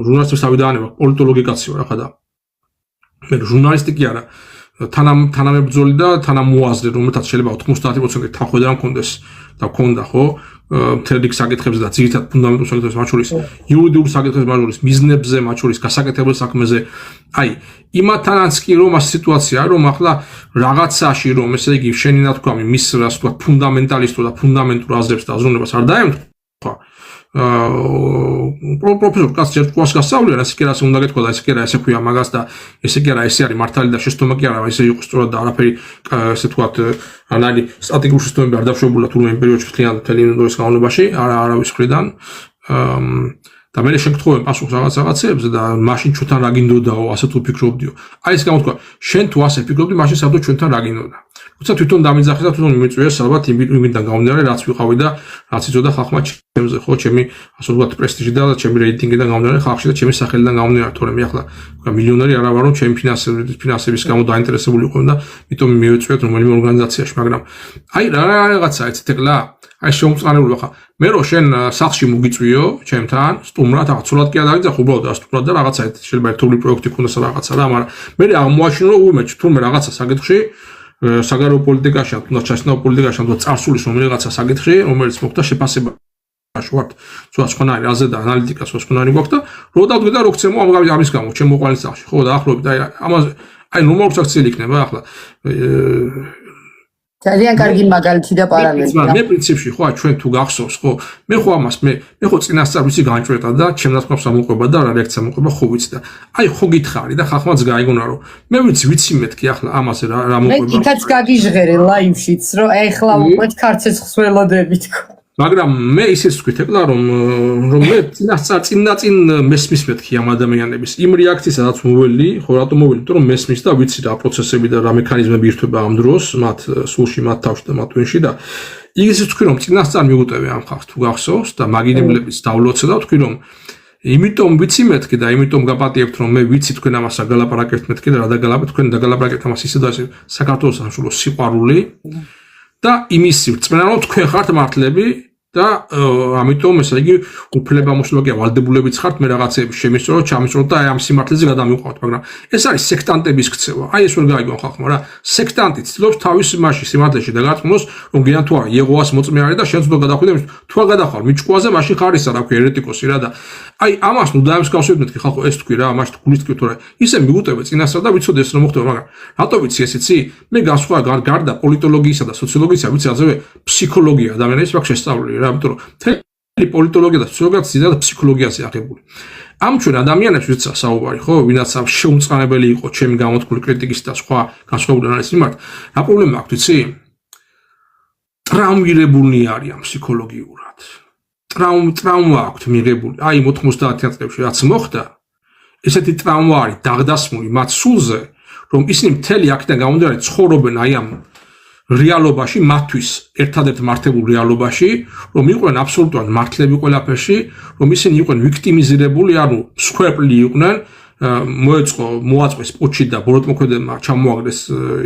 ჟურნალისტებს ავიდაანება, პოლიტოლოგიკაციო რა და მე ჟურნალისტი კი არა, თანამებრძოლი და თანამოაზრე, რომელთაც შეიძლება 90% თანხმობა მქონდეს და მქონდა, ხო? მთელ რიგ საკითხებზე და ძირითადად ფუნდამენტურ საკითხებზე, მათ შორის იურიდიულ საკითხებზე, მათ შორის მიზნებზე, მათ შორის გასაკეთებელ საქმეზე. აი, იმათანაც კი რომ ამ სიტუაცია, რომ ახლა რაღაცაში რომ ესე იგი შენი ნათქვამი მის რას თქვა ფუნდამენტალისტურ და ფუნდამენტურ აზრებს და აზროვნებას არ დაემთხვა. პროფესორ კაც ჯერ თქვას გასავლიან, ესე კი რას უნდა გეთქვა და ესე კი რა ესე ქვია მაგას და ესე კი რა ესე არის მართალი და შეცდომა კი არა, ესე იყო სწორად და არაფერი ესე თქვათ ანალი სტრატეგიული შეცდომები არ დაშვებულა თურმე პერიოდში მთლიან მთელი ინდოეთის განმავლობაში არავის მხრიდან და მე შეგთხოვენ პასუხს რაღაცებზე და მაშინ ჩვენთან რა გინდოდაო, ასე თუ ფიქრობდიო. აი ეს გამოთქვა, შენ თუ ასე ფიქრობდი, მაშინ საბოლოოდ ჩვენთან რა გინდოდა. როცა თვითონ დამიძახე და თვითონ მიმიწვიეს ალბათ იმიდან გამომდინარე, რაც ვიყავი და რაც იწოდა ხალხმა ჩემზე, ხო, ჩემი ასე ვთქვათ პრესტიჟი და ჩემი რეიტინგიდან გამომდინარე ხალხში და ჩემი სახელიდან გამომდინარე, თორემ მე ახლა მილიონერი არა ვარ, რომ ჩემი ფინანსების გამო დაინტერესებული ვიყო და იმიტომ მივეწვიეთ რომელიმე ორგანიზაციაში, მაგრამ აი რაღაცა ეცეთ ეკლა აი შემოწანებული ხა მე რო შენ სახში მოგიწვიო ჩემთან სტუმრად რაღაც სულად კი არ დაგიძახ უბრალოდ სტუმრად და რაღაცა შეიძლება ერთობლივი პროექტი ქონდეს რაღაცა რა მაგრამ მე აღმოაჩინო რომ უიმეჩ თურმე რაღაცა საკითხში საგარეო პოლიტიკაში თუნდაც ჩასნაო პოლიტიკაში თუნდაც წარსულის რომ რაღაცა საკითხში რომელიც მოხდა შეფასება ვართ სხვანაირი აზე და ანალიტიკა სხვანაირი გვაქვს და რო დავდგე და რო გცემო ამის გამო ჩემ მოყვალის სახში ხო დაახლოებით აი ამაზე აი ნორმალური საქციელი იქნება ახლა ძალიან კარგი მაგალითი და პარალელია. მე პრინციპში ხო ჩვენ თუ გახსოვს ხო მე ხო ამას მე ხო წინასწარ ვიცი განჭვრეტა და ჩემ ნაცნობს ამოყვება და რა რეაქცია მოყვება ხო ვიცი და აი ხო გითხარი და ხახმაც გაიგონა რომ მე ვიცი მეთქი ახლა ამაზე რა მოყვება. მე კიდაც გაგიჟღერე ლაივშიც რომ ეხლა უყვეთ ქარცეცხლს ველოდებით ხო. მაგრამ მე ისიც ვთქვით ეკლა რომ მე წინ მესმის მეთქი ამ ადამიანების იმ რეაქციას რაც მოველი ხო რატომ მოველი იმიტომ რომ მესმის და ვიცი რა პროცესები და რა მექანიზმები ირთვება ამ დროს მათ სულში მათ თავში და მათ ვინში და ისიც ვთქვი რომ წინასწარ მიუტევე ამ ხალხს თუ გახსოვს და მაგინებლების დავლოცე და ვთქვი რომ იმიტომ ვიცი მეთქი და იმიტომ გაპატიებთ რომ მე ვიცი თქვენ ამას აგალაპარაკებთ მეთქი და რა დაგალაპარაკებთ თქვენ დაგალაპარაკებთ ამას ისე და ასე საქართველოს სამშობლოს სიყვარული და იმის რწმენა რომ თქვენ ხართ მართლები და ამიტომ ესე იგი უფლებამოსილოა ვალდებულებიც ხართ მე რაღაცეების შემისწოროთ, ჩამისწოროთ და აი ამ სიმართლეზე გადამიყვანოთ, მაგრამ ეს არის სექტანტების ქცევა. აი ეს ვერ გაიგონ ხალხმა რა. სექტანტი ცდილობს თავის მასში სიმართლეში დაგარწმუნოს, რომ გიან თუ არა იეღოვას მოწმე არის და შენ თვითონ გადახვიდე, თუ არ გადახარ მიჭკუაზე, მაშინ ხარ ისა რა ქვია ერეტიკოსი რა და აი ამას ნუ დაემსგავსებინეთ კი ხალხო ეს თქვი რა, ამაში გულის თქვი თუ რა. ისე მიგუტებე წინასწარ და ვიცოდი ეს რომ მოხდება, მაგრამ რატო ვიცი ეს იცი? მე განსხვავება გარდა პოლიტოლოგიისა და სოციოლოგიისა ვიცი ასევე ფსიქოლოგია ადამიანის მაგ შესწავლილი რა, იმიტომ რომ მთელი პოლიტოლოგია და სოციოლოგია ძირითადად ფსიქოლოგიაზე აღებული. ამ ჩვენ ადამიანებს ვიცი საუბარი ხო, ვინაც ამ შეუმწყანებელი იყო ჩემი გამოთქმული კრიტიკის და სხვა განსხვავებული ანალიზის მიმართ, რა პრობლემა აქვს ვიცი? ტრაუმირებულნი არიან ფსიქოლოგიურად. ტრაუმა აქვს მიღებული. აი 90-იან წლებში რაც მოხდა, ესეთი ტრაუმა არის დაღდასმული მათ სულზე, რომ ისინი მთელი აქედან გამომდინარე ცხოვრობენ აი ამ რეალობაში, მათთვის ერთადერთ მართებულ რეალობაში, რომ იყვნენ აბსოლუტურად მართლები ყველაფერში, რომ ისინი იყვნენ ვიქტიმიზირებული, ანუ მსხვერპლი იყვნენ, მოაწყვეს პუჩი და ბოროტმოქმედებმა ჩამოაგდეს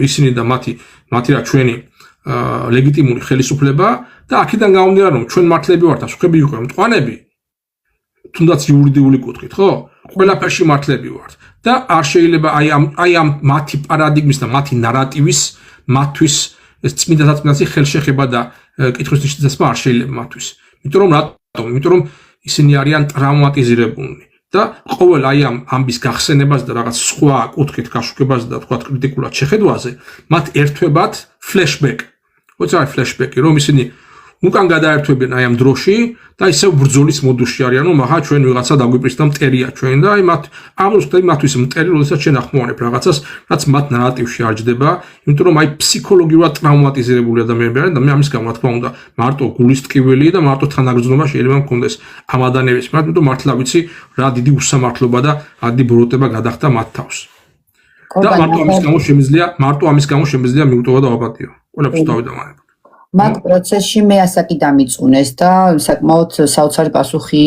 ისინი და მათი რა ჩვენი ლეგიტიმური ხელისუფლება და აქედან გამომდინარე, რომ ჩვენ მართლები ვართ და სხვები იყვნენ მტყუანები, თუნდაც იურიდიული კუთხით, ხო? ყველაფერში მართლები ვართ და არ შეიძლება აი ამ მათი პარადიგმის და მათი ნარატივის მათთვის ეს წმინდა დაწმინდასი ხელშეხება და კითხვის ნიშნულება არ შეიძლება მათთვის. იმიტომ რომ რატომ? იმიტომ რომ ისინი არიან ტრაუმატიზირებულნი და ყოველ აი ამ ამბის გახსენებას და რაღაც სხვა კუთხით გაშუქებას და თქვა კრიტიკულად შეხედვაზე მათ ერთვებათ ფლეშბექ. როცა არის ფლეშბექი, რომ ისინი უკან გადაერთვებიან აი ამ დროში და ისევ ბრძოლის მოდუსში არიან, რომ ახლა ჩვენ ვიღაცა დაგვიპირს და მტერია ჩვენ და აი მათ ამოსხდები მათთვის მტერი, როდესაც ჩვენ ახმოვანებ რაღაცას, რაც მათ ნარატივში არ ჯდება, იმიტომ რომ აი ფსიქოლოგიურად ტრაუმატიზირებული ადამიანები არიან და მე ამის გამო რა თქმა უნდა მარტო გულის ტკივილი და მარტო თანაგრძნობა შეიძლება მქონდეს ამ ადამიანების მიმართ, იმიტომ მართლა ვიცი რა დიდი უსამართლობა და რა დიდი ბრუტება გადახდა მათ თავს. და მარტო ამის გამო შემიძლია მიუტოვა და ვაპატიო. ყველაფერს დავიდამანებ. მაგ პროცესში მე ასაკი დამიწუნეს და საკმაოდ საოცარი პასუხი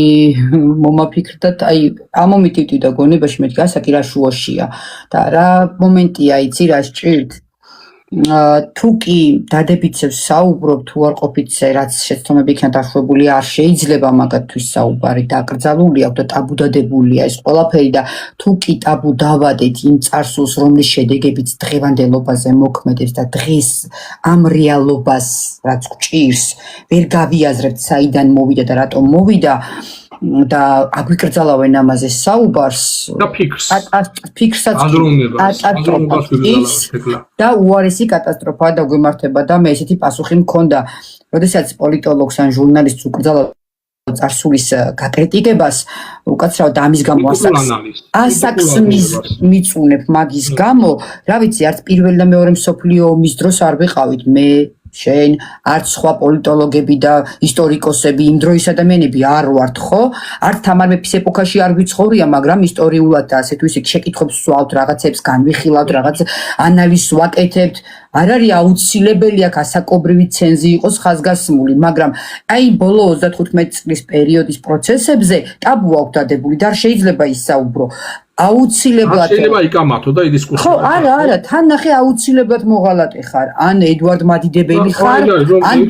მომაფიქრდათ, აი ამომიტივდი და გონებაში მეთქი ასაკი რა შუაშია და რა მომენტია იცი რა სჭირთ თუ კი დადებითებს საუბრობ თუ არ ყოფითზე რაც შეცდომები იქნა დაშვებული არ შეიძლება მაგათთვის საუბარი დაკრძალული აქვს და ტაბუდადებულია ეს ყველაფერი და თუ კი ტაბუ დავადეთ იმ წარსულს რომლის შედეგებიც დღევანდელობაზე მოქმედებს და დღეს ამ რეალობას რაც გჭირს ვერ გავიაზრებთ საიდან მოვიდა და რატომ მოვიდა და აგვიკრძალავენ ამაზე საუბარს და ფიქრსაც და უარესი კატასტროფაა და გვემართება და მე ესეთი პასუხი მქონდა როდესაც პოლიტოლოგს ან ჟურნალისტს უკრძალავ წარსულის გაკრიტიკებას უკაცრავად ამის გამო ასაკს მიწუნებ მაგის გამო რა ვიცი არც პირველი და მეორე მსოფლიო ომის დროს არ ვიყავით მე შენ არც სხვა პოლიტოლოგები და ისტორიკოსები იმ დროის ადამიანები არ ვართ ხო არც თამარ მეფის ეპოქაში არ ვიცხოვრია მაგრამ ისტორიულად და ასეთ ვისე შეკითხვებს ვსვავთ რაღაცებს განვიხილავთ რაღაც ანალიზს ვაკეთებთ არ არის აუცილებელი აქ ასაკობრივი ცენზი იყოს ხაზგასმული მაგრამ აი ბოლო 35 წლის პერიოდის პროცესებზე ტაბუ აქვს დადებული და არ შეიძლება ისაუბრო აუცილებლად შეიძლება იკამათო და იდისკუსია ხო არა თან ნახე აუცილებლად მოღალატე ხარ ან ედვარდ მადიდებელი ხარ ან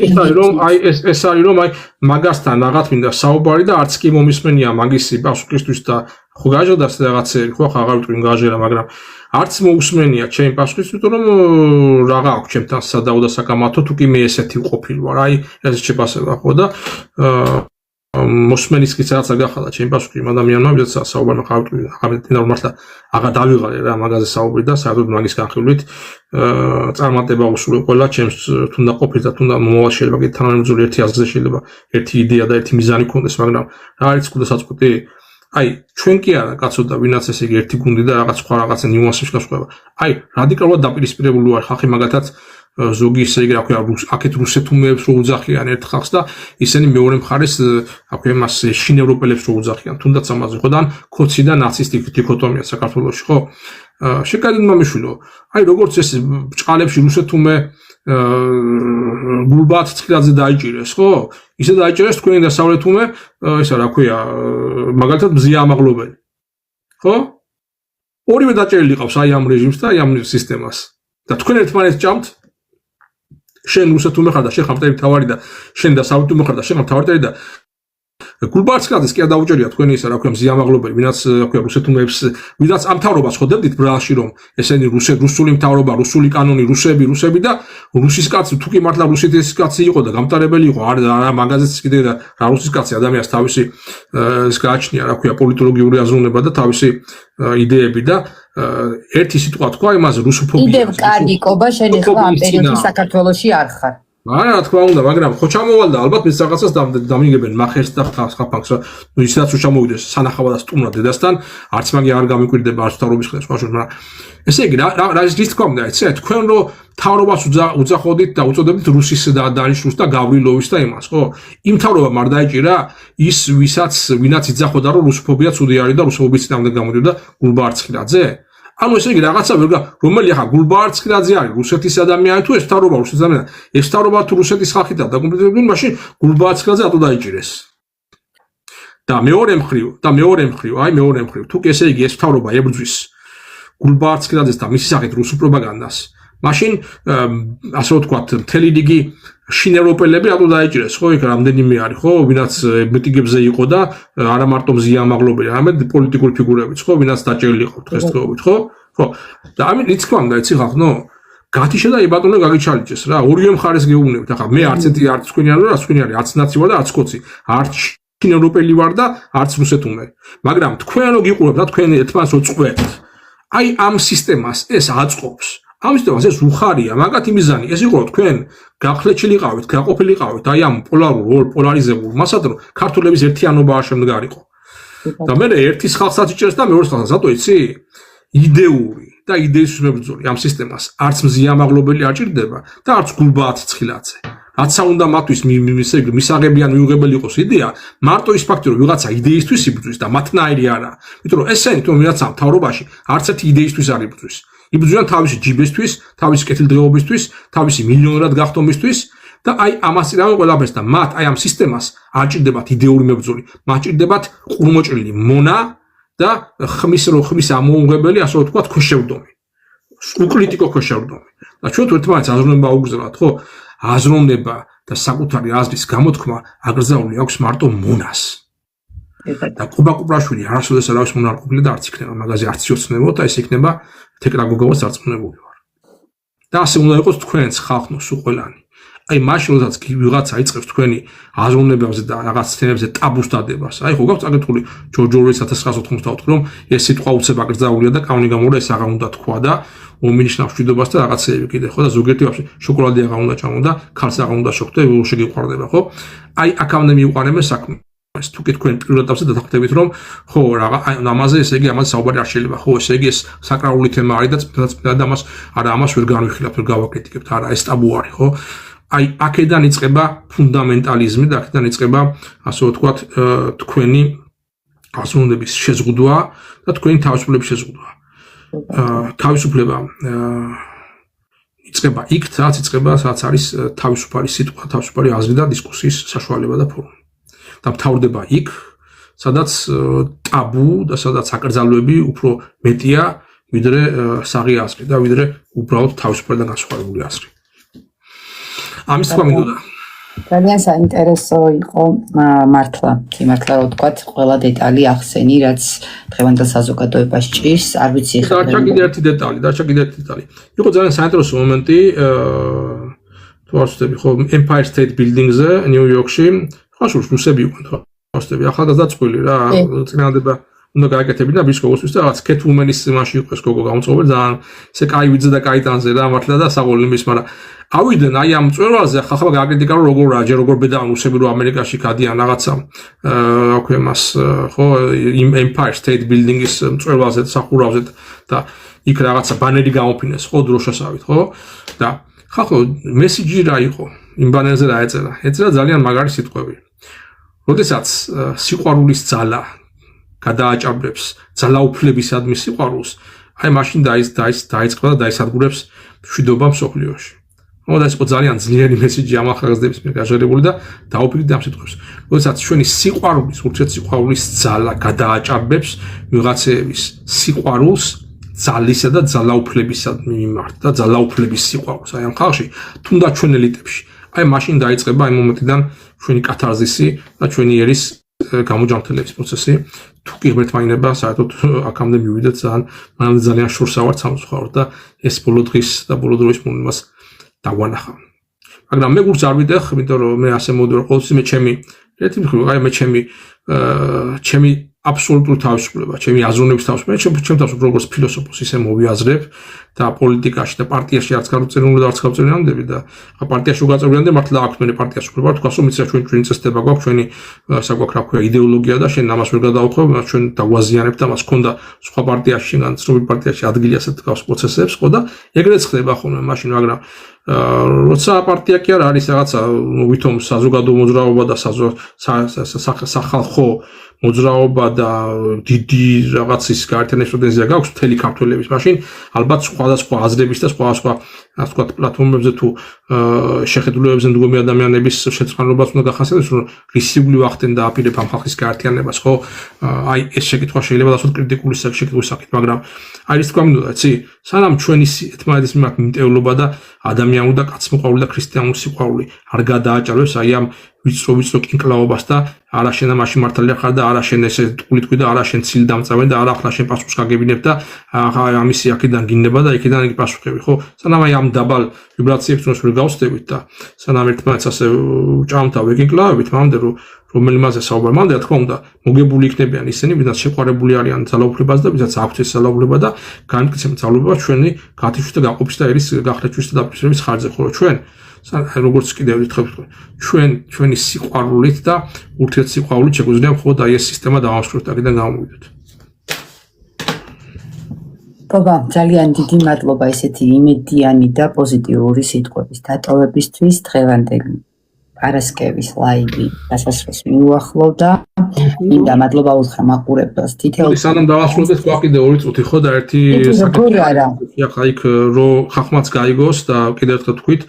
აი ეს არის რომ აი მაგასთან რაღაც მინდა საუბარი და არც კი მომისმენია მაგისი პასუხისთვის და ხო გაჟღდას რაღაცები ხო აღარ ვიტყვი გაჟერა მაგრამ არც მოусმენია ჩემი პასუხისთვის იმიტომ რომ რაღა აქვს ჩემთან სადაო და საკამათო თუ კი მე ესეთი ვყოფილი ვარ აი ეს შეფასება ხო და მოსმენის კი რაღაც გახადა ჩემი პასუხი იმ ადამიანმა ვისაც საუბარი ხავტვი აღარ მართლა აღარ დავიღალე რა მაგაზე საუბრი და საერთოდ მაგის განხილვით წარმატება უსურვე ყველა ჩემს თუნდა ყოფილ და თუნდა მომავალ შეიძლება კი თანამებრძოლი ერთი აზრზე შეიძლება ერთი იდეა და ერთი მიზანი ქონდეს მაგრამ რა არის კუდასაწყვეტი აი ჩვენ კი არა კაცო და ვინაც ესე იგი ერთი გუნდი და რაღაც სხვა რაღაცა ნიუანსებში გასხვება აი რადიკალურად დაპირისპირებული ვარ ხალხი მაგათაც ზოგი ისე იგი რა ქვია აქეთ რუსეთუმეებს რო უძახიან ერთ ხალხს და ისინი მეორე მხარეს რა ქვია მას შინ ევროპელებს რო უძახიან თუნდაც ამაზე ხო და ქოცი და ნაცისტი დიქოტომია საქართველოში ხო შეკადენ მომიშვილო აი როგორც ეს ბჭყალებში რუსეთუმე გულბათ ცხილაძე დაიჭირეს ხო ისე დაიჭირეს თქვენი დასავლეთუმე ესა რა ქვია მაგალითად მზია ამაღლობელი ხო ორივე დაჭერილი ყავს აი ამ რეჟიმს და აი ამ სისტემას და თქვენ ერთმანეთს ჭამთ შენ რუსეთუმე ხარ და შენ ხარ მთავარი და შენ და საუთუმე ხარ და შენ ხარ მთავარი და გულბარცკაძეს კი არ დაუჭერია თქვენი ისა რა ქვია მზიამაღლობელი ვინაც რა ქვია რუსეთუმეებს ვინაც ამ მთავრობას ხედავდით ბრალში რომ ესენი რუსული მთავრობა რუსული კანონი რუსები და რუსის კაცი თუ კი მართლა რუსეთის კაცი იყო და გამტარებელი იყო არა მაგაზეც კიდე და რა რუსის კაცი ადამიანს თავისი ეს გააჩნია რა ქვია პოლიტოლოგიური აზროვნება და თავისი იდეები და ერთი სიტყვა თქვა იმაზე რუსოფობია კიდევ კარგი კობა შენ ახლა ამ პერიოდში საქართველოში არ ხარ არა რა თქმა უნდა მაგრამ ხო ჩამოვალ და ალბათ მე რაღაცას დამიგებენ მახერს და ხაფანს ნუ ისაც რომ ჩამოვიდეს სანახავა და სტუმრად დედასთან არც მაგი არ გამიკვირდება არც თავრობის ხდეს სხვა შორ მაგრამ ესე იგი რა ის თქმა უნდა იცი თქვენ რომ თავრობას უძახოდით და უწოდებით რუსის და დანიშნულს და გავრილოვის და იმას ხო იმ თავრობამ არ დაიჭირა ის ვინაც იძახოდა რომ რუსოფობია ცუდი არის და რუსოფობიის წინააღმდეგ გამოდიოდა გულბარცხილაძე ანუ ესე იგი რაღაცა რომელი ახლა გულბარცხილაძე არის რუსეთის ადამიანი თუ ეს თავრობა რუსეთის ადამიანი ეს თავრობა თუ რუსეთის ხალხით დაკომპლექტებული მაშინ გულბარცხილაძე ატო დაიჭირეს და მეორე მხრივ თუ კი ესე იგი ეს თავრობა ებრძვის გულბარცხილაძეს და მისი სახით რუსულ პროპაგანდას მაშინ ასე ვთქვათ მთელი რიგი შინევროპელები ატო დაიჭირეს ხო იქ რამდენიმე არის ხო ვინაც მიტინგებზე იყო და არა მარტო მზიამაღლობელი არამედ პოლიტიკური ფიგურებიც ხო ვინაც დაჭერილი იყო დღესდღეობით ხო და ამით რიც თქვა და იცი ხალხო გათიშე და იბატონო გაგიჩალიჭეს რა ორივე მხარეს გეუბნებით ახლა მე არც თქვენი არ ვარ არც თქვენი არის არც ნაცი ვარ და არც კოცი არც შინევროპელი ვარ და არც რუსეთუმე მაგრამ თქვენ რო გიყურებთ და თქვენ ერთმანეთს რო წყვეთ აი ამ სისტემას ეს აწყობს ამ სისტემას ეს უხარია მაგათი მიზანი ეს იყო თქვენ გახლეჩილიყავით გაყოფილიყავით აი ამ პოლარიზებულ მასად რომ ქართულების ერთიანობა არ შემდგარიყო და მე ერთის ხალხსაც იჭერს და მეორეს ხალხსაც რატო იცი იდეური და იდეის მებრძოლი ამ სისტემას არც მზიამაღლობელი არ ჭირდება და არც გულბარცხილაძე რაც უნდა მათთვის მისაღებიან მიუღებელი იყოს იდეა მარტო ის ფაქტი რომ ვიღაცა იდეისთვის იბრძვის და მათნაირი არა იმიტომ რომ ესენი თუ ვიღაცა მთავრობაში არც ერთი იდეისთვის არ იბრძვის იბრძვიან თავისი ჯიბისთვის თავისი კეთილდღეობისთვის თავისი მილიონერად გახდომისთვის და აი ამას რავენ ყველაფერს და მათ აი ამ სისტემას არ ჭირდებათ იდეური მებრძოლი მათ ჭირდებათ ყურმოჭრილი მონა და ხმის ამოუღებელი ასე ვთქვათ ქვეშევრდომი უკრიტიკო ქვეშევრდომი და ჩვენ თუ ერთმანეთს აზროვნება აუგზავნოთ ხო აზროვნება და საკუთარი აზრის გამოთქმა აკრძალული აქვს მარტო მონას და ყუბა კუპრაშვილი არასოდეს არავის მონა არ ყოფილა და არც იქნება მაგაზე არც იოცნებოდა და ეს იქნება თეკრა გოგოვას არწმუნებული ვარ და ასე უნდა იყოს თქვენს ხალხო სულ ყველანი აი მაშინ როდესაც ვიღაცა იწყებს თქვენი აზროვნებებზე და რაღაც თემებზე ტაბუს დადებას აი ხო გაქვს წაკითხული ჯორჯ ორველის 1984 რომ ეს სიტყვა უცებ აკრძალულია და კანონი გამორა ეს აღარ უნდა თქვა და ომინიშნავ მშვიდობას და რაღაცეები კიდე ხო და ზოგიერთი ვაფშე შოკოლადი აღარ უნდა ჩამო და ქალს აღარ უნდა შოხდე შეგიყვარდება ხო აი აქამდე მიუყარებენ საქმე ეს თუ კი თქვენ პირველ ეტაპზე დათანხმდებით რომ ხო რაღა ამაზე ესე იგი ამაზე საუბარი არ შეიძლება ხო ესე იგი ეს საკრალური თემა არის და წმინდა და ამას ვერ განვიხილავთ ვერ გავაკრიტიკებთ არა ეს ტაბუ არის ხო აი აქედან იწყება ფუნდამენტალიზმი და აქედან იწყება ასე ვთქვათ თქვენი აზროვნების შეზღუდვა და თქვენი თავისუფლების შეზღუდვა თავისუფლება იწყება იქ სადაც იწყება სადაც არის თავისუფალი სიტყვა თავისუფალი აზრი და დისკუსიის საშუალება და ფორმა და მთავრდება იქ სადაც ტაბუ და სადაც აკრძალვები უფრო მეტია ვიდრე საღი აზრი და ვიდრე უბრალოდ თავისუფალი და განსხვავებული აზრი ამის თქვა მინდოდა ძალიან საინტერესო იყო მართლა რო ვთქვათ ყველა დეტალი ახსენი რაც დღევანდელ საზოგადოებას ჭირს არ ვიცი ხა და კიდე ერთი დეტალი იყო ძალიან საინტერესო მომენტი თუ არ ვცდები ხო Empire State Building-ზე ნიუ-იორკში ხაშურს რუსები იყვნენ თუ არ ვცდები ახალგაზრდა წყვილი რა წინააღმდება უნდა გააკეთებინა ბისკოპოსთვის და რაღაც Catwoman-ის იმაში იყო ეს გოგო გამოწყობილი ძალიან ესე კაი ვიძე და კაი ტანზე რა მართლა და საყოველიმის მაგრამ ავიდან აი ამ წვერვალზე ხალხმა გააკრიტიკა რომ როგორ ბედავენ რუსები რომ ამერიკაში გადიან რაღაცა აქვე მას ხო იმ Empire State Building-ის წვერვალზე სახურავზე და იქ რაღაცა ბანერი გამოფინეს ხო დროშასავით ხო და ხალხო მესიჯი რა იყო იმ ბანერზე რა ეწერა ძალიან მაგარი სიტყვები როდესაც სიყვარულის ძალა გადააჭარბებს ძალაუფლებისადმი სიყვარულს აი მაშინ დაიწყება და დაისადგურებს მშვიდობა მსოფლიოში და ეს იყო ძალიან ძლიერი მესიჯი ამ ახალგაზრდების მიერ გაჟღერებული და დაუფიქრეთ ამ სიტყვებს. როდესაც ჩვენი სიყვარულის, ურთიერთსიყვარულის ძალა გადააჭარბებს ვიღაცების სიყვარულს, ძალისა და ძალაუფლებისა მიმართ და ძალაუფლების სიყვარულს აი ამ ხალხში თუნდაც ჩვენ ელიტებში აი მაშინ დაიწყება აი მომენტიდან ჩვენი კათარზისი და ჩვენი ერის გამოჯანმრთელების პროცესი თუ კი ღმერთმაინება საერთოდ აქამდე მივიდეთ ძალიან შორს ავართ სამწუხაროდ და ეს ბოლო დღის და ბოლო დროის მომენტს დაგვანახა მაგრამ მე გურს არ ვიდეხ იმიტომ რომ მე ასე მოვიდე ყოველთვის მე ჩემი აბსოლუტური თავისუფლება, ჩემი აზროვნების თავისუფლება, ჩემ თავისუფლებას როგორც ფილოსოფოს ისე მოვიაზრებ და პოლიტიკაში და პარტიაში არც გაუწევნული და არც გაუწევნამდები და პარტიაში უგაწევრიანდი მართლა აქვს მე პარტიაში უკრება თქვა რომ იცი ჩვენი წესდება გვაქვს ჩვენი საგვაქვს რა ქვია იდეოლოგია და შენ ამას ვერ გადაუხმევ ჩვენ დაგვაზიანებთ და მას ქონდა სხვა პარტიაში ან ცნობილ პარტიაში ადგილი ასეთ გავს პროცესებს ხო და ეგრეც ხდება ხოლმე მაშინ მაგრამ როცა პარტია კი არ არის რაღაცა ვითომ საზოგადო მოძრაობა და სახალხო მოძრაობა და დიდი რაღაცის გაერთიანების პრეტენზია გაქვს მთელი ქართველების მაშინ ალბათ სხვადასხვა აზრების და სხვადასხვა ასე ვთქვათ პლატფორმებზე თუ შეხედულებებზე მდგომი ადამიანების შეწყნარებას უნდა გახასიათოს რომ რისიბლი ვახდენ და აპირებ ამ ხალხის გაერთიანებას ხო აი ეს შეკითხვა შეიძლება დასვათ კრიტიკული შეკითხვის სახით მაგრამ აი ის თქვა მინდოდა იცი სანამ ჩვენი ერთმანეთის მიმართ მიმტევლობა და ადამიანური და კაცმოყვარული და ქრისტიანული სიყვარული არ გადააჭარბებს აი ამ ვიწრო კინკლაობას და არა შენ ამაში მართალია ხარ და არა შენ ესე ტყუილ და არა შენ ცილი დამწავენ და არა ახლა შენ პასუხს გაგებინებ და ამისი აქედან გინდება და იქიდან იგი პასუხები ხო სანამ აი ამ დაბალ ვიბრაციებს ვერ გავსდებით და სანამ ერთმანეთს ასე ჭამთა ვეკინკლავებით მანამდე რომელიმაზე საუბარი მანამდე რა თქმა უნდა მოგებული იქნებიან ისინი ვინაც შეყვარებული არიან ძალაუფლებას და ვინაც აქვთ ეს ძალაუფლება და განმტკიცებენ ძალაუფლება ჩვენი გათიშვის და გაყოფის და ერის გახლეჩვის და დაფიქსირების ხარჯზე ხო ჩვენ როგორც კიდევ ერთხელ ჩვენი სიყვარულით და ურთიერთსიყვარულით შეგვიძლია მხოლოდ აი ეს სისტემა დავამსხვროთ აქედან გამოვიდეთ. ბაბა, ძალიან დიდი მადლობა ესეთი იმედიანი და პოზიტიური სიტყვების დატოვებისთვის დღევანდელი პარასკევის ლაივი დასასრულს მიუახლოვდა. მინდა მადლობა უთხრა მაყურებელს თითოეულ სანამ დავასრულოთ თქვა კიდე 2 წუთი ხო და ერთი საკითხი ახლა იქ რო ხახმაც გაიგოს და კიდევ ერთხელ თქვით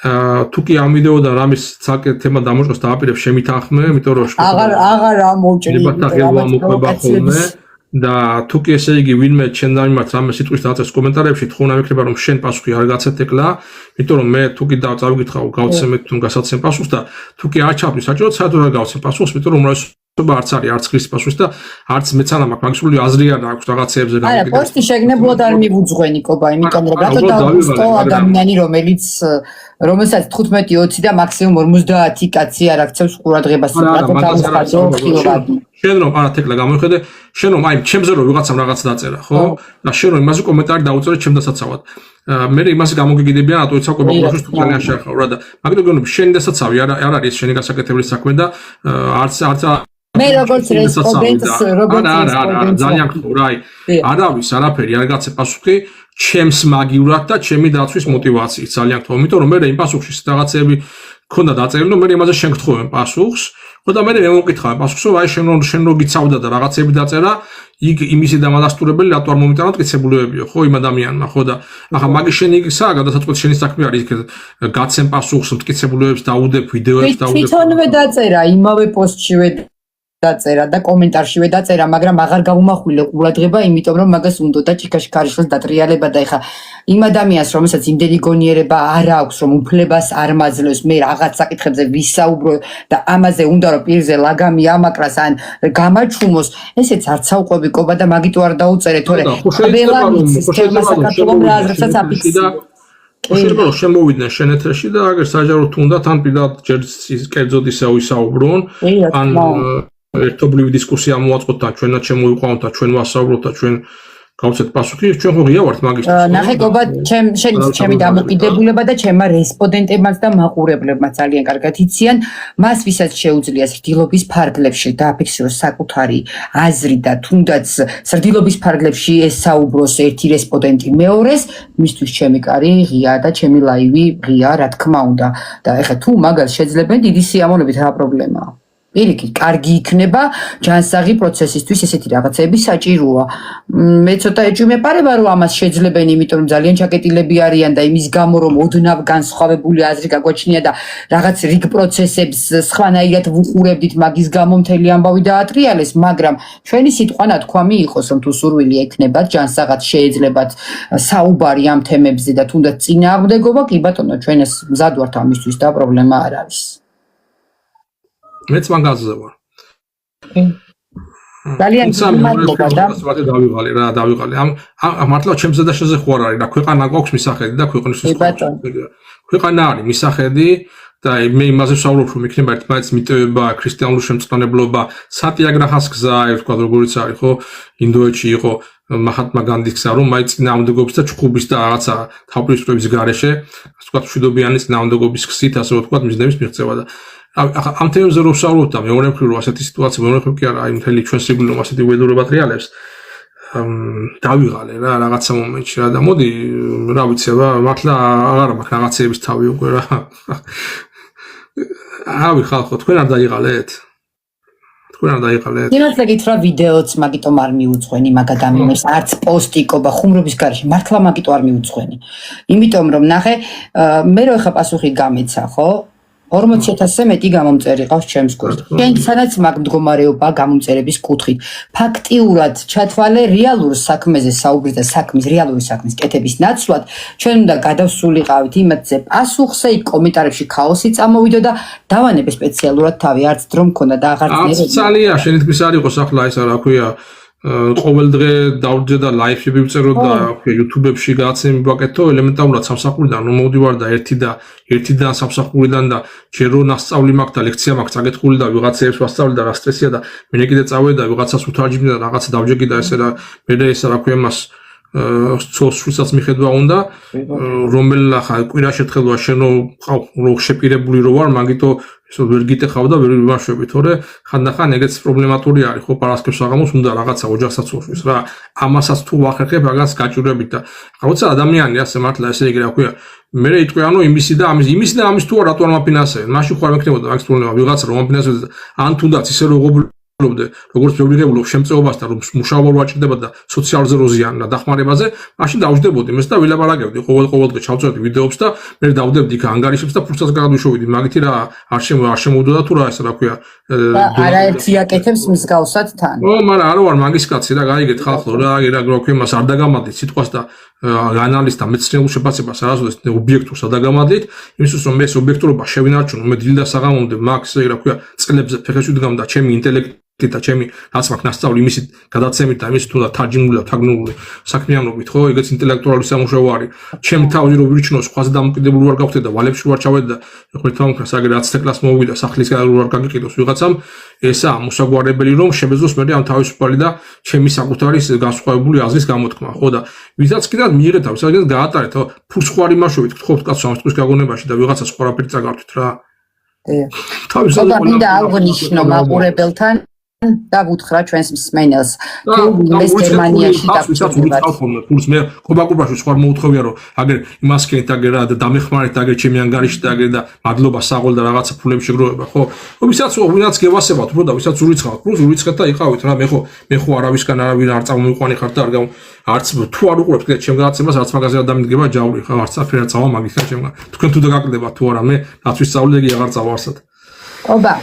თუ კი ამ ვიდეოდან რამის ცალკე თემა დამოჭროს და აპირებ შემითანხმე, იმიტომ რომ აღარ ამოვჭრი და თუ კი ესე იგი ვინმე ჩვენ დამიმართ რამე სიტყვის დაწერს კომენტარებში თხოვნ ამიქნება რომ შენ პასუხი არ გაცეთ ეკლა, იმიტომ რომ მე თუ კი წავიკითხავ გავცემეთ თუ გასაცემ პასუხს და თუ კი არ ჩავდივ საჭიროდ საერთოდ არ გავცემ პასუხს, იმიტომ რომ არც არის არც ხრის პასუხს და არც მეც არ მაქვს მაგისული აზრი არ აქვს რაღაცეებზე გამიგდა. არა, პოსტი შეგნებლად არ მივუძღვენი კობა, იმიტომ რომ რატო დავუსტო ადამიანი რომელსაც 15-20 და მაქსიმუმ 50 კაცი არ აქცევს ყურადღებას, რატო დავუსხადო ხილვადი. შენ რომ არა თეკლა გამოიხედე, შენ რომ აი ჩემზე რომ ვიღაცამ რაღაც დაწერა, ხო? და შენ რომ იმაზე კომენტარი დაუწერე ჩემ დასაცავად. მე იმაზე გამოგიგდებიან რატო იცავ კობაკურშს თუ ძალიან შეახავ რა და მაგდროულად შენი დასაცავი არ არის შენი გასაკეთებელი საქმე და არც მე როგორც რესპონდენტს ძალიან ხურა აი არავის არაფერი არ გაცე პასუხი ჩემს მაგივრად და ჩემი დაცვის мотивაციით ძალიან ხომ იმიტომ რომ მე იმ პასუხში რაღაცები ქონდა დაწერილი რომ მე იმაზე შეგთხოვენ პასუხს ხო და მე მემოკითხავენ პასუხს რომ აი შენ რო გიცავდა და რაღაცები დაწერა იქ იმისი დამადასტურებელი რატო არ მომიტანოთ კიცებულებებიო ხო იმ ადამიანმა ხო და ახლა მაგის შენი ისა გადასაწყვეტი შენი საქმე არის იქ გაცემ პასუხს მტკიცებულებებს დაუდებ ვიდეოებს დაუდებ თვითონვე დაწერა იმავე პოსტშივე დაწერა და კომენტარშივე დაწერა, მაგრამ აღარ გაუმახვილე ყურადღება, იმიტომ რომ მაგას უნდოდა ჭიქაში ქარიშხლის დატრიალება და ეხა იმ ადამიანს, რომელსაც იმდენი გონიერება არ აქვს, რომ უფლებას არ მაძლევს, მე რაღაც საკითხებზე ვისაუბრო და ამაზე უნდა რომ პირზე ლაგამი ამაკრას ან გამაჩუმოს, ესეც არც საუყვები კობა და მაგიტო არ დაუწერე, თორე ყველა მის საქართველოს აზრსაც აფიქსირე. შეიძლება რომ შემოვიდნენ შენ ეთერში და აგერ საჯაროდ უნდა თან პირდაპირ ჯერ კერძოდ ისე ვისაუბრონ, ან ერთობლივი დისკუსია მოაწყოთ და ჩვენაც შემოიყვანოთ და ჩვენ ვასაუბროთ და ჩვენ გავცეთ პასუხი, ჩვენ ხო ღია ვართ მაგისტრის. ნახე გობა, ჩემი დამოკიდებულება და ჩემმა რესპონდენტებმაც და მაყურებლებმა ძალიან კარგად იციან, მას ვისაც შეუძლია სრდილობის ფარგლებში დააფიქსიროს საკუთარი აზრი და თუნდაც სრდილობის ფარგლებში ესაუბროს ერთი რესპონდენტი მეორეს, მისთვის ჩემი კარი ღია და ჩემი ლაივი ღია, რა თქმა უნდა. და ეხლა თუ მაგას შეძლებენ დიდი სიამოვნებით რა პრობლემაა? პირიქით, კარგი იქნება ჯანსაღი პროცესისთვის ესეთი რაღაცები საჭიროა. მე ცოტა ეჭვმეპარება რომ ამას შეძლებენ, იმიტომ რომ ძალიან ჩაკეტილები არიან და იმის გამო რომ ოდნავ განსხვავებული აზრი გაგვაჩნია და რაღაც რიგ პროცესებს სხვანაირად ვუყურებდით, მაგის გამო მთელი ამბავი დაატრიალეს, მაგრამ ჩვენი სიტყვა ნათქვამი იყოს, რომ თუ სურვილი ექნებათ, ჯანსაღად შეეძლებათ საუბარი ამ თემებზე და თუნდაც წინააღმდეგობა, კი ბატონო, ჩვენ ეს მზად ვართ ამისთვის და პრობლემა არ არის. მეც მაგაზე ვარ. ძალიან მადლობა და დავიღალე რა, დავიღალე. ამ მართლა ჩემზე და შენზე ხო არ არის რა, ქვეყანა გვაქვს მისახედი და ქვეყნის ქვეყანა არის მისახედი და მე იმაზე ვსაუბრობ, რომ იქნება ერთმანეთის მიტევება, ქრისტიანული შემწყნარებლობა, სატიაგრაჰას გზა, თქვა როგორიც არის, ხო, ინდოეთში იყო მაჰატმა განდის გზა, რომ მაინც წინააღმდეგობის და ჩხუბის და რაღაცა თავპირისპირების გარეშე, თქვა მშვიდობიანი წინააღმდეგობის გზით, ასე ვთქვა, მიზნების მიღწევა და ამ თემებზე რომ ვსაუბრობ და მეორე მხრივ რომ ასეთი სიტუაცია მეორე მხრივ კი არა, აი მთელი ჩვენ სიგვი რომ ასეთი ველურება ტრიალებს, დავიღალე რა რაღაცა მომენტში რა და მოდი რა ვიცი რა, მართლა აღარ მაქვს რაღაცეების თავი უკვე რა. რავი ხალხო, თქვენ არ დაიღალეთ? თქვენ არ დაიღალეთ? იმასე გითხრა ვიდეოც მაგიტომ არ მიუძღვენი მაგ ადამიანებს, არც პოსტიკობა ხუმრობის გარეშე, მართლა მაგიტომ არ მიუძღვენი. იმიტომ რომ ნახე, მე რო ხა პასუხი გამეცა, ხო? 40,000-ზე მეტი გამომწერი ყავს ჩემს გვერდს. შენ სადაც მაგ მდგომარეობა გამომწერების კუთხით. ფაქტიურად ჩათვალე რეალურ საქმეზე საუბრის და საქმის რეალური საქმის კეთების ნაცვლად, ჩვენ უნდა გადავსულიყავით იმათზე პასუხზე, იქ კომენტარებში ქაოსი წამოვიდო და დავანებე სპეციალურად თავი, არც დრო მქონდა და აღარ ძნელია. ძალიან შენ თქმის არ იყოს ახლა ეს რა ქვია ყოველ დღე დავდე და ლაივები ვწერო და YouTube-ებში გააცემი ვაკეთო ელემენტარულად სამსახურიდან რომ მოვდივარ და ერთიდან სამსახურიდან და ჯერ რო ნასწავლი მაქვს და ლექცია მაქვს წაკითხული და ვიღაცებს ვასწავლე და რა სტრესია და მე კიდე წავედი და ვიღაცას ვთარჯიმნი და რაღაცა დავჯეგი და ესე რა მე ეს რა ქვია მას სოციალს მიხედვა უნდა რომელ ახლა კვირა შეთხელვა შენ რო შეპირებული რო ვარ მაგითო ისო ვერ გიტეხავ და ვერ ვიმარშვები თორე ხანდახან ეგეც პრობლემატური არის ხო პარასკევს აღამოს უნდა რაღაცა ოჯახსაც უშვის რა ამასაც თუ ვახერხებ რაღაც გაჭირებით და რაღაცა ადამიანი ასე მართლა ესე იგი რა ქვია მე იტყვი ანუ იმისი და ამის თუ რატო არ მაფინანსებენ მაშინ ხო არ მექნებოდა მაგის პრობლემა ვიღაცა რომ ამფინანსებდა ან თუნდაც ისე როგორც მეგრებულობ შემწეობასთან რომ მუშაობა ვაჭირდება და სოციალზე როზიან და დახმარებაზე, მაშინ დავждებოდი მეს და ვილაპარაკებდი ყოველდღე ჩავწერდი ვიდეოებს და მე დავდებდი იქ ანგარიშებს და ფურცაც გადავშოვიდი მაგითი რა არ შემოვდოდა თუ რა ესე რა ქვია არაერთი აკეთებს მსგავსად თან. ო მაგრამ არა ვარ მაგის კაცი რა გაიგეთ ხალხო რა ქვია მას არ დაგამადლით სიტყვას და ანალიზს და მეცნიერულ შეფასებას არასოდეს ობიექტურს არ დაგამადლით იმისთვის რომ მე ეს ობიექტურობა შევინარჩუნო მე დილ და საღამომდე მაგ რა ქვია წლებზე ფეხებში ვდგამ და ჩემი ინტელექტი და ჩემი რაც მაქვს ნასწავლი იმისი გადაცემით და იმისი თუნდაც თარჯიმული და თარგმნული საქმიანობით ხო ეგეც ინტელექტუალური სამუშაო არის ჩემ თავი რო ვირჩნო სხვაზე დამოკიდებული ვარ გავხდე და ვალებში ვარ ჩავედი და ხერთმა უკრა საგე რაც თეკლას მოვიდა სახლის გადაგროვარ გაგიყიდოს ვიღაცამ ესა მოსაგვარებელი რომ შემეძლოს მე ამ თავისუფალი და ჩემი საკუთარი განსხვავებული აზრის გამოთქმა ხო და ვისაც კიდევ მიიღეთ თავის აგეთ გაატარეთ ხო ფურცხვარი მაშვებით გთხოვთ კაცო ამ წყვის გაგონებაში და ვიღაცას ყველაფერი წაგართვით რა თავისუფალი მინდა აღნიშნო მაყურებელთან და ვუთხრა ჩვენს მსმენელს თუ ეს გერმანიაში დაგჭირდებათ ფულს მე ყობაკუბაში სხვა მოუთხოვია რომ აგერ იმას ქენით აგერ რა და დამეხმარეთ აგერ ჩემი ანგარიში და აგერ და მადლობა საღოლ და რაღაცა ფულები შეგროვება ხო ვისაც გევასებათ უფრო და ვისაც ურიცხავთ პლუს ურიცხეთ და იყავით რა მე ხო არავისგან არავინ არ წამომიყვანი ხარ და არც თუ არ უყურებთ კიდე ჩემ გადაცემას არც მაგაზე არ დამიდგება ჯაური ხა არც აფერა წავა მაგისგან ჩემგან თქვენ თუ დაგაკლებათ თუ არა მე რაც ვისწავლე იგი აღარ წავა არსად ობა,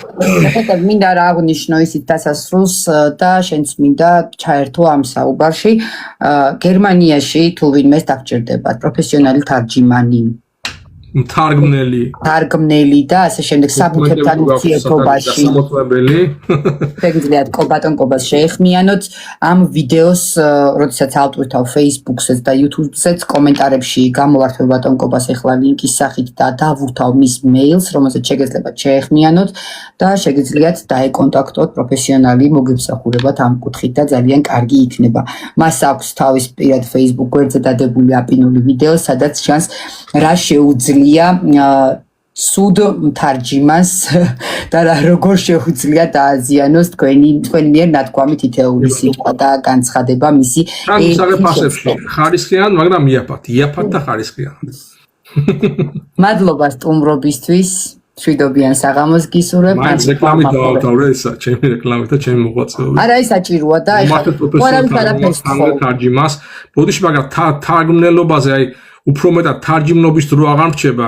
ეხლა მინდა რა აღნიშნო ისიც დასასრულს და შენც მინდა ჩაერთო ამ საუბარში. გერმანიაში თუ ვინმეს დაგჭირდებათ პროფესიონალი თარჯიმანი, თარგმნელი და ასე შემდეგ საბუთებთან ურთიერთობაში. შეგიძლიათ ბატონ კობას შეეხმიანოთ ამ ვიდეოს, როდესაც ავტვირთავ Facebook-სეც და YouTube-სეც კომენტარებში გამოვართვე ბატონ კობას ეხლა ლინკის სახით და დავურთავ მის მეილს, რომელზეც შეგიძლიათ შეეხმიანოთ და შეგიძლიათ დაეკონტაქტოთ პროფესიონალი მოგემსახურებათ ამ კუთხით და ძალიან კარგი იქნება. მას აქვს თავის პირად Facebook გვერდზე დადებული აპინული ვიდეო, სადაც ჩანს რა შეუძლია სუდ თარჯიმას და როგორ შეუძლია დააზიანოს თქვენი მიერ ნათქვამი თითეული სიტყვა და განცხადება მისი ფასებში ხარისხიან მაგრამ იაფად და ხარისხიან მადლობა სტუმრობისთვის შვიდობიან საღამოს გისურვებ. მაინც რეკლამით დავავთავრე ესა, ჩემი რეკლამით და ჩემი მოღვაწეობით. არა, ის საჭიროა და ეხლა ვარავის არაფერს თარჯიმას. ბოდიში მაგრამ თარგმნელობაზე აი უფრო მეტად თარჯიმნობის დრო აღარ მრჩება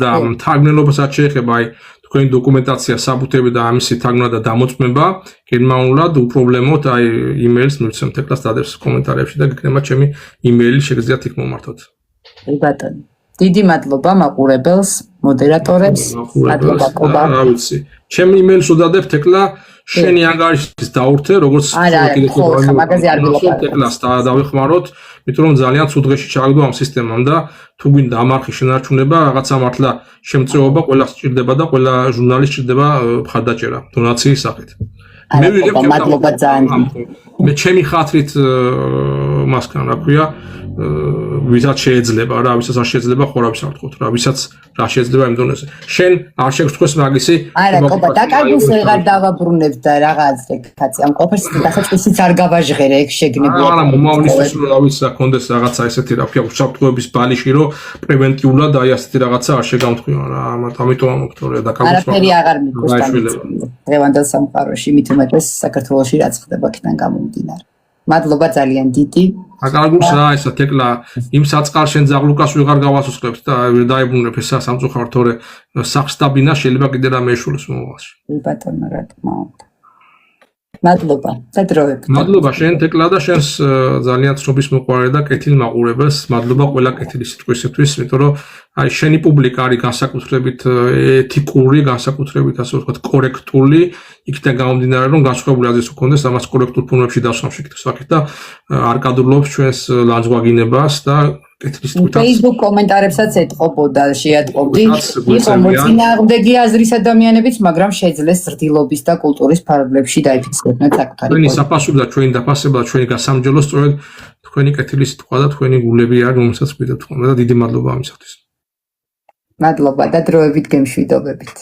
და თარგმნელობასაც შეეხება აი თქვენი დოკუმენტაცია, საბუთები და ამისი თარგმნა და დამოწმება გერმანულად უპრობლემოდ აი იმეილს მივცემთ ეკრანს დადებს კომენტარებში და გიქნება ჩემი იმეილი შეგიძლიათ იქ მომართოთ. ბატონო. დიდი მადლობა მაყურებელს, მოდერატორებს, მადლობა კობა. რა ვიცი. ჩემი იმეილს უდადებთ ეკლა შენი ანგარიშის დაურთე, როგორც მაგაზე არ გილაპარაკობ. ეკლას დავეხმაროთ, იმიტომ რომ ძალიან ცუდ დღეში ჩავიდო ამ სისტემამ და თუ გვინდა ამარხი შენარჩუნება, რაღაცა მართლა შემწეობა ყველას სჭირდება და ყველა ჟურნალისტს სჭირდება მხარდაჭერა დონაციის სახით. მე ვიღებ მადლობა ძალიან. მე ჩემი ხათრით მასკან რა ქვია ვისაც შეიძლება რა, ვისაც არ შეიძლება ხორავის არ თქოთ რა, ვისაც რა შეიძლება იმ დონეზე. შენ არ შეგწყვეს მაგისი. არა, კობა, დაკარგულს ვეღარ დავაბრუნებ და რაღაც კაცი ამ ყოფერს დასაწყისიც არ გავაჟღერე ეგ შეგნებია. არა, მომავლისთვის რა ვიცი, რა კონდეს რაღაცა ესეთი რა ქვია, უსაფრთხოების ბალიში რომ პრევენტიულად აი ასეთი რაღაცა არ შეგამთქვია რა, ამიტომ ამოქტორია დაკარგულს. არაფერი აღარ მიგუშტა. დღევანდელ სამყაროში მით უმეტეს საქართველოში რაც ხდება აქედან გამომდინარე. მადლობა ძალიან დიდი. აკარგულს რა ესა თეკლა იმ საწყალ შენ ზაღლუკას ვეღარ გავასუსხებთ და დაიბრუნებ ესა სამწუხაროდ თორე სახსტაბინა შეიძლება კიდე რამე ეშულოს მომავალში. ბატონო რა თქმა უნდა. მადლობა. სადროებით. მადლობა შენ თეკლა და შენს ძალიან ცნობის მოყვარე და კეთილ მაყურებელს. მადლობა ყველა კეთილი სიტყვისათვის, იმიტომ რომ აი შენი პუბლიკა არის განსაკუთრებით ეთიკური, განსაკუთრებით ასე ვთქვათ კორექტული, იქიდან გამომდინარე რომ განსხვავებული აზრის უქონდეს ამას კორექტულ ფორმებში დასვამ შეკითხვის სახით და არ კადრულობს ჩვენს ლანძღვაგინებას და კეთილი სიტყვით. Facebook კომენტარებსაც ეთყობოდა, შეატყობდი. იყო მოწინააღმდეგე აზრის ადამიანებიც, მაგრამ შეძლეს ზრდილობის და კულტურის ფარგლებში დაიფიქსირდნენ საკუთარი. თქვენი საფასური და ჩვენი დაფასება და ჩვენი გასამჯელო სწორედ თქვენი კეთილი სიტყვა და თქვენი გულები არის, რომელსაც გვიდათ თქვენ და დიდი მადლობა ამისათვის. მადლობა და დროებით გემშვიდობებით.